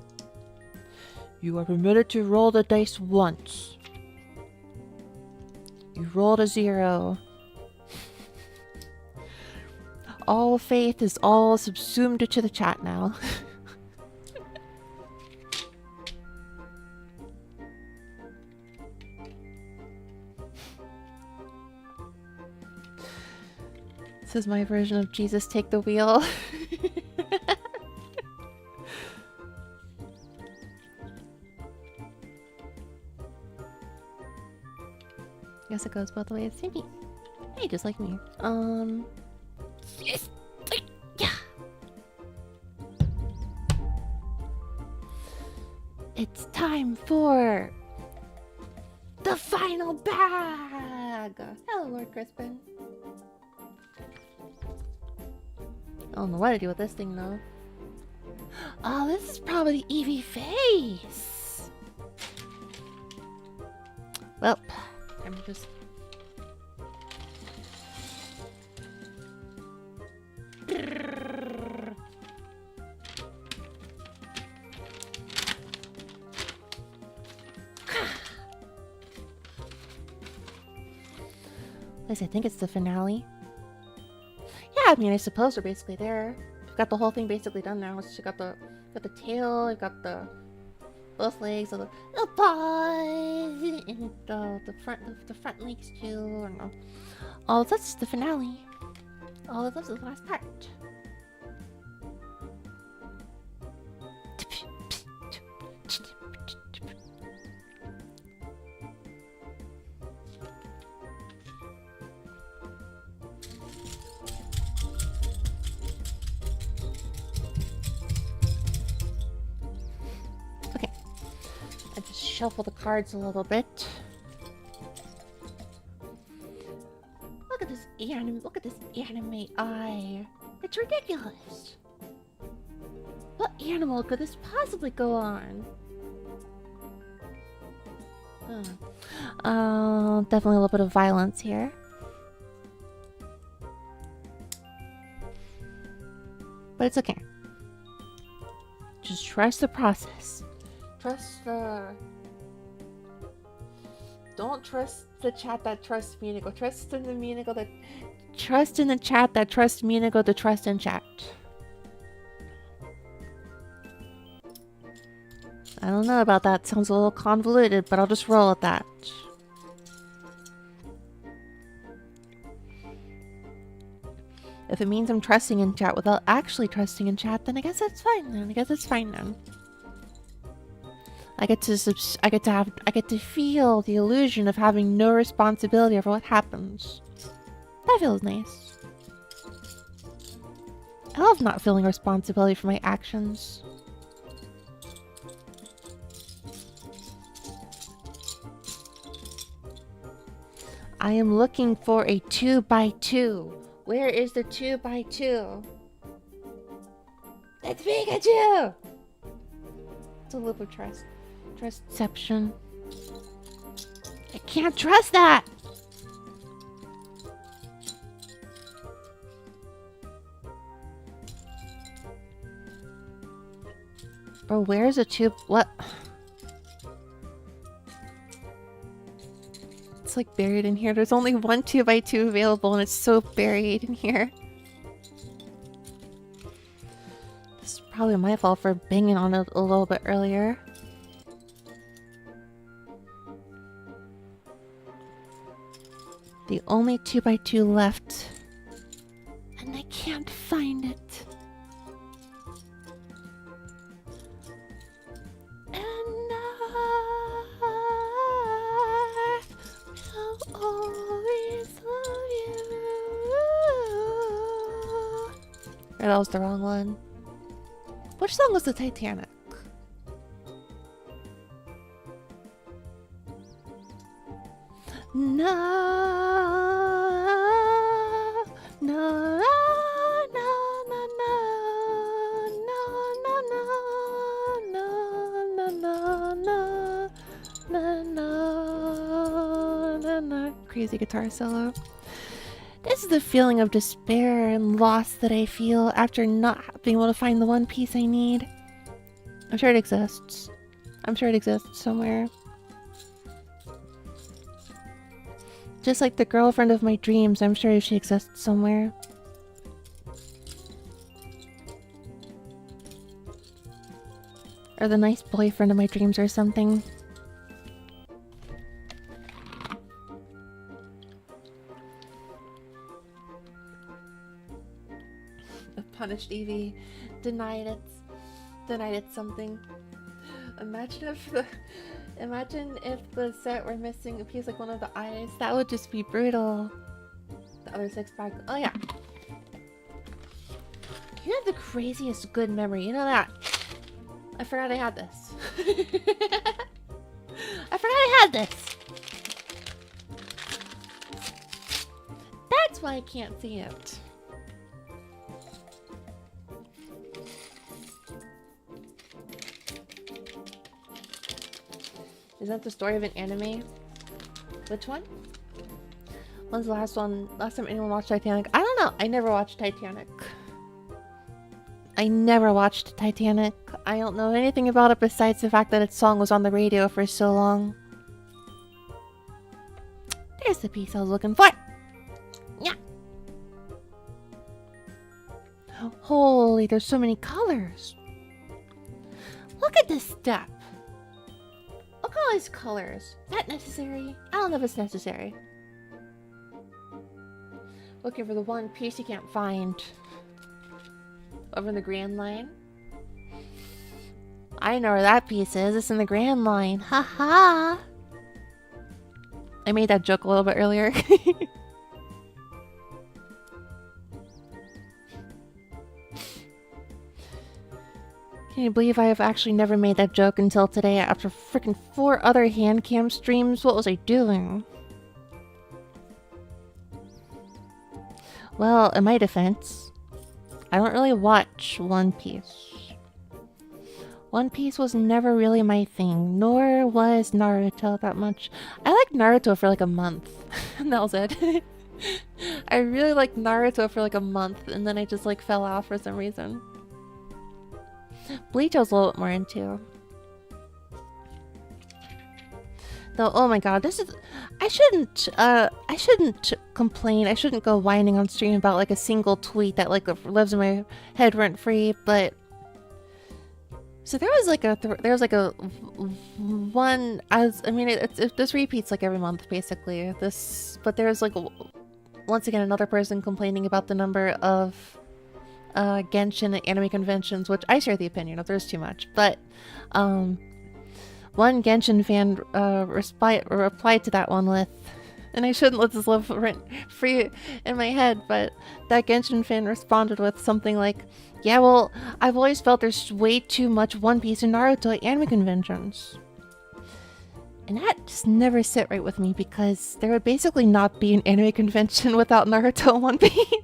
You are permitted to roll the dice once. You rolled a 0. All faith is all subsumed to the chat now. This is my version of Jesus take the wheel. Guess it goes both ways. Maybe. Hey, just like me. Yes. Yeah. It's time for the final bag. Hello, Lord Crispin. I don't know what to do with this thing though. Oh, this is probably the Eevee face. Well, I'm just. At least I think it's the finale. Yeah, I mean, I suppose we're basically there. We've got the whole thing basically done now. We've got the tail, we've got the both legs of the paws, and the front legs too. And all that's the finale. All that's the last part. shuffle the cards a little bit. Look at this anime. Look at this anime eye. It's ridiculous. What animal could this possibly go on? Definitely a little bit of violence here. But it's okay. Just trust the process. Trust the... Don't trust the chat that trusts me to go. Trust in the me to go that... Trust in the chat that trusts me to go to trust in chat. I don't know about that. Sounds a little convoluted, but I'll just roll with that. If it means I'm trusting in chat without actually trusting in chat, then I guess that's fine then. I guess that's fine then. I get to feel the illusion of having no responsibility over what happens. That feels nice. I love not feeling responsibility for my actions. I am looking for a 2x2. Where is the 2x2? That's Pikachu! It's a loop of trust. Trustception. I can't trust that! Bro, where's a 2... What? It's like buried in here. There's only one 2x2 available and it's so buried in here. This is probably my fault for banging on it a little bit earlier. The only 2x2 left. And I can't find it. Or that was the wrong one. Which song was the Titanic? No, no, no, no, no, no, no, no, no, no, no, no. Crazy guitar solo. This is the feeling of despair and loss that I feel after not being able to find the one piece I need. I'm sure it exists. I'm sure it exists somewhere. Just like the girlfriend of my dreams, I'm sure she exists somewhere. Or the nice boyfriend of my dreams or something. Punished Eevee, denied it something. Imagine if the set were missing a piece like one of the eyes. That would just be brutal. The other 6-pack. Oh yeah. You have the craziest good memory. You know that? I forgot I had this. I forgot I had this. That's why I can't see it. Is that the story of an anime? Which one? When's the last one? Last time anyone watched Titanic? I don't know. I never watched Titanic. I never watched Titanic. I don't know anything about it besides the fact that its song was on the radio for so long. There's the piece I was looking for. Yeah. Holy, there's so many colors. Look at this step. Look at all these colors. Is that necessary? I don't know if it's necessary. Looking for the one piece you can't find. Over in the Grand Line. I know where that piece is. It's in the Grand Line. Haha. I made that joke a little bit earlier. Can you believe I have actually never made that joke until today after freaking 4 other hand cam streams? What was I doing? Well, in my defense, I don't really watch One Piece. One Piece was never really my thing, nor was Naruto that much. I liked Naruto for like a month, and that was it. I really liked Naruto for like a month, and then I just like fell off for some reason. Bleach I was a little bit more into. Though, oh my god, this is... I shouldn't complain. I shouldn't go whining on stream about like a single tweet that like lives in my head rent-free, but... So there was like a one, I mean, this repeats like every month basically. But there's like, once again, another person complaining about the number of Genshin and anime conventions, which I share the opinion of there's too much. But one Genshin fan replied to that one with, and I shouldn't let this live rent free in my head, but that Genshin fan responded with something like, yeah, well, I've always felt there's way too much One Piece and Naruto at anime conventions. And that just never sit right with me because there would basically not be an anime convention without Naruto and One Piece.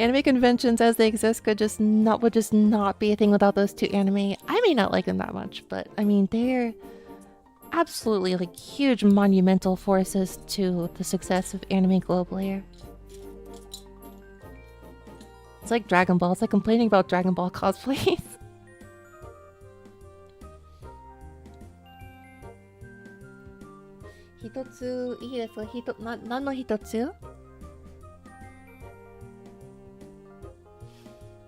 Anime conventions as they exist would just not be a thing without those 2 anime. I may not like them that much, but I mean, they're absolutely like huge monumental forces to the success of anime globally. It's like Dragon Ball. It's like complaining about Dragon Ball cosplays. Hitotsu, いいですか? 何の一つ?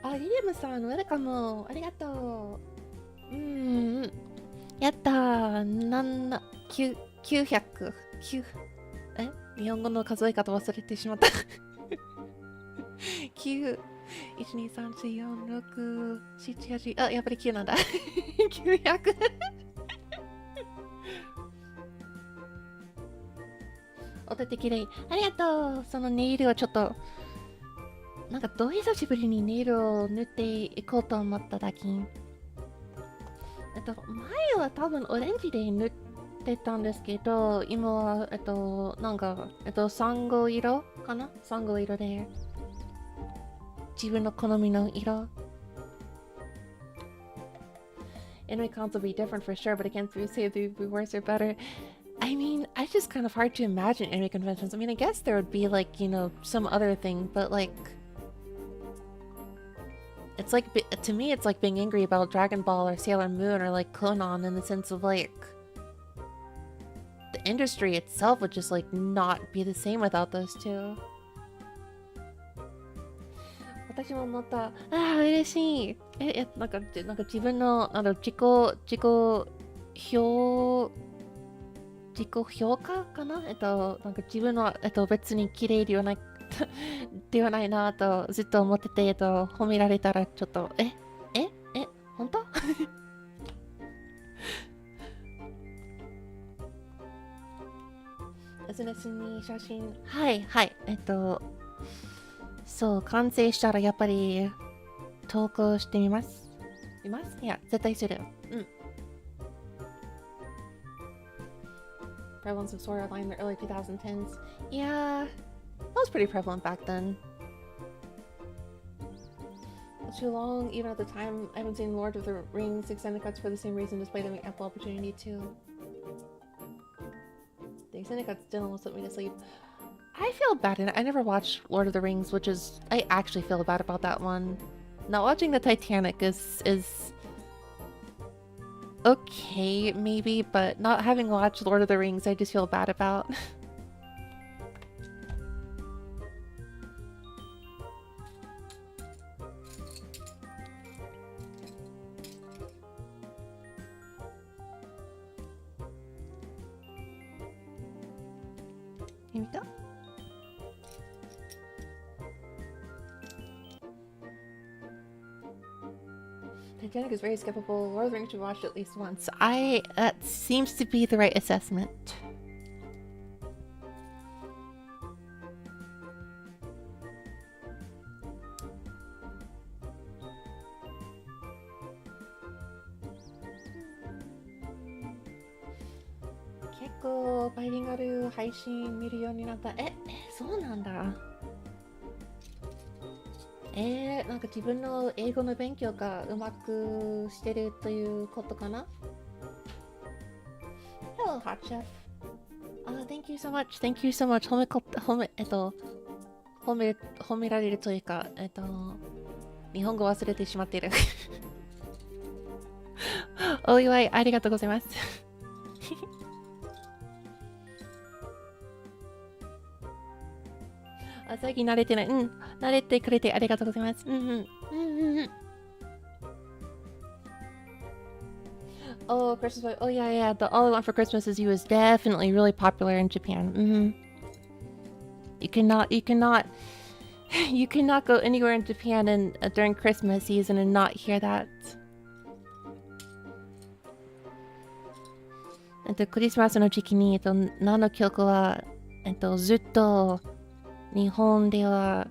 あ、リリムさん、ウェルカム。ありがとう。やったー。900。日本語の数え方忘れてしまった。9。1,2,3,4,5,6,7,8あ、やっぱり9なんだ。900 お手手きれい。ありがとう。そのネイルをちょっとなんかど久しぶりにネイルを塗っていこうと思っただけ。前は多分オレンジで塗ってたんですけど、今はなんかサンゴ色かな？サンゴ色で自分の好みの色。Anime cons will be different for sure, but I can't say they'd be worse or better. I mean, it's just kind of hard to imagine anime conventions. I mean, I guess there would be like, you know, some other thing, but like... It's like, to me, it's like being angry about Dragon Ball or Sailor Moon or like Conan in the sense of like... The industry itself would just like not be the same without those two. 私もまた、嬉しい。なんか自分の、自己評価かな？なんか自分の、別に綺麗ではない、ではないなとずっと思ってて、褒められたらちょっと、本当SNS に写真、はい、そう、完成したらやっぱり投稿してみます。いや、絶対する。Prevalence of Sword Art Online in the early 2010s. Yeah, that was pretty prevalent back then. It's too long, even at the time. I haven't seen Lord of the Rings extended cuts for the same reason, despite having ample opportunity to. The extended cuts still almost put me to sleep. I feel bad. I never watched Lord of the Rings, which is... I actually feel bad about that one. Not watching the Titanic is okay, maybe, but not having watched Lord of the Rings, I just feel bad about. Here we go. Titanic is very skippable. Lord of the Rings should watch it at least once. That seems to be the right assessment. 構バイリンガル配信見るようになった。そうなんだ。なんか自分の英語の勉強がうまくしてるということかな？ Hello, Hot Chef. Thank you so much. Thank you so much. 褒められるというか、日本語忘れてしまっている。お祝いありがとうございます。最近慣れてない。慣れてくれてありがとうございます。Oh, Christmas Boy. Oh, yeah. The All I Want for Christmas Is You is definitely really popular in Japan. You cannot go anywhere in Japan and during Christmas season and not hear that. クリスマスの時期に、何の曲は、ずっと日本では、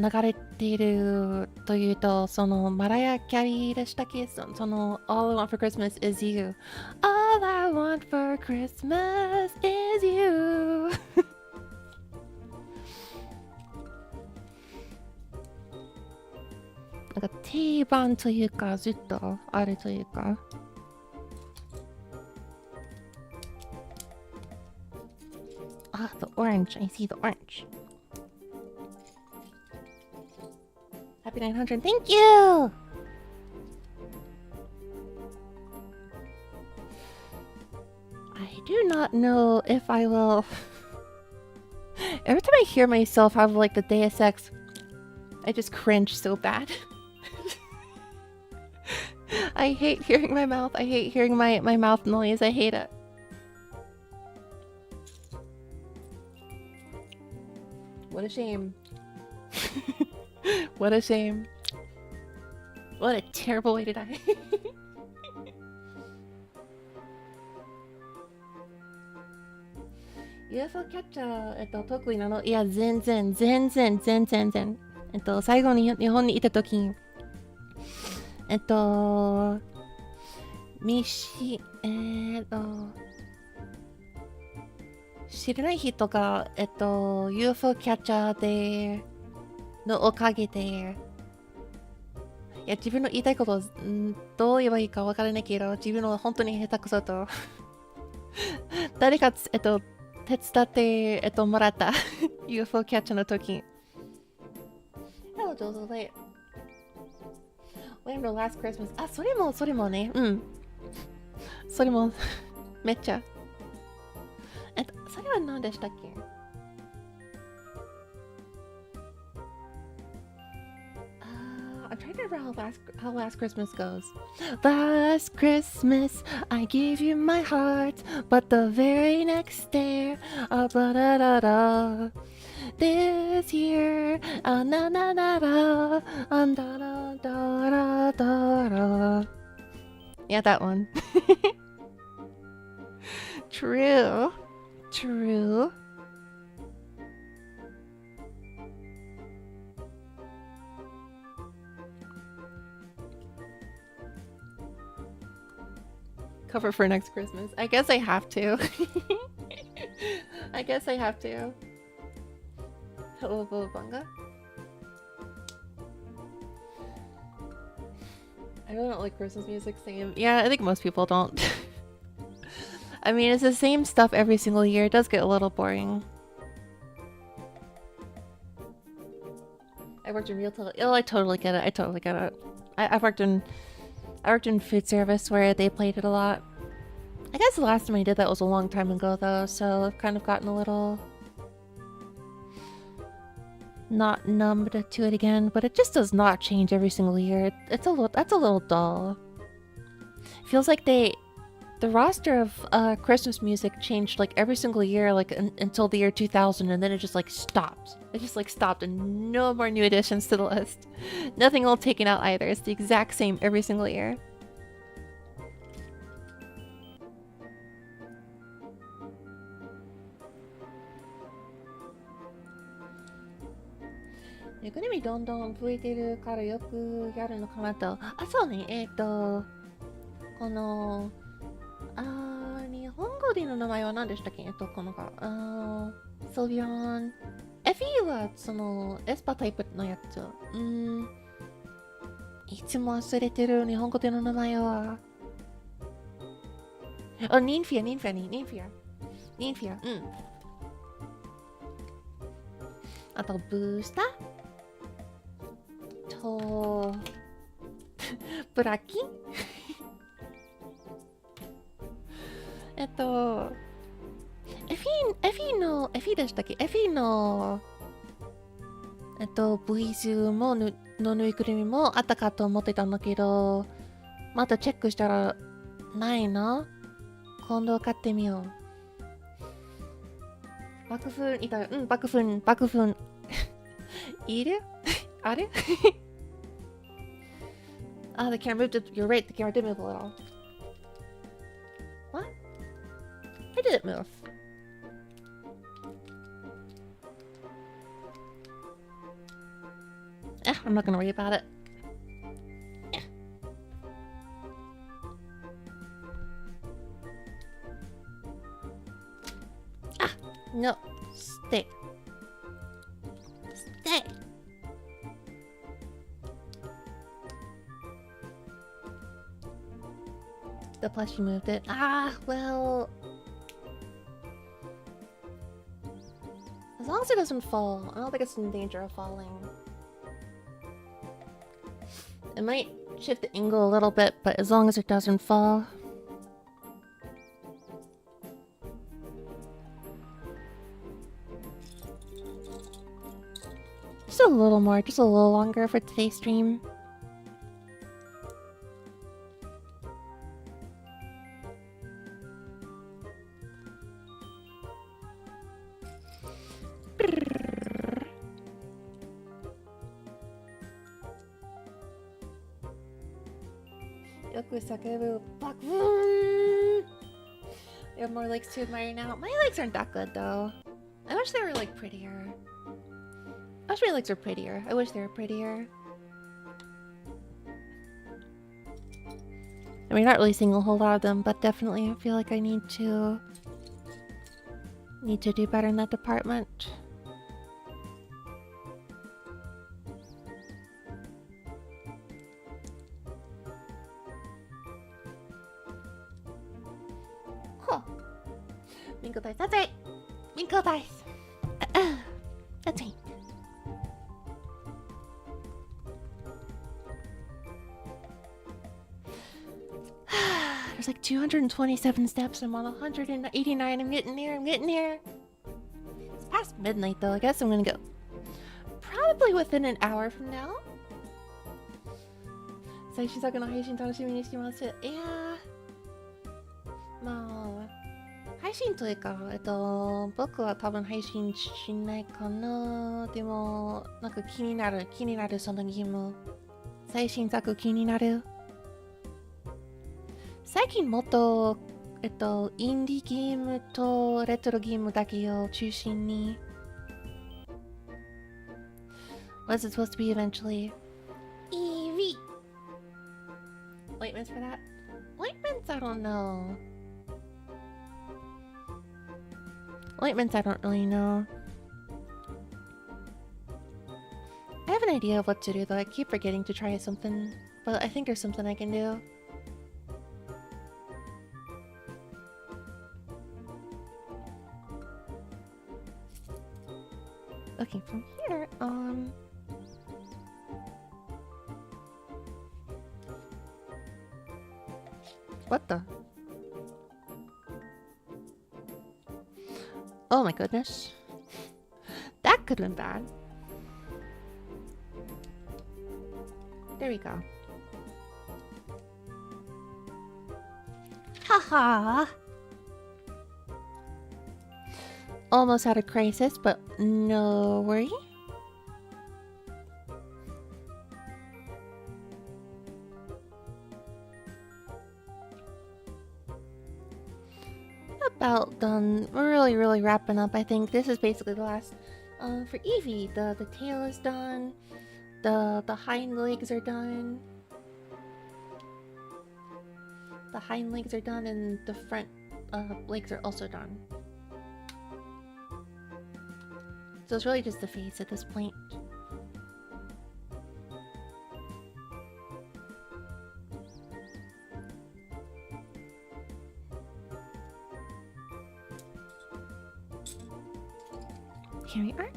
流れているというと、そのマライア・キャリーでしたっけ？その All I Want for Christmas is You. All I want for Christmas is you. なんか定番というか、ずっとあるというか。The orange. I see the orange. Happy 900. Thank you! I do not know if I will... Every time I hear myself have like the Deus Ex, I just cringe so bad. I hate hearing my mouth. I hate hearing my mouth noise. I hate it. What a shame. What a shame. What a terrible way to die. UFO キャッチャー、得意なの？いや、全然。最後に日本にいたときに、知らない人が、UFO キャッチャーで、のおかげで、いや、自分の言いたいこと、どう言えばいいかわからないけど、自分の本当に下手くそと、誰か、手伝って、もらった。UFO キャッチャーの時。Hello, Jojo Late. When the last Christmas. それもね。それも、めっちゃ。それは何でしたっけ？I'm trying to remember how last Christmas goes. Last Christmas, I gave you my heart, but the very next day, blah da da da. This year, na na na da, da da da da da. Yeah, that one. True. Cover for next Christmas. I guess I have to. Hello, Bunga. I really don't like Christmas music. Same. Yeah, I think most people don't. I mean, it's the same stuff every single year. It does get a little boring. I worked in retail. Oh, I totally get it. I've worked in food service where they played it a lot. I guess the last time I did that was a long time ago though, so I've kind of gotten a little not numbed to it again, but it just does not change every single year. That's a little dull. It feels like the roster of Christmas music changed like every single year, like until the year 2000, and then it just like stopped. It just like stopped, and no more new additions to the list. Nothing will taken out either. It's the exact same every single year. Nekoberos どんどん増えてるからよくやるのかなと。そうね。この日 VOD の名前は何でしたっけ？この子。ソビオン。エフィーはそのエスパタイプのやつ。いつも忘れてる日本語での名前は。あ、ニンフィア。ニンフィア。あと、ブースターと、ブラッキンエフィでしたっけ？エフィの、ブイズものぬいぐるみもあったかと思ってたんだけど、またチェックしたら、ないな。今度買ってみよう。爆風いたよ。爆風。いるあれAh, the camera moved. You're right, the camera did move a little. What? Where did it move? I'm not gonna worry about it. No. Stay. The plushie moved it. Well... As long as it doesn't fall. I don't think it's in danger of falling. It might shift the angle a little bit, but as long as it doesn't fall. Just a little more, just a little longer for today's stream. You have more legs to admire now. My legs aren't that good though. I wish they were like prettier. I wish my legs were prettier. I wish they were prettier. I mean, not really seeing a whole lot of them, but definitely I feel like I need to do better in that department. Cool. Winkle dice. That's right. Winkle dice. That's right. There's like 227 steps. I'm on 189. I'm getting near. It's past midnight though. I guess I'm gonna go probably within an hour from now. 最新作の配信楽しみにしてます。いやー、まあ配信というか、僕は多分配信しないかな。でもなんか気になるそのゲーム。最新作気になる。最近もっとインディーゲームとレトロゲームだけを中心に。What's it supposed to be eventually? Eevee. Ointments for that? Ointments, I don't know. Ointments, I don't really know. I have an idea of what to do though. I keep forgetting to try something, but I think there's something I can do. Okay, from here, what the? Oh my goodness. That could have been bad. There we go. Haha! Almost had a crisis, but no worry. About done. We're really wrapping up. I think this is basically the last. For Eevee, the tail is done. The hind legs are done. The hind legs are done, and the front legs are also done. So it's really just the face at this point. Here we are.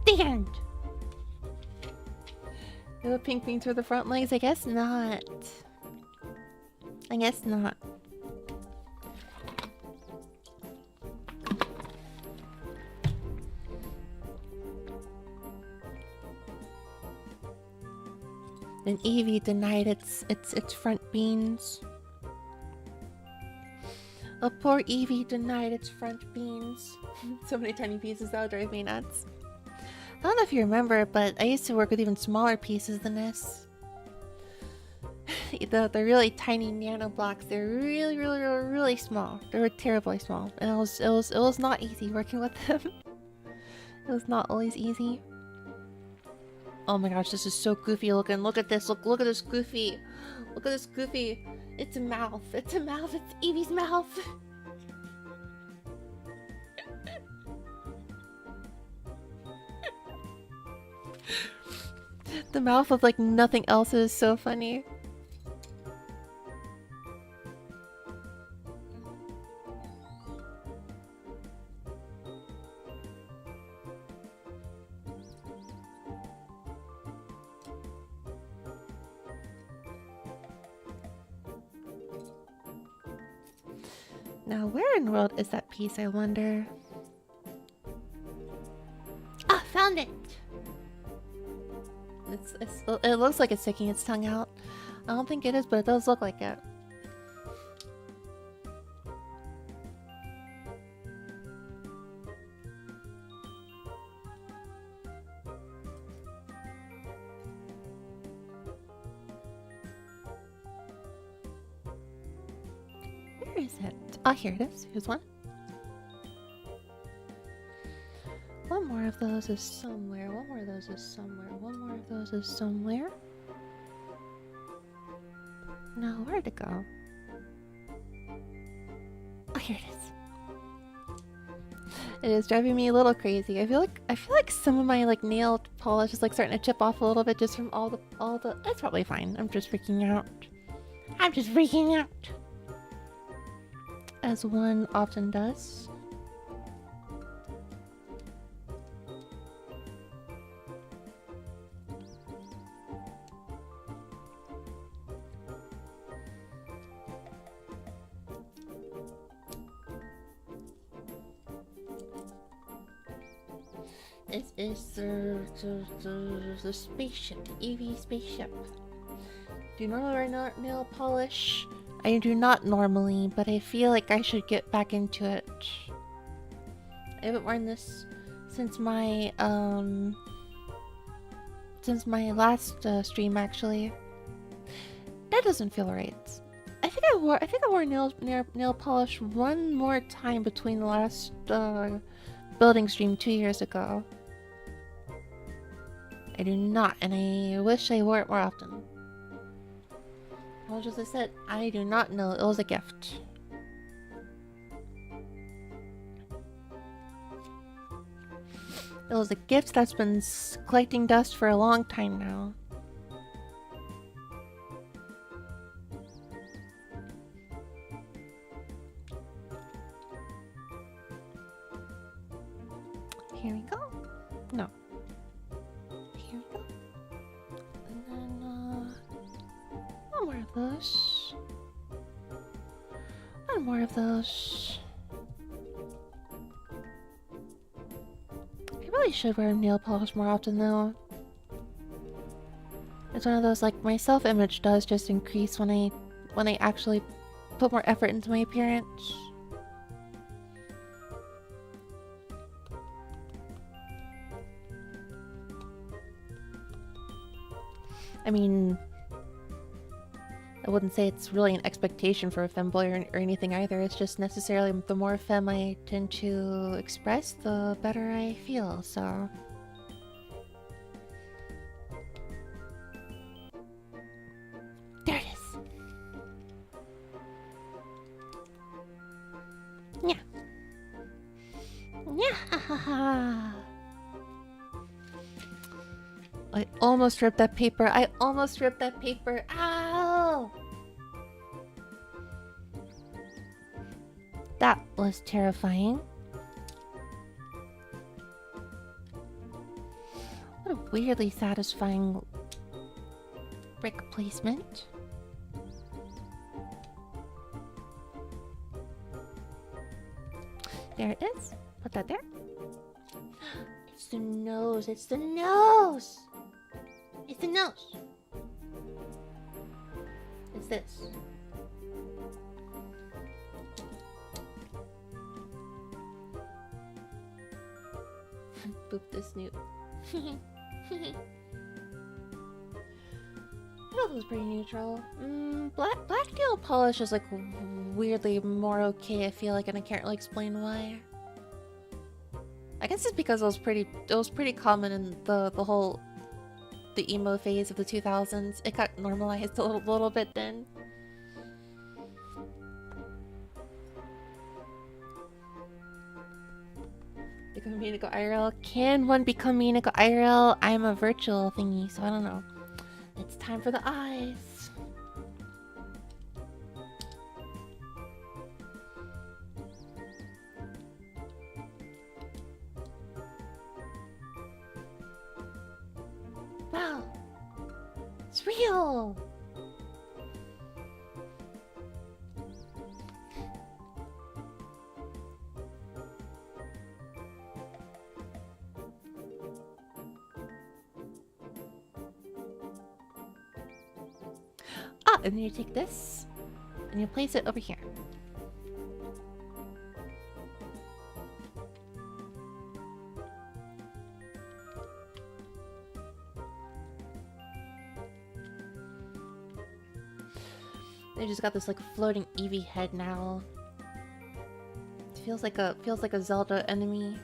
Stand! The pink things for the front legs? I guess not. I guess not. And Eevee denied its front beans. A poor Eevee denied its front beans. So many tiny pieces that would drive me nuts. I don't know if you remember, but I used to work with even smaller pieces than this. the really tiny nano blocks. They're really small. They were terribly small, and it was not easy working with them. It was not always easy. Oh my gosh, this is so goofy looking. Look at this. Look at this goofy. Look at this goofy. It's a mouth. It's a mouth. It's Eevee's mouth. The mouth with like nothing else is so funny. Now, where in the world is that piece, I wonder? Ah, found it! It looks like it's sticking its tongue out. I don't think it is, but it does look like it. Where is it? Ah, here it is. Here's one. One more of those is somewhere. One more of those is somewhere. One more of those is somewhere. No, where'd it go? Oh, here it is. It is driving me a little crazy. I feel like some of my like nail polish is like starting to chip off a little bit just from all the. It's probably fine. I'm just freaking out. I'm just freaking out. As one often does. This is the spaceship, the Eevee spaceship. Do you normally wear nail polish? I do not normally, but I feel like I should get back into it. I haven't worn this since my last stream actually. That doesn't feel right. I think I wore nail polish one more time between the last building stream 2 years ago. I do not, and I wish I wore it more often. Well, as I said, I do not know. It was a gift. It was a gift that's been collecting dust for a long time now. Here we go. No. Here we go. And then, one more of those. One more of those. I really should wear nail polish more often though. It's one of those, like, my self-image does just increase when I actually put more effort into my appearance. I mean, I wouldn't say it's really an expectation for a femboy or anything either. It's just necessarily the more femme I tend to express, the better I feel, so... Yeah. Yeah. I almost ripped that paper. I almost ripped that paper. Ow! That was terrifying. What a weirdly satisfying brick placement. There it is. Put that there. It's the nose. It's the nose. It's the nose. It's this. Boop the snoot. That was pretty neutral. Black nail polish is like weirdly more okay, I feel like, and I can't really explain why. I guess it's because it was pretty common in the emo phase of the 2000s. It got normalized a little bit then. Become Minako IRL. Can one become Minako IRL? I'm a virtual thingy, so I don't know. It's time for the eyes. Wow. It's real. And then you take this and you place it over here. They just got this like floating Eevee head now. It feels like a Zelda enemy.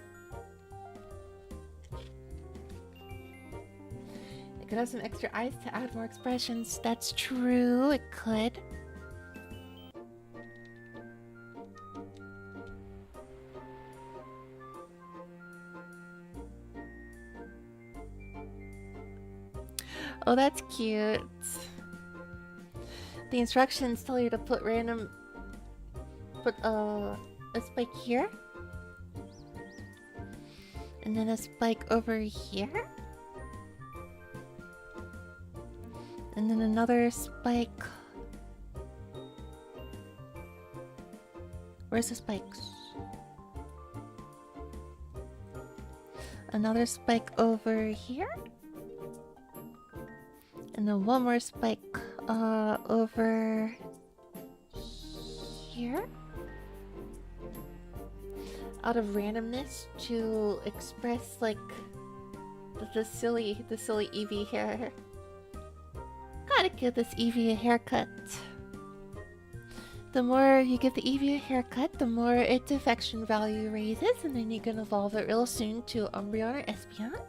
It could have some extra eyes to add more expressions. That's true, it could. Oh, that's cute. The instructions tell you to put a spike here. And then a spike over here. And then another spike. Where's the spikes? Another spike over here. And then one more spike over here. Out of randomness to express like the silly Eevee hair. Gotta give this Eevee a haircut. The more you give the Eevee a haircut, the more its affection value raises, and then you can evolve it real soon to Umbreon or Espeon.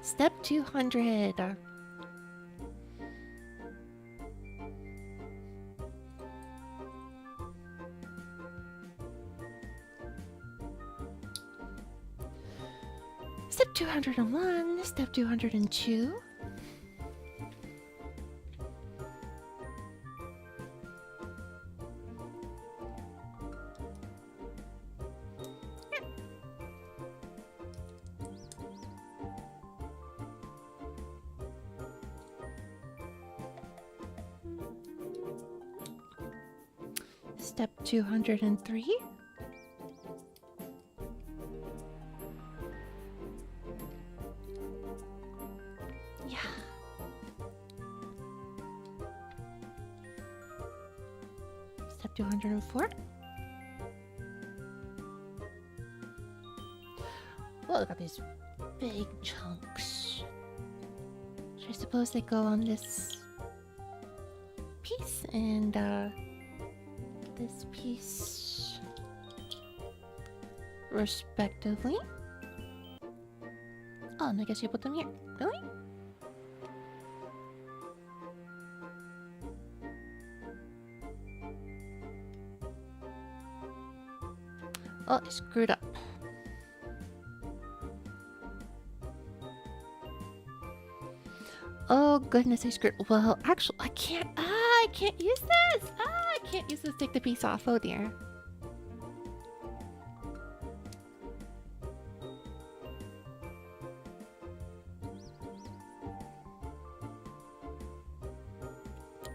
Step 200. Step 201, step 202. Step 203. Yeah. Step 204. Oh, look at these big chunks. So I suppose they go on this piece and this piece respectively. Oh, and I guess you put them here. Really? Oh, I screwed up. Oh goodness, I screwed. Well, actually, I can't. I can't use this. I can't use this. Take the piece off. Oh dear.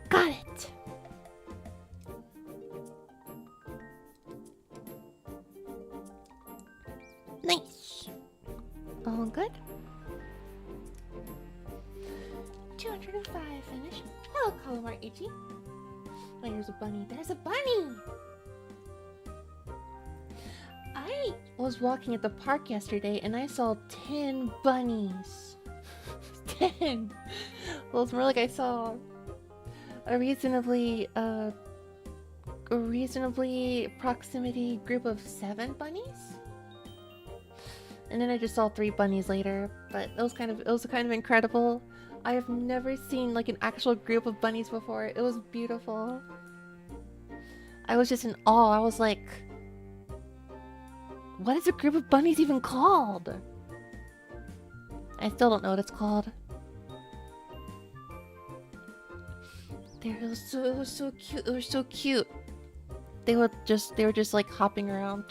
Got it. Nice. All good. 205 finish. Hello, Calamar Ichi. Oh, there's a bunny. There's a bunny! I was walking at the park yesterday and I saw 10 bunnies. 10! Well, it's more like I saw a reasonably proximity group of 7 bunnies. And then I just saw 3 bunnies later, but it was kind of incredible. I have never seen like an actual group of bunnies before. It was beautiful. I was just in awe. I was like, what is a group of bunnies even called? I still don't know what it's called. It was so cute. It was so cute. They were just like hopping around.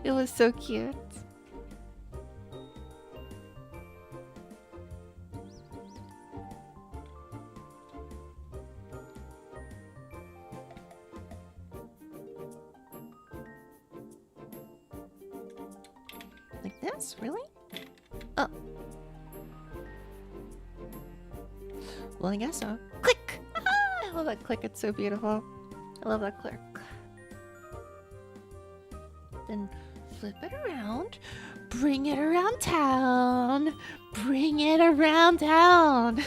It was so cute. Like this? Really? Oh. Well, I guess so. Click! I love that click. It's so beautiful. I love that click. Then flip it around. Bring it around town. Bring it around town.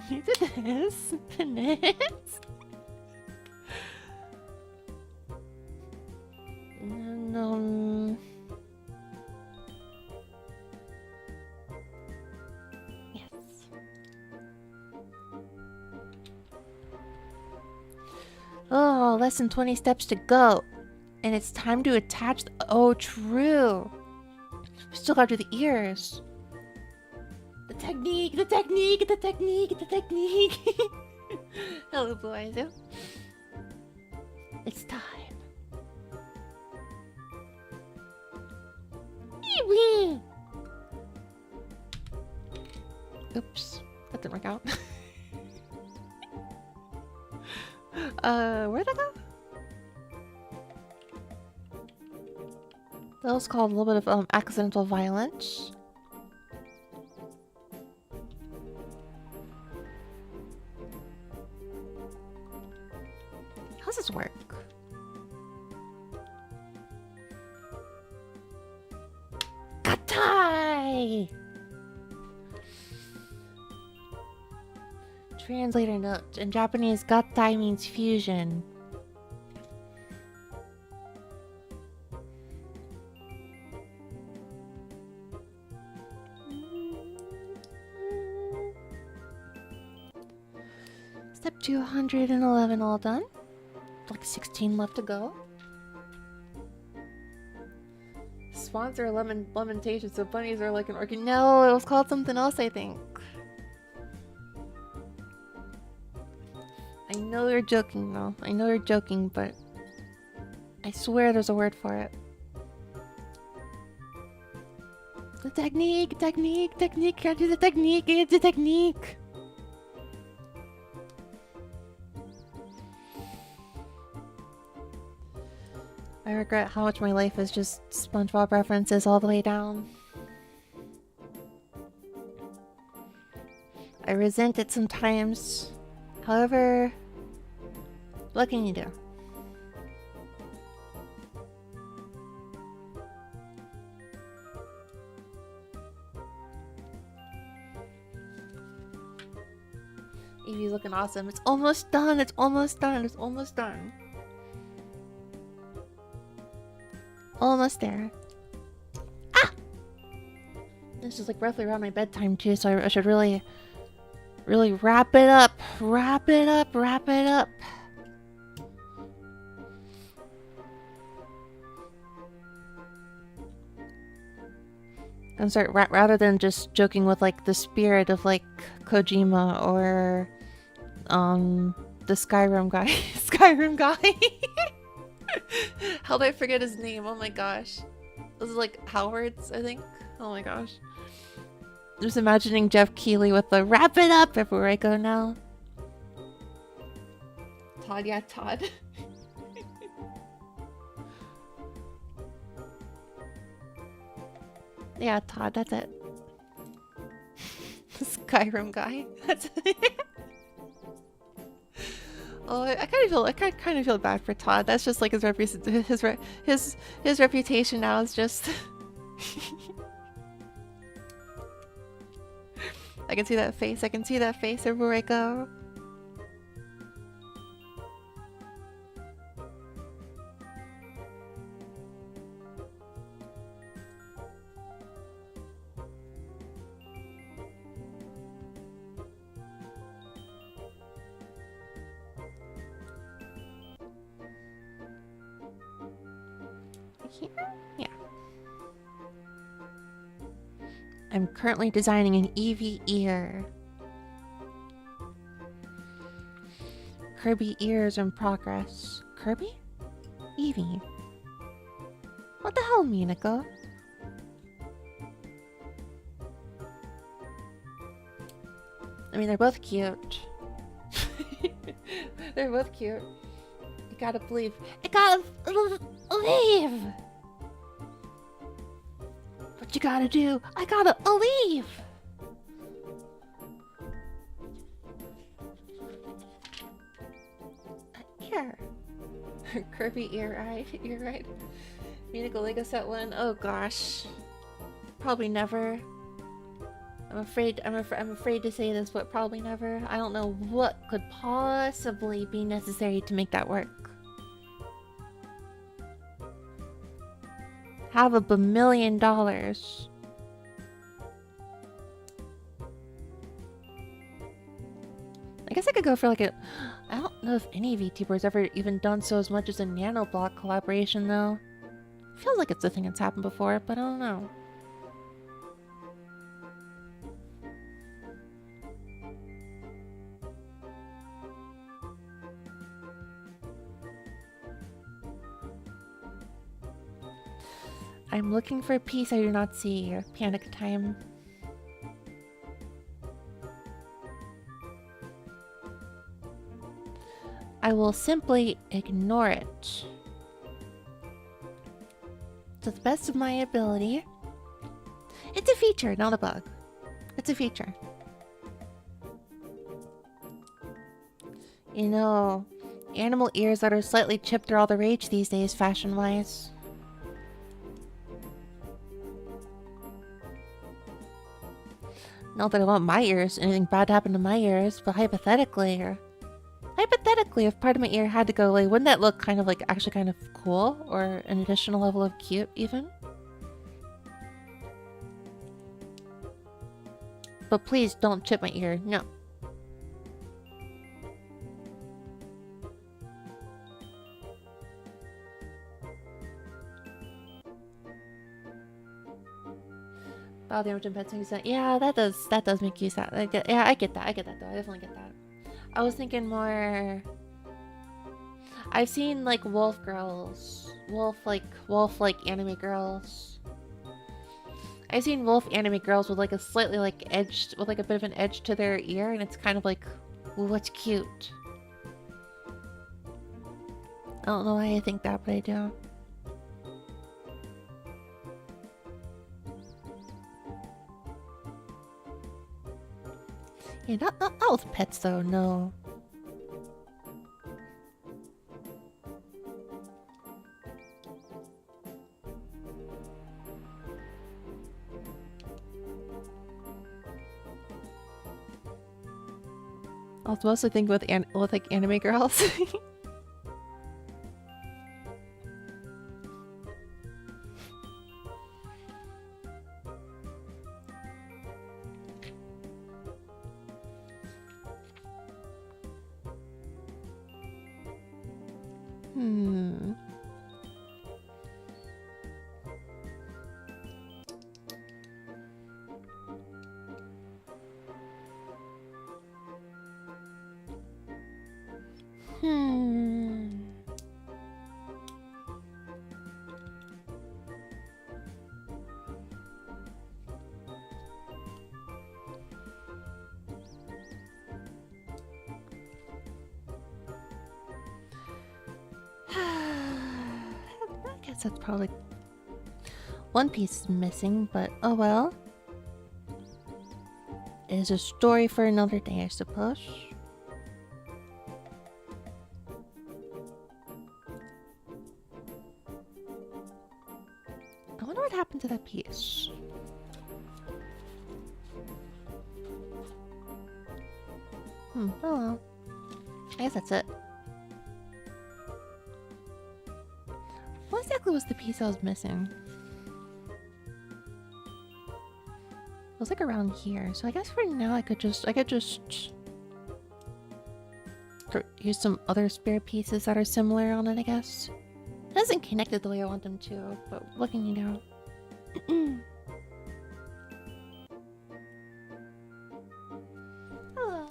You did this. And this. And, yes. Oh, less than 20 steps to go. And it's time to attach oh, true. We still gotta do the ears. The technique, the technique, the technique, the technique. Hello, Blue Eyes. It's time. Eevee! Oops, that didn't work out. Where'd that go? That was called a little bit of accidental violence. How does this work? Katai! Translator note. In Japanese, gatai means fusion. Step 211 all done. Like 16 left to go. Sponsor lamentation, so bunnies are like an orchid. No, it was called something else, I think. I know you're joking though. I know you're joking, but I swear there's a word for it. The technique, technique, technique. Can't do the technique. It's the technique. I regret how much my life is just SpongeBob references all the way down. I resent it sometimes. However, what can you do? Eevee's looking awesome. It's almost done. It's almost done. It's almost done. Almost there. Ah! This is like roughly around my bedtime too, so I should really wrap it up. Wrap it up, wrap it up. And start rather than just joking with like the spirit of like Kojima or the Skyrim guy. Skyrim guy. How did I forget his name? Oh my gosh. This is like Howard's, I think. Oh my gosh. Just imagining Jeff Keighley with the wrap it up everywhere I go now. Todd, yeah, Todd. Yeah, Todd, that's it. Skyrim guy. That's it. Oh, I kind of feel bad for Todd. That's just like his reputation now is just. I can see that face. I can see that face everywhere I go. Here? Yeah. I'm currently designing an Eevee ear. Kirby ears in progress. Kirby? Eevee. What the hell, Minako? I mean, they're both cute. They're both cute. You gotta believe. I gotta believe! What you gotta do? I gotta believe! Ear. Kirby ear eye. You're right. Minako Lego set one. Oh gosh. Probably never. I'm afraid to say this, but probably never. I don't know what could possibly be necessary to make that work. Have $1 billion. I guess I could go for like a... I don't know if any VTuber's ever even done so as much as a nanoblock collaboration though. Feels like it's a thing that's happened before, but I don't know. I'm looking for a piece I do not see. Panic time. I will simply ignore it. To the best of my ability. It's a feature, not a bug. It's a feature. You know, animal ears that are slightly chipped are all the rage these days, fashion-wise. Not that I want my ears, anything bad to happen to my ears, but hypothetically, if part of my ear had to go away, wouldn't that look kind of like actually kind of cool? Or an additional level of cute, even? But please don't chip my ear, no. Body damage and pets make you sad. Yeah, that does make you sad. Yeah, I get that though. I definitely get that. I was thinking more. I've seen like wolf girls, wolf like anime girls. I've seen wolf anime girls with like a slightly like edged, with like a bit of an edge to their ear, and it's kind of like, ooh, what's cute. I don't know why I think that, but I do. Yeah, not with pets though, no. I was mostly thinking with like anime girls. Hmm. Hmm. I guess that's probably one piece missing, but oh well. It is a story for another day, I suppose. I wonder what happened to that piece. Oh well. I guess that's it. What exactly was the piece I was missing? It was like around here, so I guess for now I could just use some other spare pieces that are similar on it, I guess. It doesn't connect it the way I want them to, but what can you do? Hello.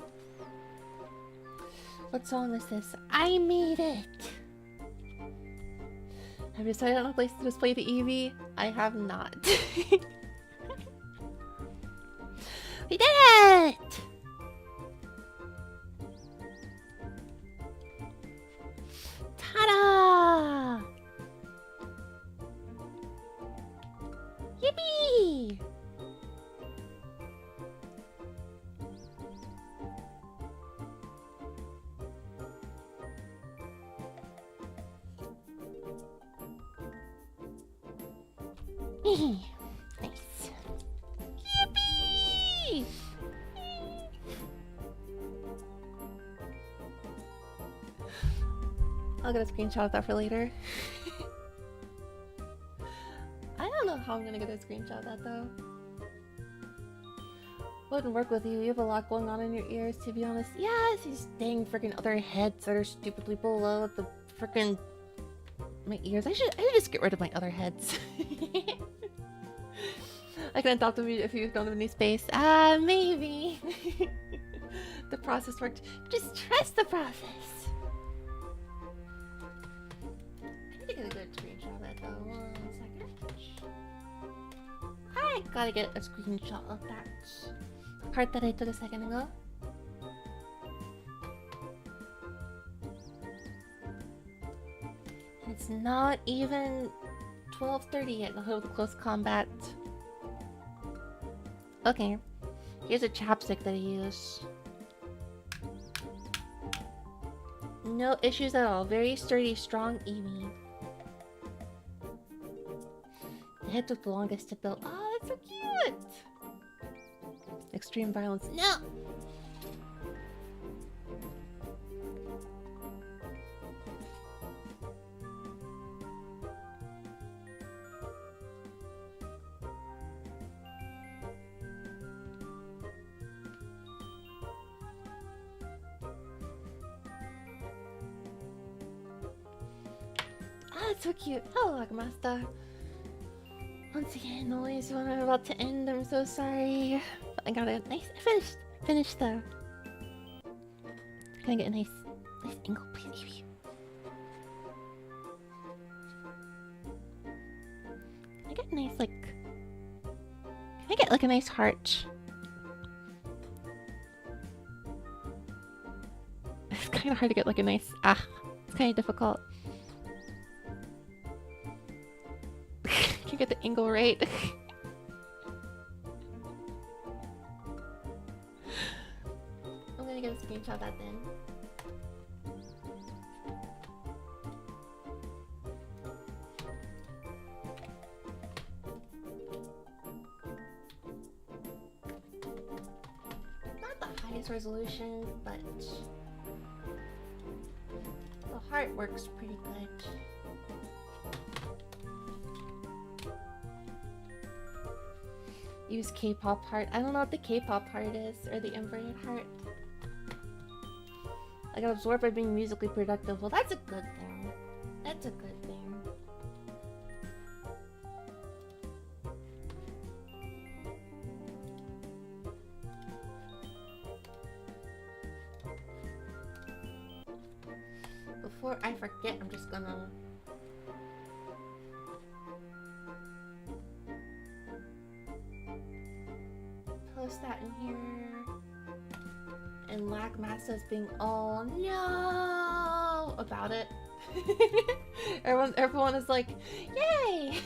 What song is this? I made it! Have you decided on a place to display the Eevee? I have not. We did it! Ta-da! Yippee! Nice. Yippee! I'll get a screenshot of that for later. I don't know how I'm gonna get a screenshot of that though. Wouldn't work with you. You have a lot going on in your ears, to be honest. Yeah, it's these dang freaking other heads that are stupidly below the freaking my ears. I should just get rid of my other heads. I can adopt them if you don't have any space. Maybe. The process worked. Just trust the process. I need to get a good screenshot of it though. 1 second. I gotta get a screenshot of that part that I took a second ago. It's not even 12:30 yet. No close combat. Okay, here's a chapstick that I use. No issues at all. Very sturdy, strong Eevee. The head took the longest to build. Oh, that's so cute! Extreme violence. No! Oh, that's so cute. Hello, Master. Once again, noise when I'm about to end. I'm so sorry. I got a nice. I finished the. Can I get a nice angle, please, Eevee? Can I get a nice like? Can I get like a nice heart? It's kind of hard to get like a nice. It's kind of difficult. Can get the angle right. I'm gonna get a screenshot of that then. Not the highest resolution, but the heart works pretty good. Use K-pop heart. I don't know what the K-pop heart is, or the inverted heart. I got absorbed by being musically productive. Well, that's a good thing. That's a good thing. Before I forget, I'm just gonna post that in here. And Lack Massa's being all no about it. everyone is like, yay!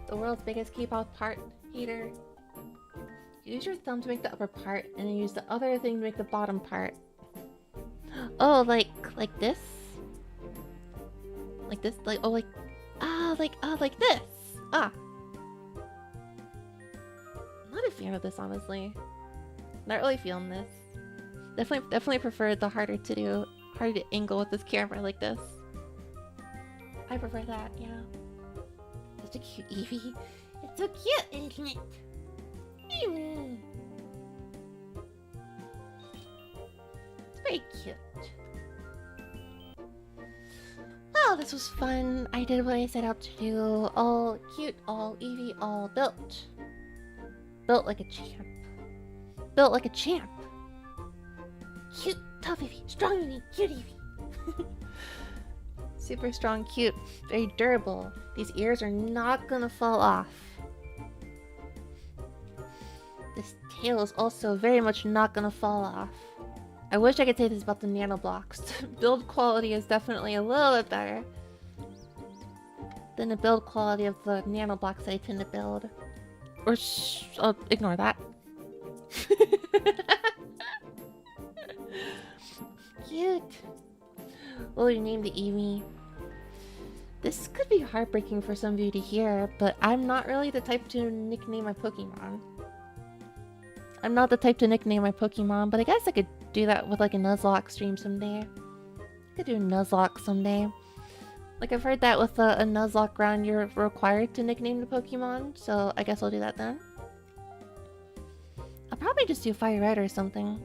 The world's biggest K-pop part heater. Use your thumb to make the upper part, and then use the other thing to make the bottom part. Oh, like this? Like this? Like, oh, like this! Ah! I'm not a fan of this, honestly. Not really feeling this. Definitely prefer the harder to angle with this camera like this. I prefer that, yeah. Such a cute Eevee. It's so cute, isn't it? Eevee. It's very cute. Oh, this was fun. I did what I set out to do. All cute, all Eevee, all built. Built like a champ. Built like a champ. Cute, tough Eevee, strong Eevee, cute Eevee. Super strong, cute, very durable. These ears are not gonna fall off. This tail is also very much not gonna fall off. I wish I could say this about the nano blocks. Build quality is definitely a little bit better than the build quality of the nano blocks I tend to build. Or I'll ignore that. Cute. Will you name the Eevee? This could be heartbreaking for some of you to hear, but I'm not really the type to nickname my Pokemon. I'm not the type to nickname my Pokemon, but I guess I could do that with like a Nuzlocke stream someday. I could do a Nuzlocke someday. Like I've heard that with a Nuzlocke round you're required to nickname the Pokemon, so I guess I'll do that then. I'll probably just do Fire Red or something.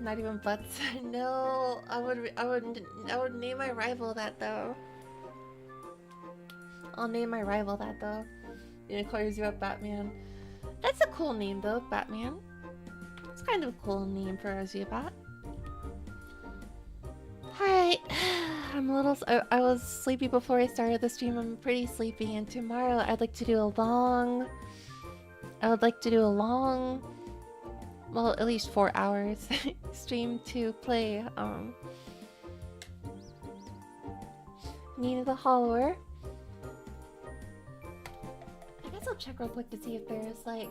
Not even butts. No, I would name my rival that though. I'll name my rival that though. Unicorns you up Batman. That's a cool name though, Batman. It's kind of a cool name for a Zubat. Hi, I'm a little. I was sleepy before I started the stream. I'm pretty sleepy, and tomorrow I'd like to do a long. I would like to do a long. Well, at least 4 hours stream to play Nina the Hollower. I guess I'll check real quick to see if there's like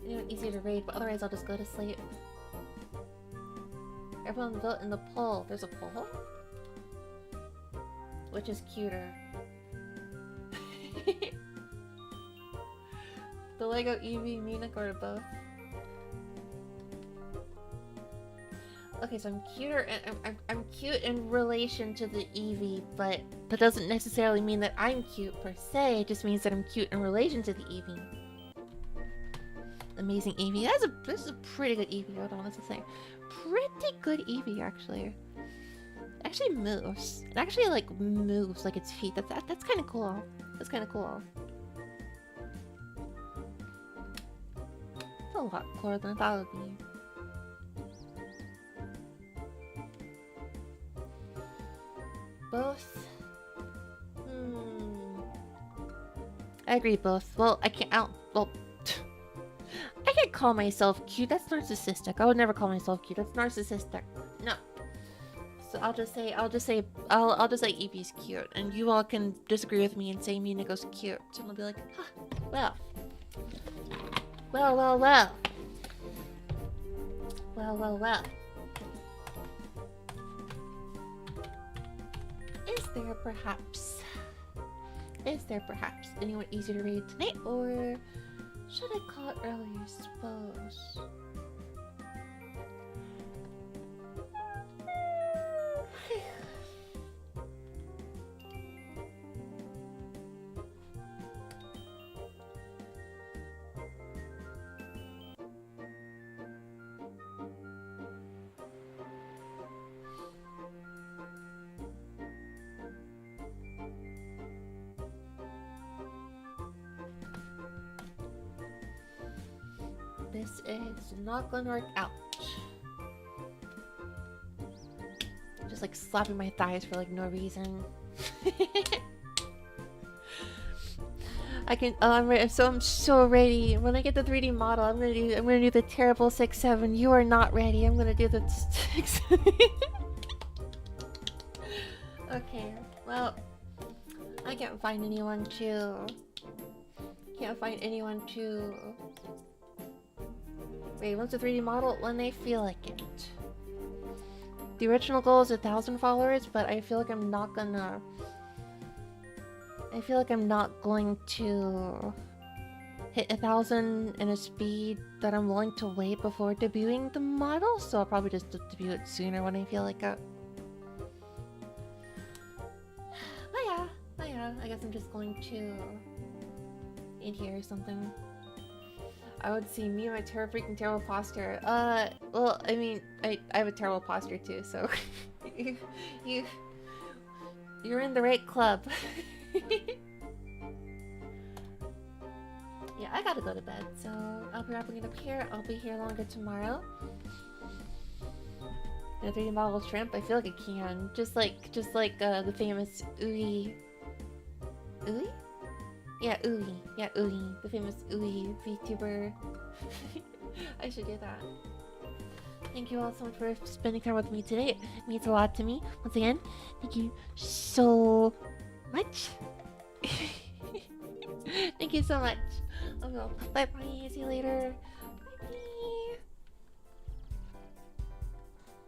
anyone easier to raid, but otherwise I'll just go to sleep. Everyone vote in the poll. There's a poll? Which is cuter? The Lego Eevee, Munich, or both? Okay, so I'm cuter and I'm cute in relation to the Eevee, but that doesn't necessarily mean that I'm cute per se. It just means that I'm cute in relation to the Eevee. Amazing Eevee. This is a pretty good Eevee. Hold on, what's it saying? Pretty good Eevee, actually. Actually moves. It actually like moves like its feet. That's kind of cool. That's kind of cool. It's a lot cooler than I thought it would be. Both. I agree. Both. Well, I can't. Well, I can't call myself cute. That's narcissistic. I would never call myself cute. That's narcissistic. No. So I'll just say Eevee's cute, and you all can disagree with me and say Munigo's cute. And I'll be like, huh, well. Is there perhaps Is there perhaps anyone easier to read tonight, or should I call it early, I suppose? This is not gonna work out. Just like slapping my thighs for like no reason. I can. Oh, I'm ready. I'm so ready. When I get the 3D model, I'm gonna do the terrible 6-7. You are not ready. I'm gonna do the 6. Okay. Well, I can't find anyone to. Can't find anyone to. Wait, what's the 3D model? When they feel like it. The original goal is 1,000 followers, but I feel like I'm not gonna... I feel like I'm not going to hit 1,000 in a speed that I'm willing to wait before debuting the model, so I'll probably just debut it sooner when I feel like it. But yeah, I guess I'm just going to... in here or something. I would see me and my freaking terrible posture. Well, I mean, I have a terrible posture too, so you're in the right club. Yeah, I gotta go to bed, so I'll be wrapping it up here. I'll be here longer tomorrow. And a 3D model shrimp, I feel like I can. Just like the famous Eevee. Eevee? Yeah, Eevee. Yeah, Eevee. The famous Eevee VTuber. I should do that. Thank you all so much for spending time with me today. It means a lot to me. Once again, thank you so much. Thank you so much. Bye bye. See you later.